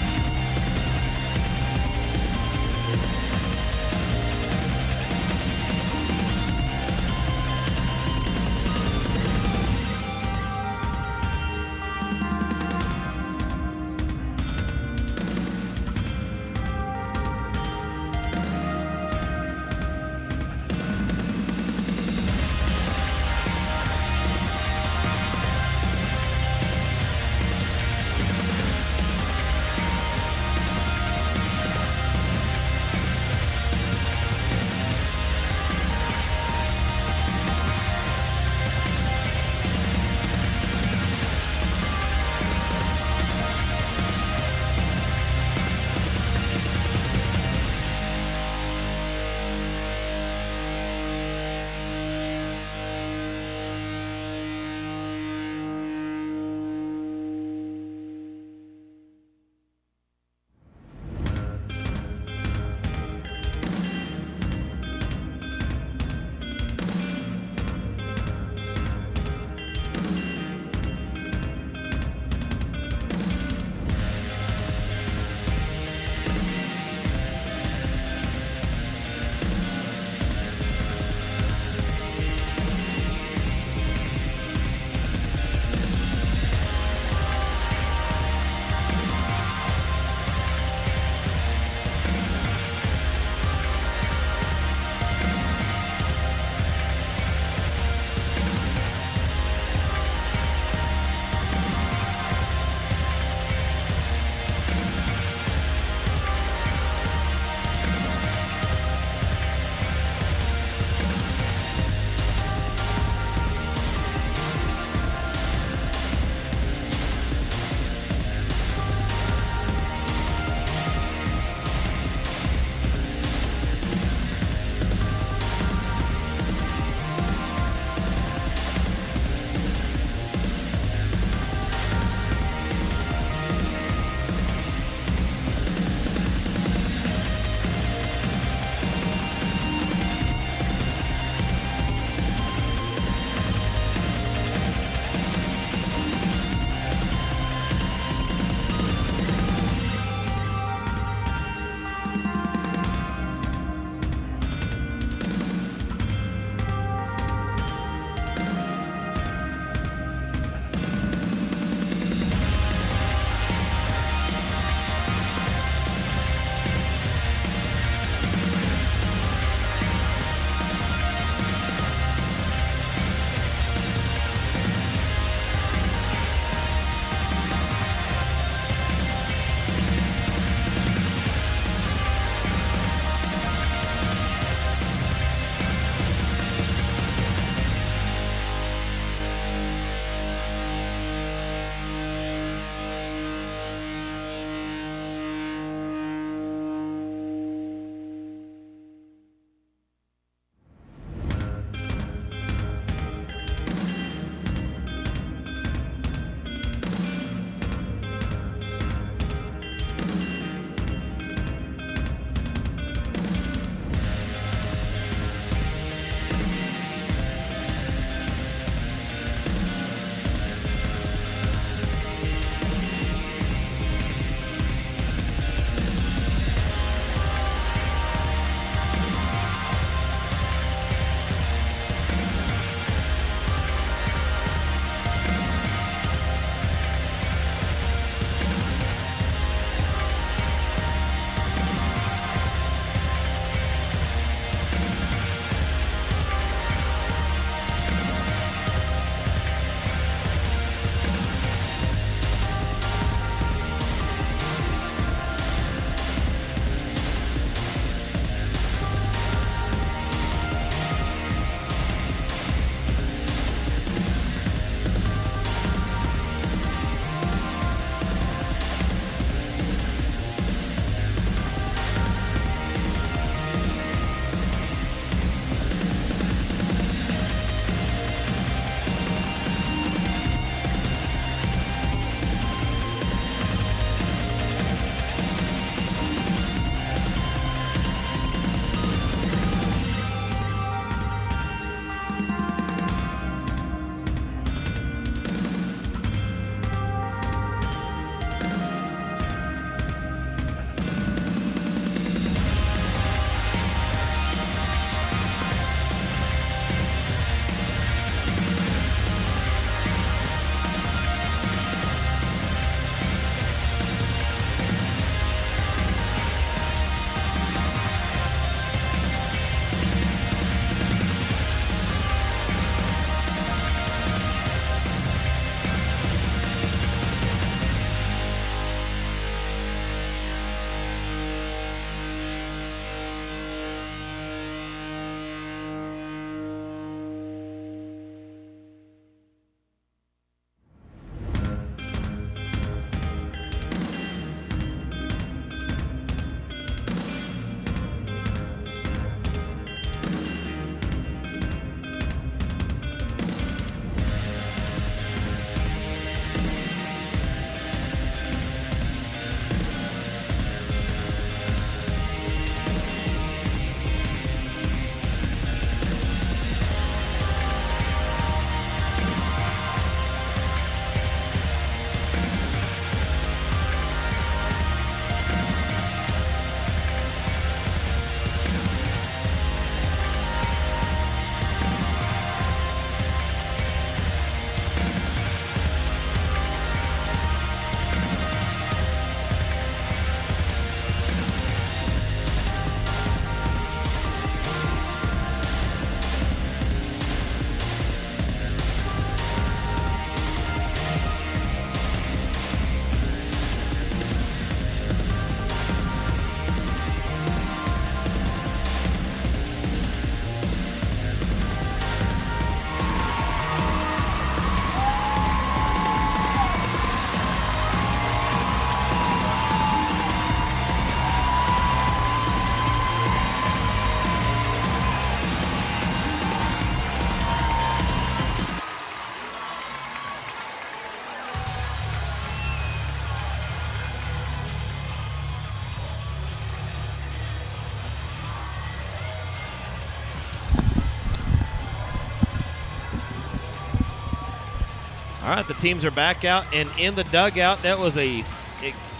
All right, the teams are back out and in the dugout. That was a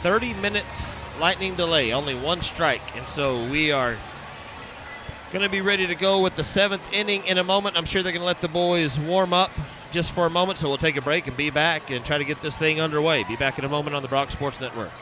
30-minute lightning delay, only one strike. And so we are going to be ready to go with the 7th inning in a moment. I'm sure they're going to let the boys warm up just for a moment, so we'll take a break and be back and try to get this thing underway. Be back in a moment on the Brock Sports Network.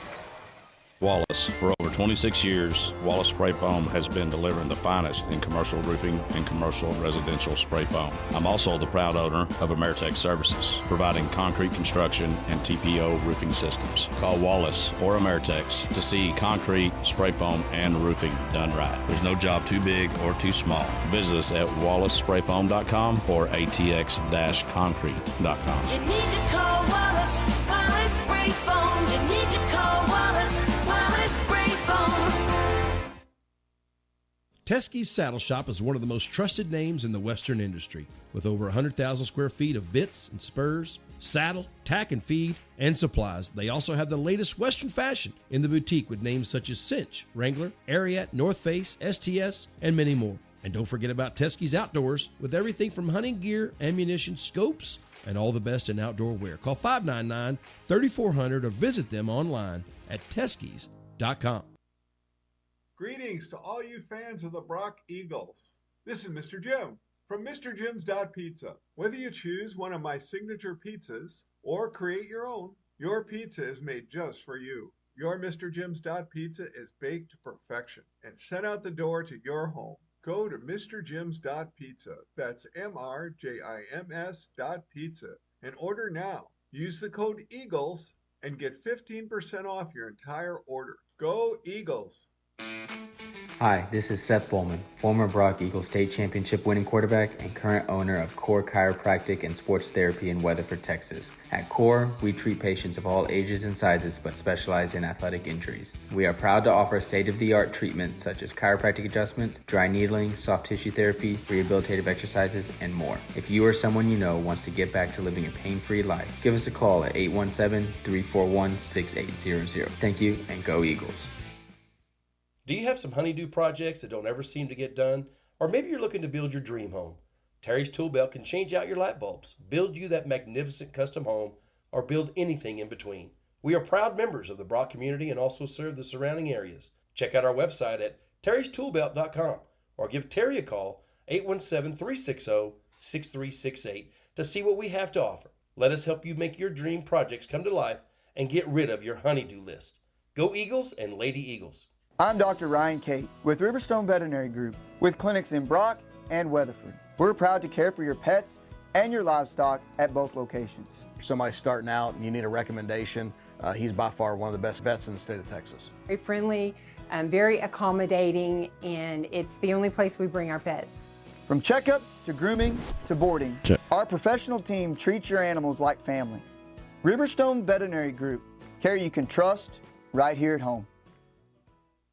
Wallace. For over 26 years, Wallace Spray Foam has been delivering the finest in commercial roofing and commercial residential spray foam. I'm also the proud owner of Ameritech Services, providing concrete construction and TPO roofing systems. Call Wallace or Ameritech to see concrete, spray foam, and roofing done right. There's no job too big or too small. Visit us at wallacesprayfoam.com or atx-concrete.com. You need to call Wallace Spray Foam. You need to call Wallace Spray Foam. Teskey's Saddle Shop is one of the most trusted names in the Western industry, with over 100,000 square feet of bits and spurs, saddle, tack and feed, and supplies. They also have the latest Western fashion in the boutique with names such as Cinch, Wrangler, Ariat, North Face, STS, and many more. And don't forget about Teskey's Outdoors with everything from hunting gear, ammunition, scopes, and all the best in outdoor wear. Call 599-3400 or visit them online at teskeys.com. Greetings to all you fans of the Brock Eagles. This is Mr. Jim from MrJims.Pizza. Whether you choose one of my signature pizzas or create your own, your pizza is made just for you. Your MrJims.Pizza is baked to perfection and sent out the door to your home. Go to MrJims.Pizza, that's MrJims.Pizza, and order now. Use the code EAGLES and get 15% off your entire order. Go Eagles! Hi, this is Seth Bowman, former Brock Eagles State Championship winning quarterback and current owner of Core Chiropractic and Sports Therapy in Weatherford, Texas. At Core, we treat patients of all ages and sizes but specialize in athletic injuries. We are proud to offer state-of-the-art treatments such as chiropractic adjustments, dry needling, soft tissue therapy, rehabilitative exercises, and more. If you or someone you know wants to get back to living a pain-free life, give us a call at 817-341-6800. Thank you, and go Eagles. Do you have some honeydew projects that don't ever seem to get done? Or maybe you're looking to build your dream home. Terry's Tool Belt can change out your light bulbs, build you that magnificent custom home, or build anything in between. We are proud members of the Brock community and also serve the surrounding areas. Check out our website at terrystoolbelt.com or give Terry a call, 817-360-6368, to see what we have to offer. Let us help you make your dream projects come to life and get rid of your honeydew list. Go Eagles and Lady Eagles. I'm Dr. Ryan Cate with Riverstone Veterinary Group, with clinics in Brock and Weatherford. We're proud to care for your pets and your livestock at both locations. If somebody's starting out and you need a recommendation, he's by far one of the best vets in the state of Texas. Very friendly, very accommodating, and it's the only place we bring our pets. From checkups to grooming to boarding, our professional team treats your animals like family. Riverstone Veterinary Group, care you can trust right here at home.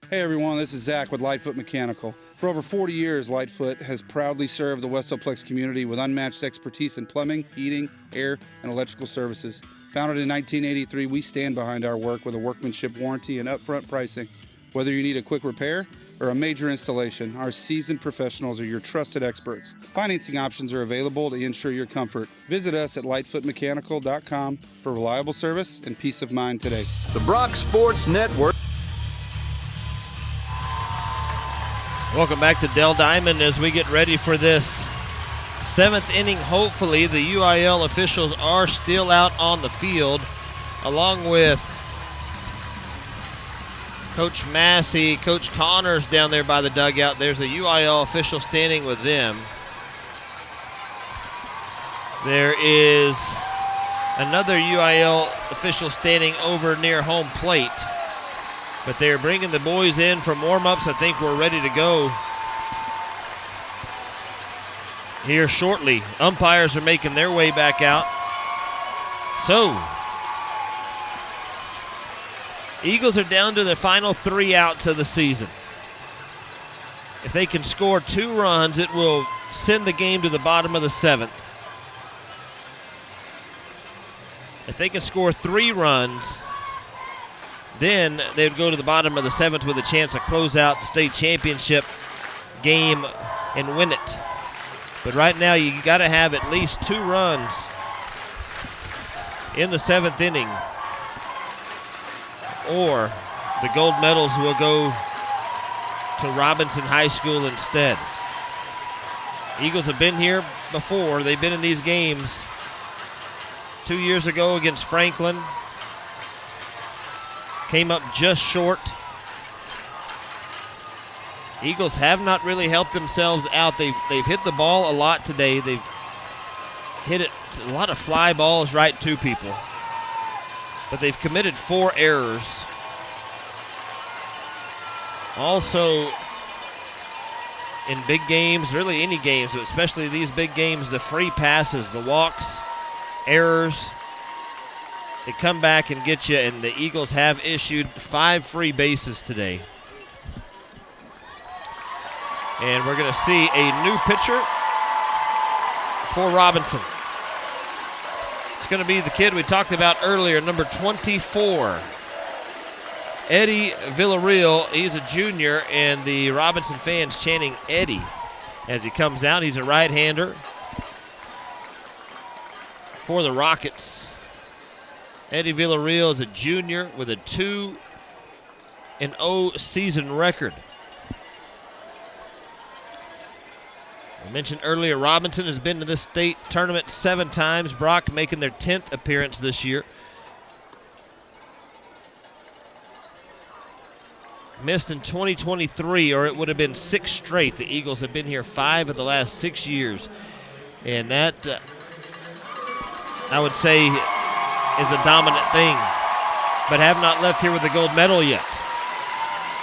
Hey everyone, this is Zach with Lightfoot Mechanical. For over 40 years, Lightfoot has proudly served the Westoplex community with unmatched expertise in plumbing, heating, air, and electrical services. Founded in 1983, we stand behind our work with a workmanship warranty and upfront pricing. Whether you need a quick repair or a major installation, our seasoned professionals are your trusted experts. Financing options are available to ensure your comfort. Visit us at lightfootmechanical.com for reliable service and peace of mind today. The Brock Sports Network. Welcome back to Dell Diamond as we get ready for this 7th inning. Hopefully the UIL officials are still out on the field, along with Coach Massey, Coach Connors down there by the dugout. There's a UIL official standing with them. There is another UIL official standing over near home plate. But they're bringing the boys in from warm-ups. I think we're ready to go here shortly. Umpires are making their way back out. So, Eagles are down to their final 3 outs of the season. If they can score 2 runs, it will send the game to the bottom of the 7th. If they can score 3 runs, then they'd go to the bottom of the 7th with a chance to close out the state championship game and win it. But right now, you got to have at least 2 runs in the 7th inning, or the gold medals will go to Robinson High School instead. Eagles have been here before. They've been in these games 2 years ago against Franklin. Came up just short. Eagles have not really helped themselves out. They've hit the ball a lot today. They've hit it a lot of fly balls right to people. But they've committed 4 errors. Also, in big games, really any games, but especially these big games, the free passes, the walks, errors, they come back and get you, and the Eagles have issued 5 free bases today. And we're going to see a new pitcher for Robinson. It's going to be the kid we talked about earlier, number 24, Eddie Villarreal. He's a junior, and the Robinson fans chanting Eddie as he comes out. He's a right-hander for the Rockets. Eddie Villarreal is a junior with a 2-0 season record. I mentioned earlier, Robinson has been to this state tournament 7 times. Brock making their 10th appearance this year. Missed in 2023, or it would have been 6 straight. The Eagles have been here 5 of the last 6 years. And that, I would say, is a dominant thing. But have not left here with the gold medal yet.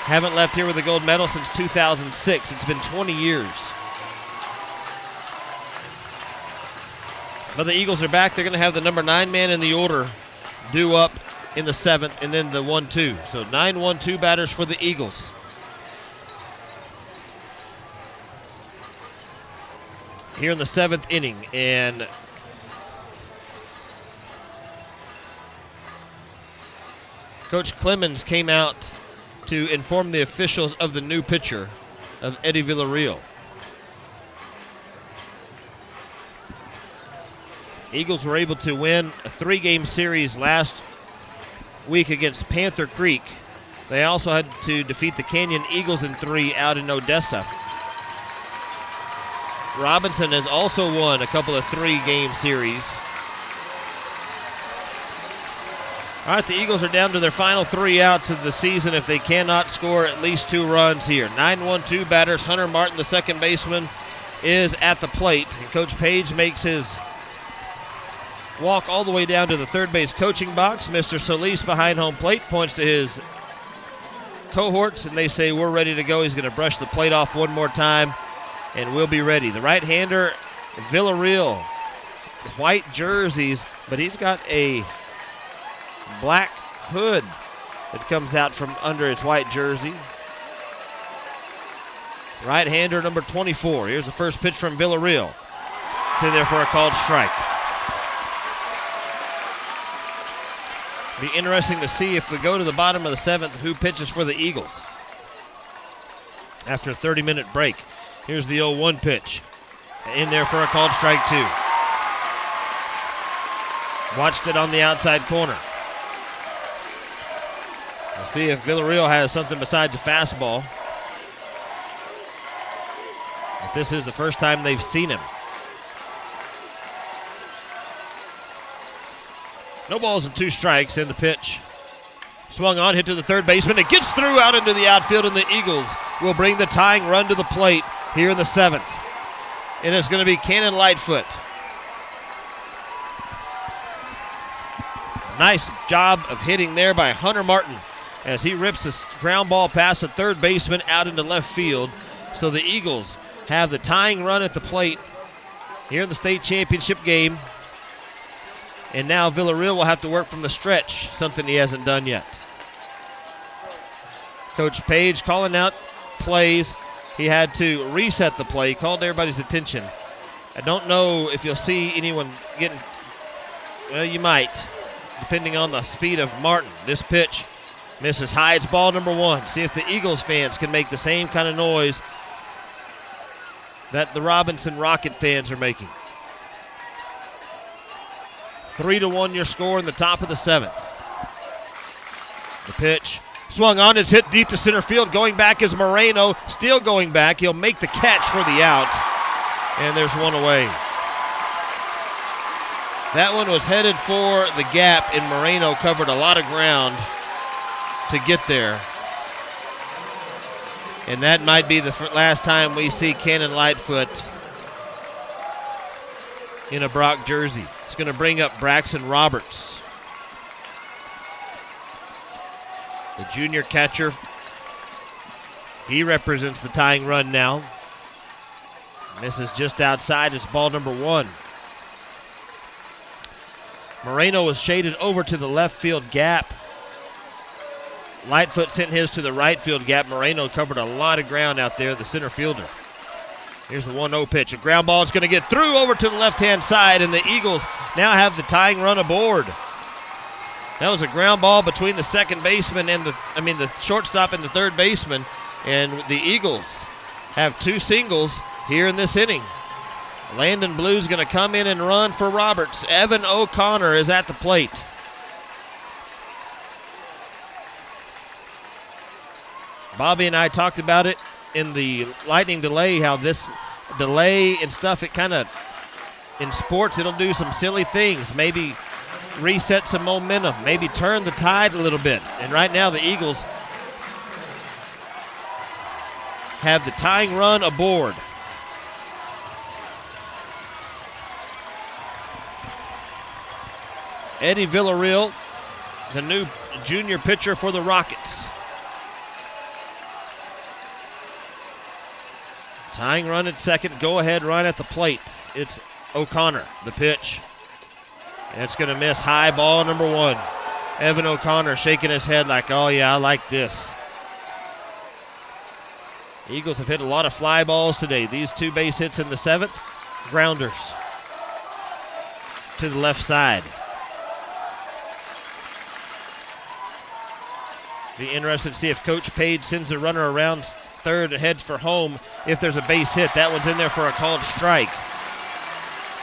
Haven't left here with the gold medal since 2006. It's been 20 years. But the Eagles are back. They're going to have the number 9 man in the order due up in the 7th, and then the 1-2. So 9-1-2 batters for the Eagles. Here in the 7th inning, and Coach Clemens came out to inform the officials of the new pitcher of Eddie Villarreal. Eagles were able to win a 3-game series last week against Panther Creek. They also had to defeat the Canyon Eagles in 3 out in Odessa. Robinson has also won a couple of 3-game series. All right, the Eagles are down to their final 3 outs of the season if they cannot score at least 2 runs here. 9-1-2 batters. Hunter Martin, the second baseman, is at the plate. And Coach Page makes his walk all the way down to the third base coaching box. Mr. Solis behind home plate points to his cohorts, and they say, we're ready to go. He's going to brush the plate off one more time, and we'll be ready. The right-hander, Villarreal, white jerseys, but he's got a black hood that comes out from under his white jersey. Right-hander, number 24. Here's the first pitch from Villarreal. It's in there for a called strike. Be interesting to see if we go to the bottom of the 7th who pitches for the Eagles after a 30-minute break. Here's the 0-1 pitch. In there for a called strike 2. Watched it on the outside corner. We'll see if Villarreal has something besides a fastball. If this is the first time they've seen him. No balls and 2 strikes in the pitch. Swung on, hit to the third baseman. It gets through out into the outfield, and the Eagles will bring the tying run to the plate here in the 7th. And it's going to be Cannon Lightfoot. Nice job of hitting there by Hunter Martin as he rips a ground ball past the third baseman out into left field. So the Eagles have the tying run at the plate here in the state championship game. And now Villarreal will have to work from the stretch, something he hasn't done yet. Coach Page calling out plays. He had to reset the play, called everybody's attention. I don't know if you'll see anyone getting, well, you might, depending on the speed of Martin. This pitch misses high. It's ball number 1. See if the Eagles fans can make the same kind of noise that the Robinson Rocket fans are making. 3-1 your score in the top of the 7th. The pitch swung on. It's hit deep to center field. Going back is Moreno. Still going back. He'll make the catch for the out. And there's one away. That one was headed for the gap, and Moreno covered a lot of ground to get there. And that might be the last time we see Cannon Lightfoot in a Brock jersey. It's going to bring up Braxton Roberts, the junior catcher. He represents the tying run now. Misses just outside. It's ball number 1. Moreno was shaded over to the left field gap. Lightfoot sent his to the right field gap. Moreno covered a lot of ground out there, the center fielder. Here's the 1-0 pitch. A ground ball is going to get through over to the left-hand side, and the Eagles now have the tying run aboard. That was a ground ball between the second baseman and the shortstop and the third baseman, and the Eagles have 2 singles here in this inning. Landon Blue's going to come in and run for Roberts. Evan O'Connor is at the plate. Bobby and I talked about it in the lightning delay, how this delay and stuff, it kind of, in sports, it'll do some silly things. Maybe reset some momentum, maybe turn the tide a little bit. And right now the Eagles have the tying run aboard. Eddie Villarreal, the new junior pitcher for the Rockets. Tying run at second, go-ahead run at the plate. It's O'Connor, the pitch. And it's going to miss high, ball number 1. Evan O'Connor shaking his head like, oh yeah, I like this. The Eagles have hit a lot of fly balls today. These 2 base hits in the 7th, grounders to the left side. Be interested to see if Coach Page sends a runner around third and heads for home. If there's a base hit, that one's in there for a called strike.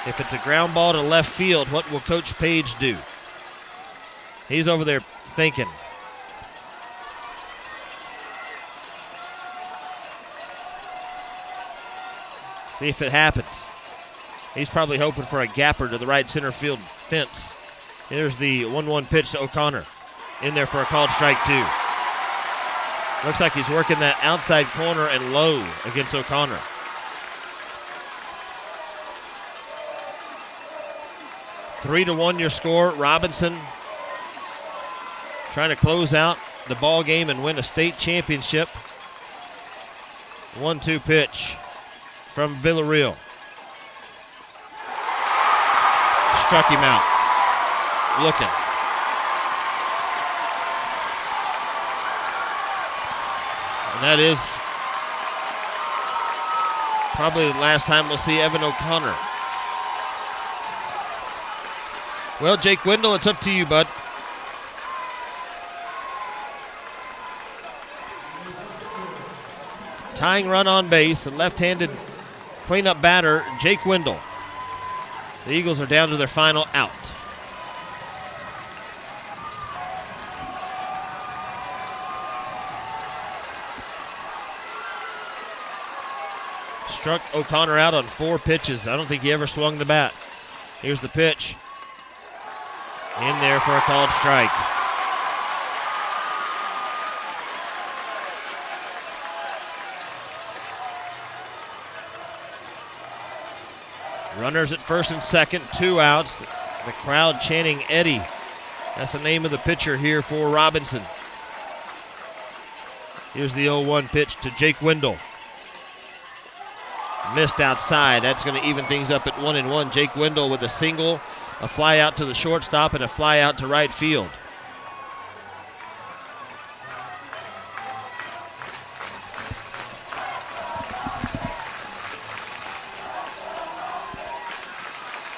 If it's a ground ball to left field, what will Coach Page do? He's over there thinking. See if it happens. He's probably hoping for a gapper to the right center field fence. Here's the 1-1 pitch to O'Connor. In there for a called strike 2. Looks like he's working that outside corner and low against O'Connor. Three to 1 your score. Robinson trying to close out the ball game and win a state championship. 1-2 pitch from Villarreal. Struck him out. Looking. And that is probably the last time we'll see Evan O'Connor. Well, Jake Wendell, it's up to you, bud. Tying run on base, a left-handed cleanup batter, Jake Wendell. The Eagles are down to their final out. Struck O'Connor out on 4 pitches. I don't think he ever swung the bat. Here's the pitch. In there for a called strike. Runners at first and second, 2 outs. The crowd chanting Eddie. That's the name of the pitcher here for Robinson. Here's the 0-1 pitch to Jake Wendell. Missed outside. That's going to even things up at 1-1. Jake Wendell with a single, a fly out to the shortstop, and a fly out to right field.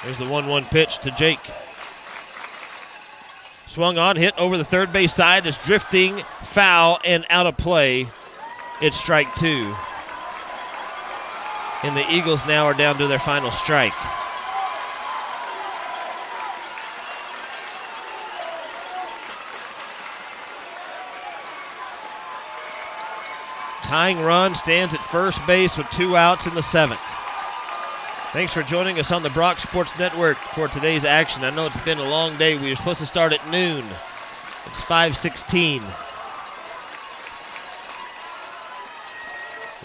There's the 1-1 pitch to Jake. Swung on, hit over the third base side. It's drifting, foul, and out of play. It's strike 2. And the Eagles now are down to their final strike. Tying run stands at first base with 2 outs in the 7th. Thanks for joining us on the Brock Sports Network for today's action. I know it's been a long day. We were supposed to start at noon. It's 5:16.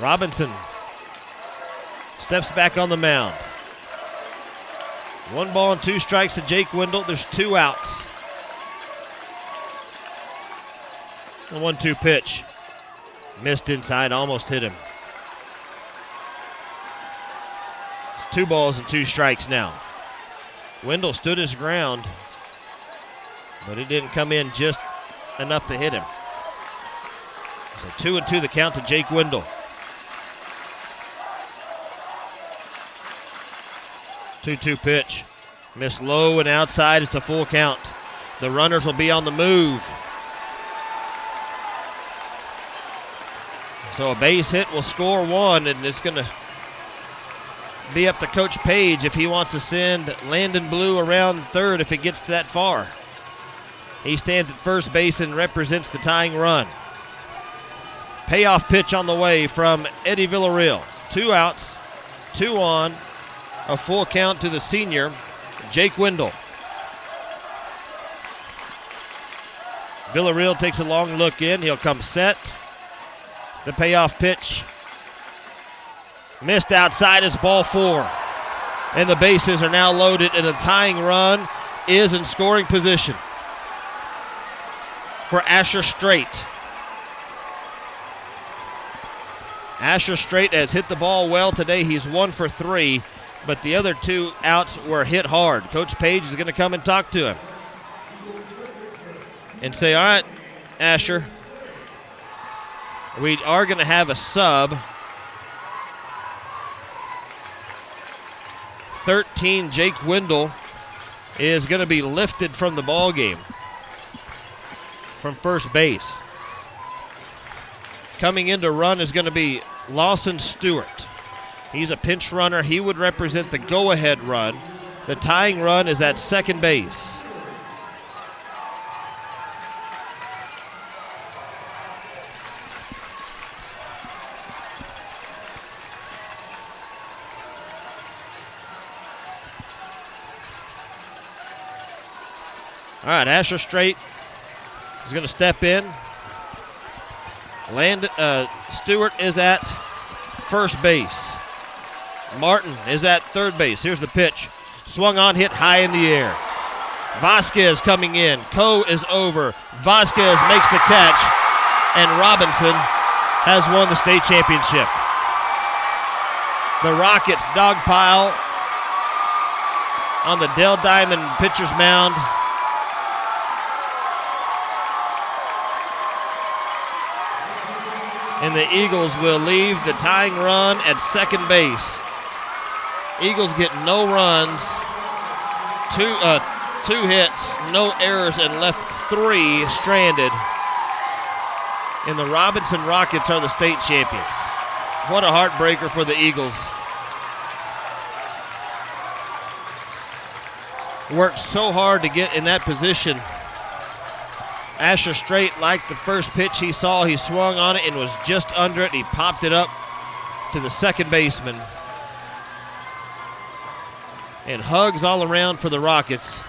Robinson steps back on the mound. 1 ball and 2 strikes to Jake Wendell. There's 2 outs. The 1-2 pitch. Missed inside, almost hit him. It's 2 balls and 2 strikes now. Wendell stood his ground, but it didn't come in just enough to hit him. So 2-2 the count to Jake Wendell. 2-2 pitch. Missed low and outside. It's a full count. The runners will be on the move. So a base hit will score 1, and it's going to be up to Coach Page if he wants to send Landon Blue around third if it gets to that far. He stands at first base and represents the tying run. Payoff pitch on the way from Eddie Villarreal. 2 outs, 2 on, a full count to the senior, Jake Wendell. Villarreal takes a long look in. He'll come set. The payoff pitch missed outside. It's ball 4. And the bases are now loaded, and the tying run is in scoring position for Asher Strait. Asher Strait has hit the ball well today. He's 1 for 3, but the other 2 outs were hit hard. Coach Page is going to come and talk to him and say, all right, Asher, we are going to have a sub. 13, Jake Wendell, is going to be lifted from the ball game from first base. Coming in to run is going to be Lawson Stewart. He's a pinch runner. He would represent the go-ahead run. The tying run is at second base. All right, Asher Strait is going to step in. Stewart is at first base. Martin is at third base. Here's the pitch. Swung on, hit high in the air. Vasquez coming in. Coe is over. Vasquez makes the catch, and Robinson has won the state championship. The Rockets dogpile on the Dell Diamond pitcher's mound. And the Eagles will leave the tying run at second base. Eagles get no runs, 2 hits, no errors, and left 3 stranded. And the Robinson Rockets are the state champions. What a heartbreaker for the Eagles. Worked so hard to get in that position. Asher Strait liked the first pitch he saw. He swung on it and was just under it. He popped it up to the second baseman. And hugs all around for the Rockets.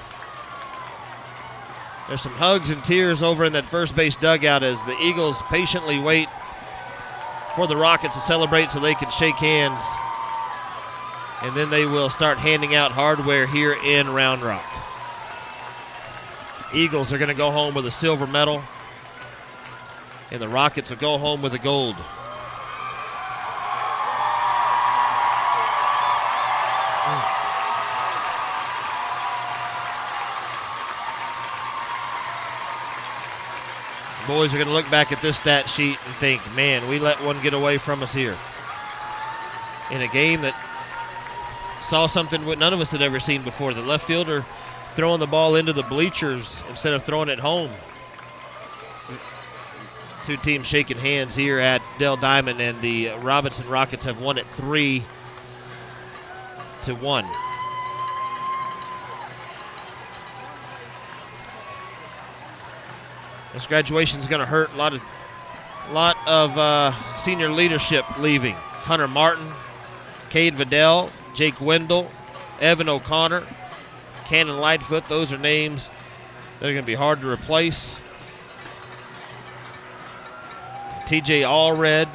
There's some hugs and tears over in that first base dugout as the Eagles patiently wait for the Rockets to celebrate so they can shake hands. And then they will start handing out hardware here in Round Rock. Eagles are going to go home with a silver medal, and the Rockets will go home with a gold. Boys are going to look back at this stat sheet and think, man, we let one get away from us here. In a game that saw something none of us had ever seen before. The left fielder throwing the ball into the bleachers instead of throwing it home. 2 teams shaking hands here at Dell Diamond, and the Robinson Rockets have won it 3-1. This graduation is going to hurt. A lot of A lot of senior leadership leaving. Hunter Martin, Cade Vidal, Jake Wendell, Evan O'Connor, Cannon Lightfoot. Those are names that are going to be hard to replace. TJ Allred,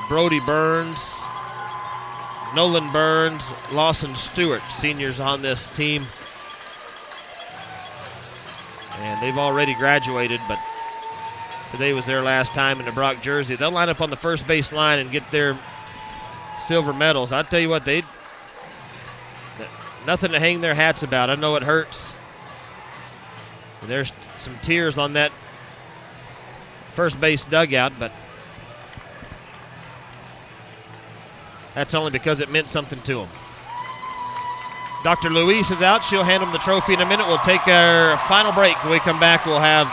Brody Burns, Nolan Burns, Lawson Stewart, seniors on this team. And they've already graduated, but today was their last time in the Brock jersey. They'll line up on the first base line and get their silver medals. I'll tell you what, nothing to hang their hats about. I know it hurts. And there's some tears on that first base dugout, but that's only because it meant something to them. Dr. Louise is out. She'll hand them the trophy in a minute. We'll take our final break. When we come back, we'll have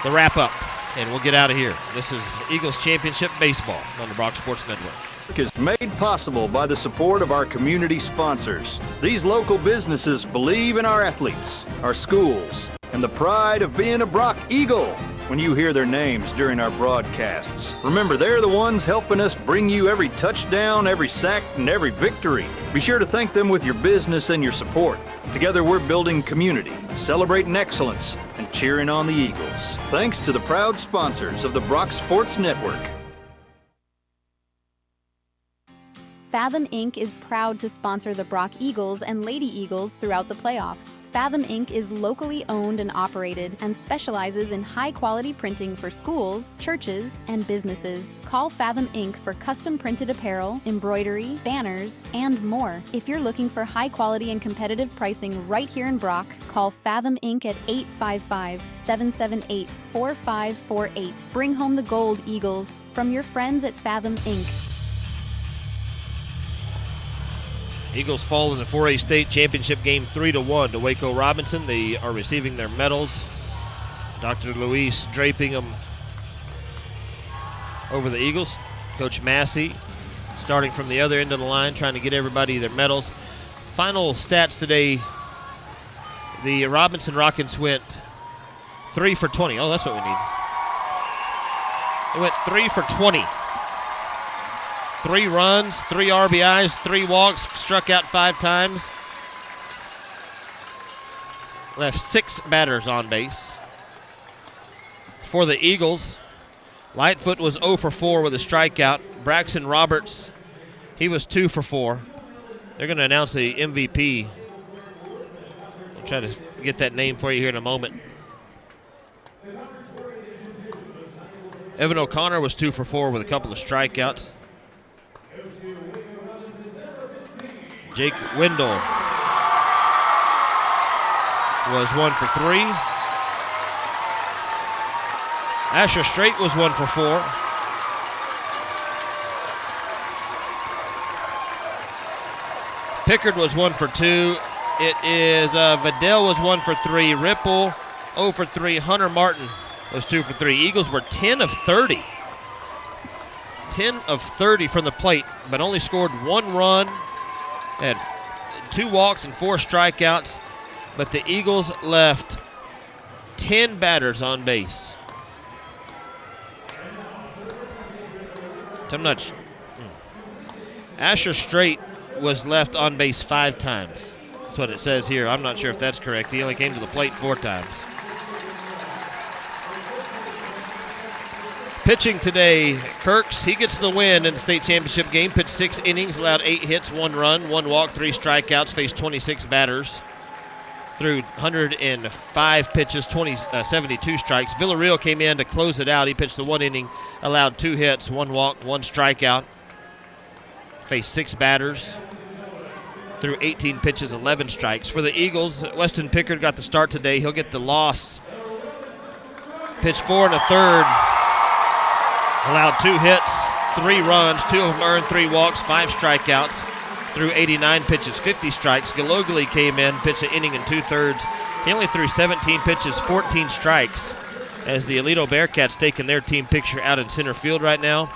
the wrap-up, and we'll get out of here. This is Eagles Championship Baseball on the Brock Sports Network. Is made possible by the support of our community sponsors. These local businesses believe in our athletes, our schools, and the pride of being a Brock Eagle. When you hear their names during our broadcasts, remember they're the ones helping us bring you every touchdown, every sack, and every victory. Be sure to thank them with your business and your support. Together we're building community, celebrating excellence, and cheering on the Eagles. Thanks to the proud sponsors of the Brock Sports Network. Fathom Inc. is proud to sponsor the Brock Eagles and Lady Eagles throughout the playoffs. Fathom Inc. is locally owned and operated and specializes in high-quality printing for schools, churches, and businesses. Call Fathom Inc. for custom printed apparel, embroidery, banners, and more. If you're looking for high-quality and competitive pricing right here in Brock, call Fathom Inc. at 855-778-4548. Bring home the gold, Eagles, from your friends at Fathom Inc. Eagles fall in the 4A state championship game 3-1 to Waco Robinson. They are receiving their medals. Dr. Luis draping them over the Eagles. Coach Massey starting from the other end of the line, trying to get everybody their medals. Final stats today, the Robinson Rockets went 3 for 20. Oh, that's what we need. They went 3 for 20. 3 runs, 3 RBIs, 3 walks, struck out 5 times. Left 6 batters on base. For the Eagles, Lightfoot was 0 for 4 with a strikeout. Braxton Roberts, he was 2 for 4. They're going to announce the MVP. I'll try to get that name for you here in a moment. Evan O'Connor was 2 for 4 with a couple of strikeouts. Jake Wendell was 1 for 3. Asher Straight was 1 for 4. Pickard was 1 for 2. It is Vidal was 1 for 3. Ripple 0 for 3. Hunter Martin was 2 for 3. Eagles were 10 of 30. 10 of 30 from the plate, but only scored 1 run. Had 2 walks and 4 strikeouts, but the Eagles left 10 batters on base. I'm not. Asher Straight was left on base 5 times. That's what it says here. I'm not sure if that's correct. He only came to the plate 4 times. Pitching today, Kirks, he gets the win in the state championship game. Pitched 6 innings, allowed 8 hits, 1 run, 1 walk, 3 strikeouts, faced 26 batters. Threw 105 pitches, 72 strikes. Villarreal came in to close it out. He pitched the 1 inning, allowed 2 hits, 1 walk, 1 strikeout. Faced 6 batters. Threw 18 pitches, 11 strikes. For the Eagles, Weston Pickard got the start today. He'll get the loss. Pitched 4 1/3. Allowed 2 hits, 3 runs, 2 of them earned, 3 walks, 5 strikeouts. Threw 89 pitches, 50 strikes. Galogly came in, pitched an inning and 2/3. He only threw 17 pitches, 14 strikes, as the Aledo Bearcats taking their team picture out in center field right now.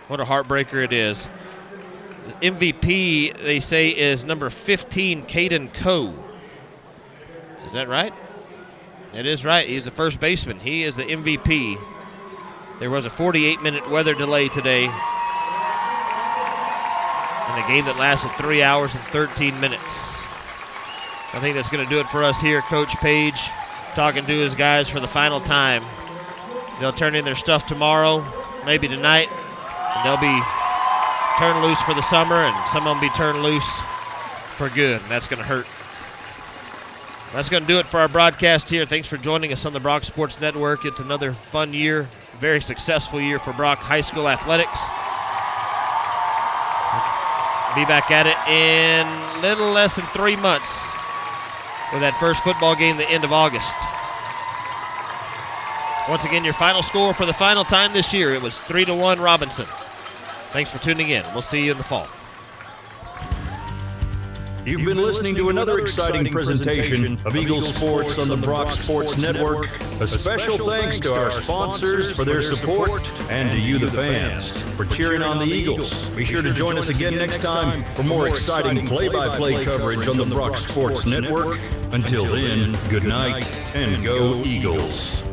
What a heartbreaker it is. The MVP, they say, is number 15, Caden Coe. Is that right? It is right. He's the first baseman. He is the MVP. There was a 48-minute weather delay today in a game that lasted 3 hours and 13 minutes. I think that's going to do it for us here. Coach Page talking to his guys for the final time. They'll turn in their stuff tomorrow, maybe tonight, and they'll be turned loose for the summer, and some of them be turned loose for good. And that's going to hurt. That's going to do it for our broadcast here. Thanks for joining us on the Brock Sports Network. It's another fun year, very successful year for Brock High School athletics. Be back at it in little less than 3 months with that first football game the end of August. Once again, your final score for the final time this year, it was 3-1 Robinson. Thanks for tuning in. We'll see you in the fall. You've been listening to another exciting presentation of Eagles Sports on the Brock Sports Network. A special thanks to our sponsors for their support and to you, the fans, for cheering on the Eagles. Be sure to join us again next time for more exciting play-by-play coverage on the Brock Sports Network. Until then, good night and go Eagles.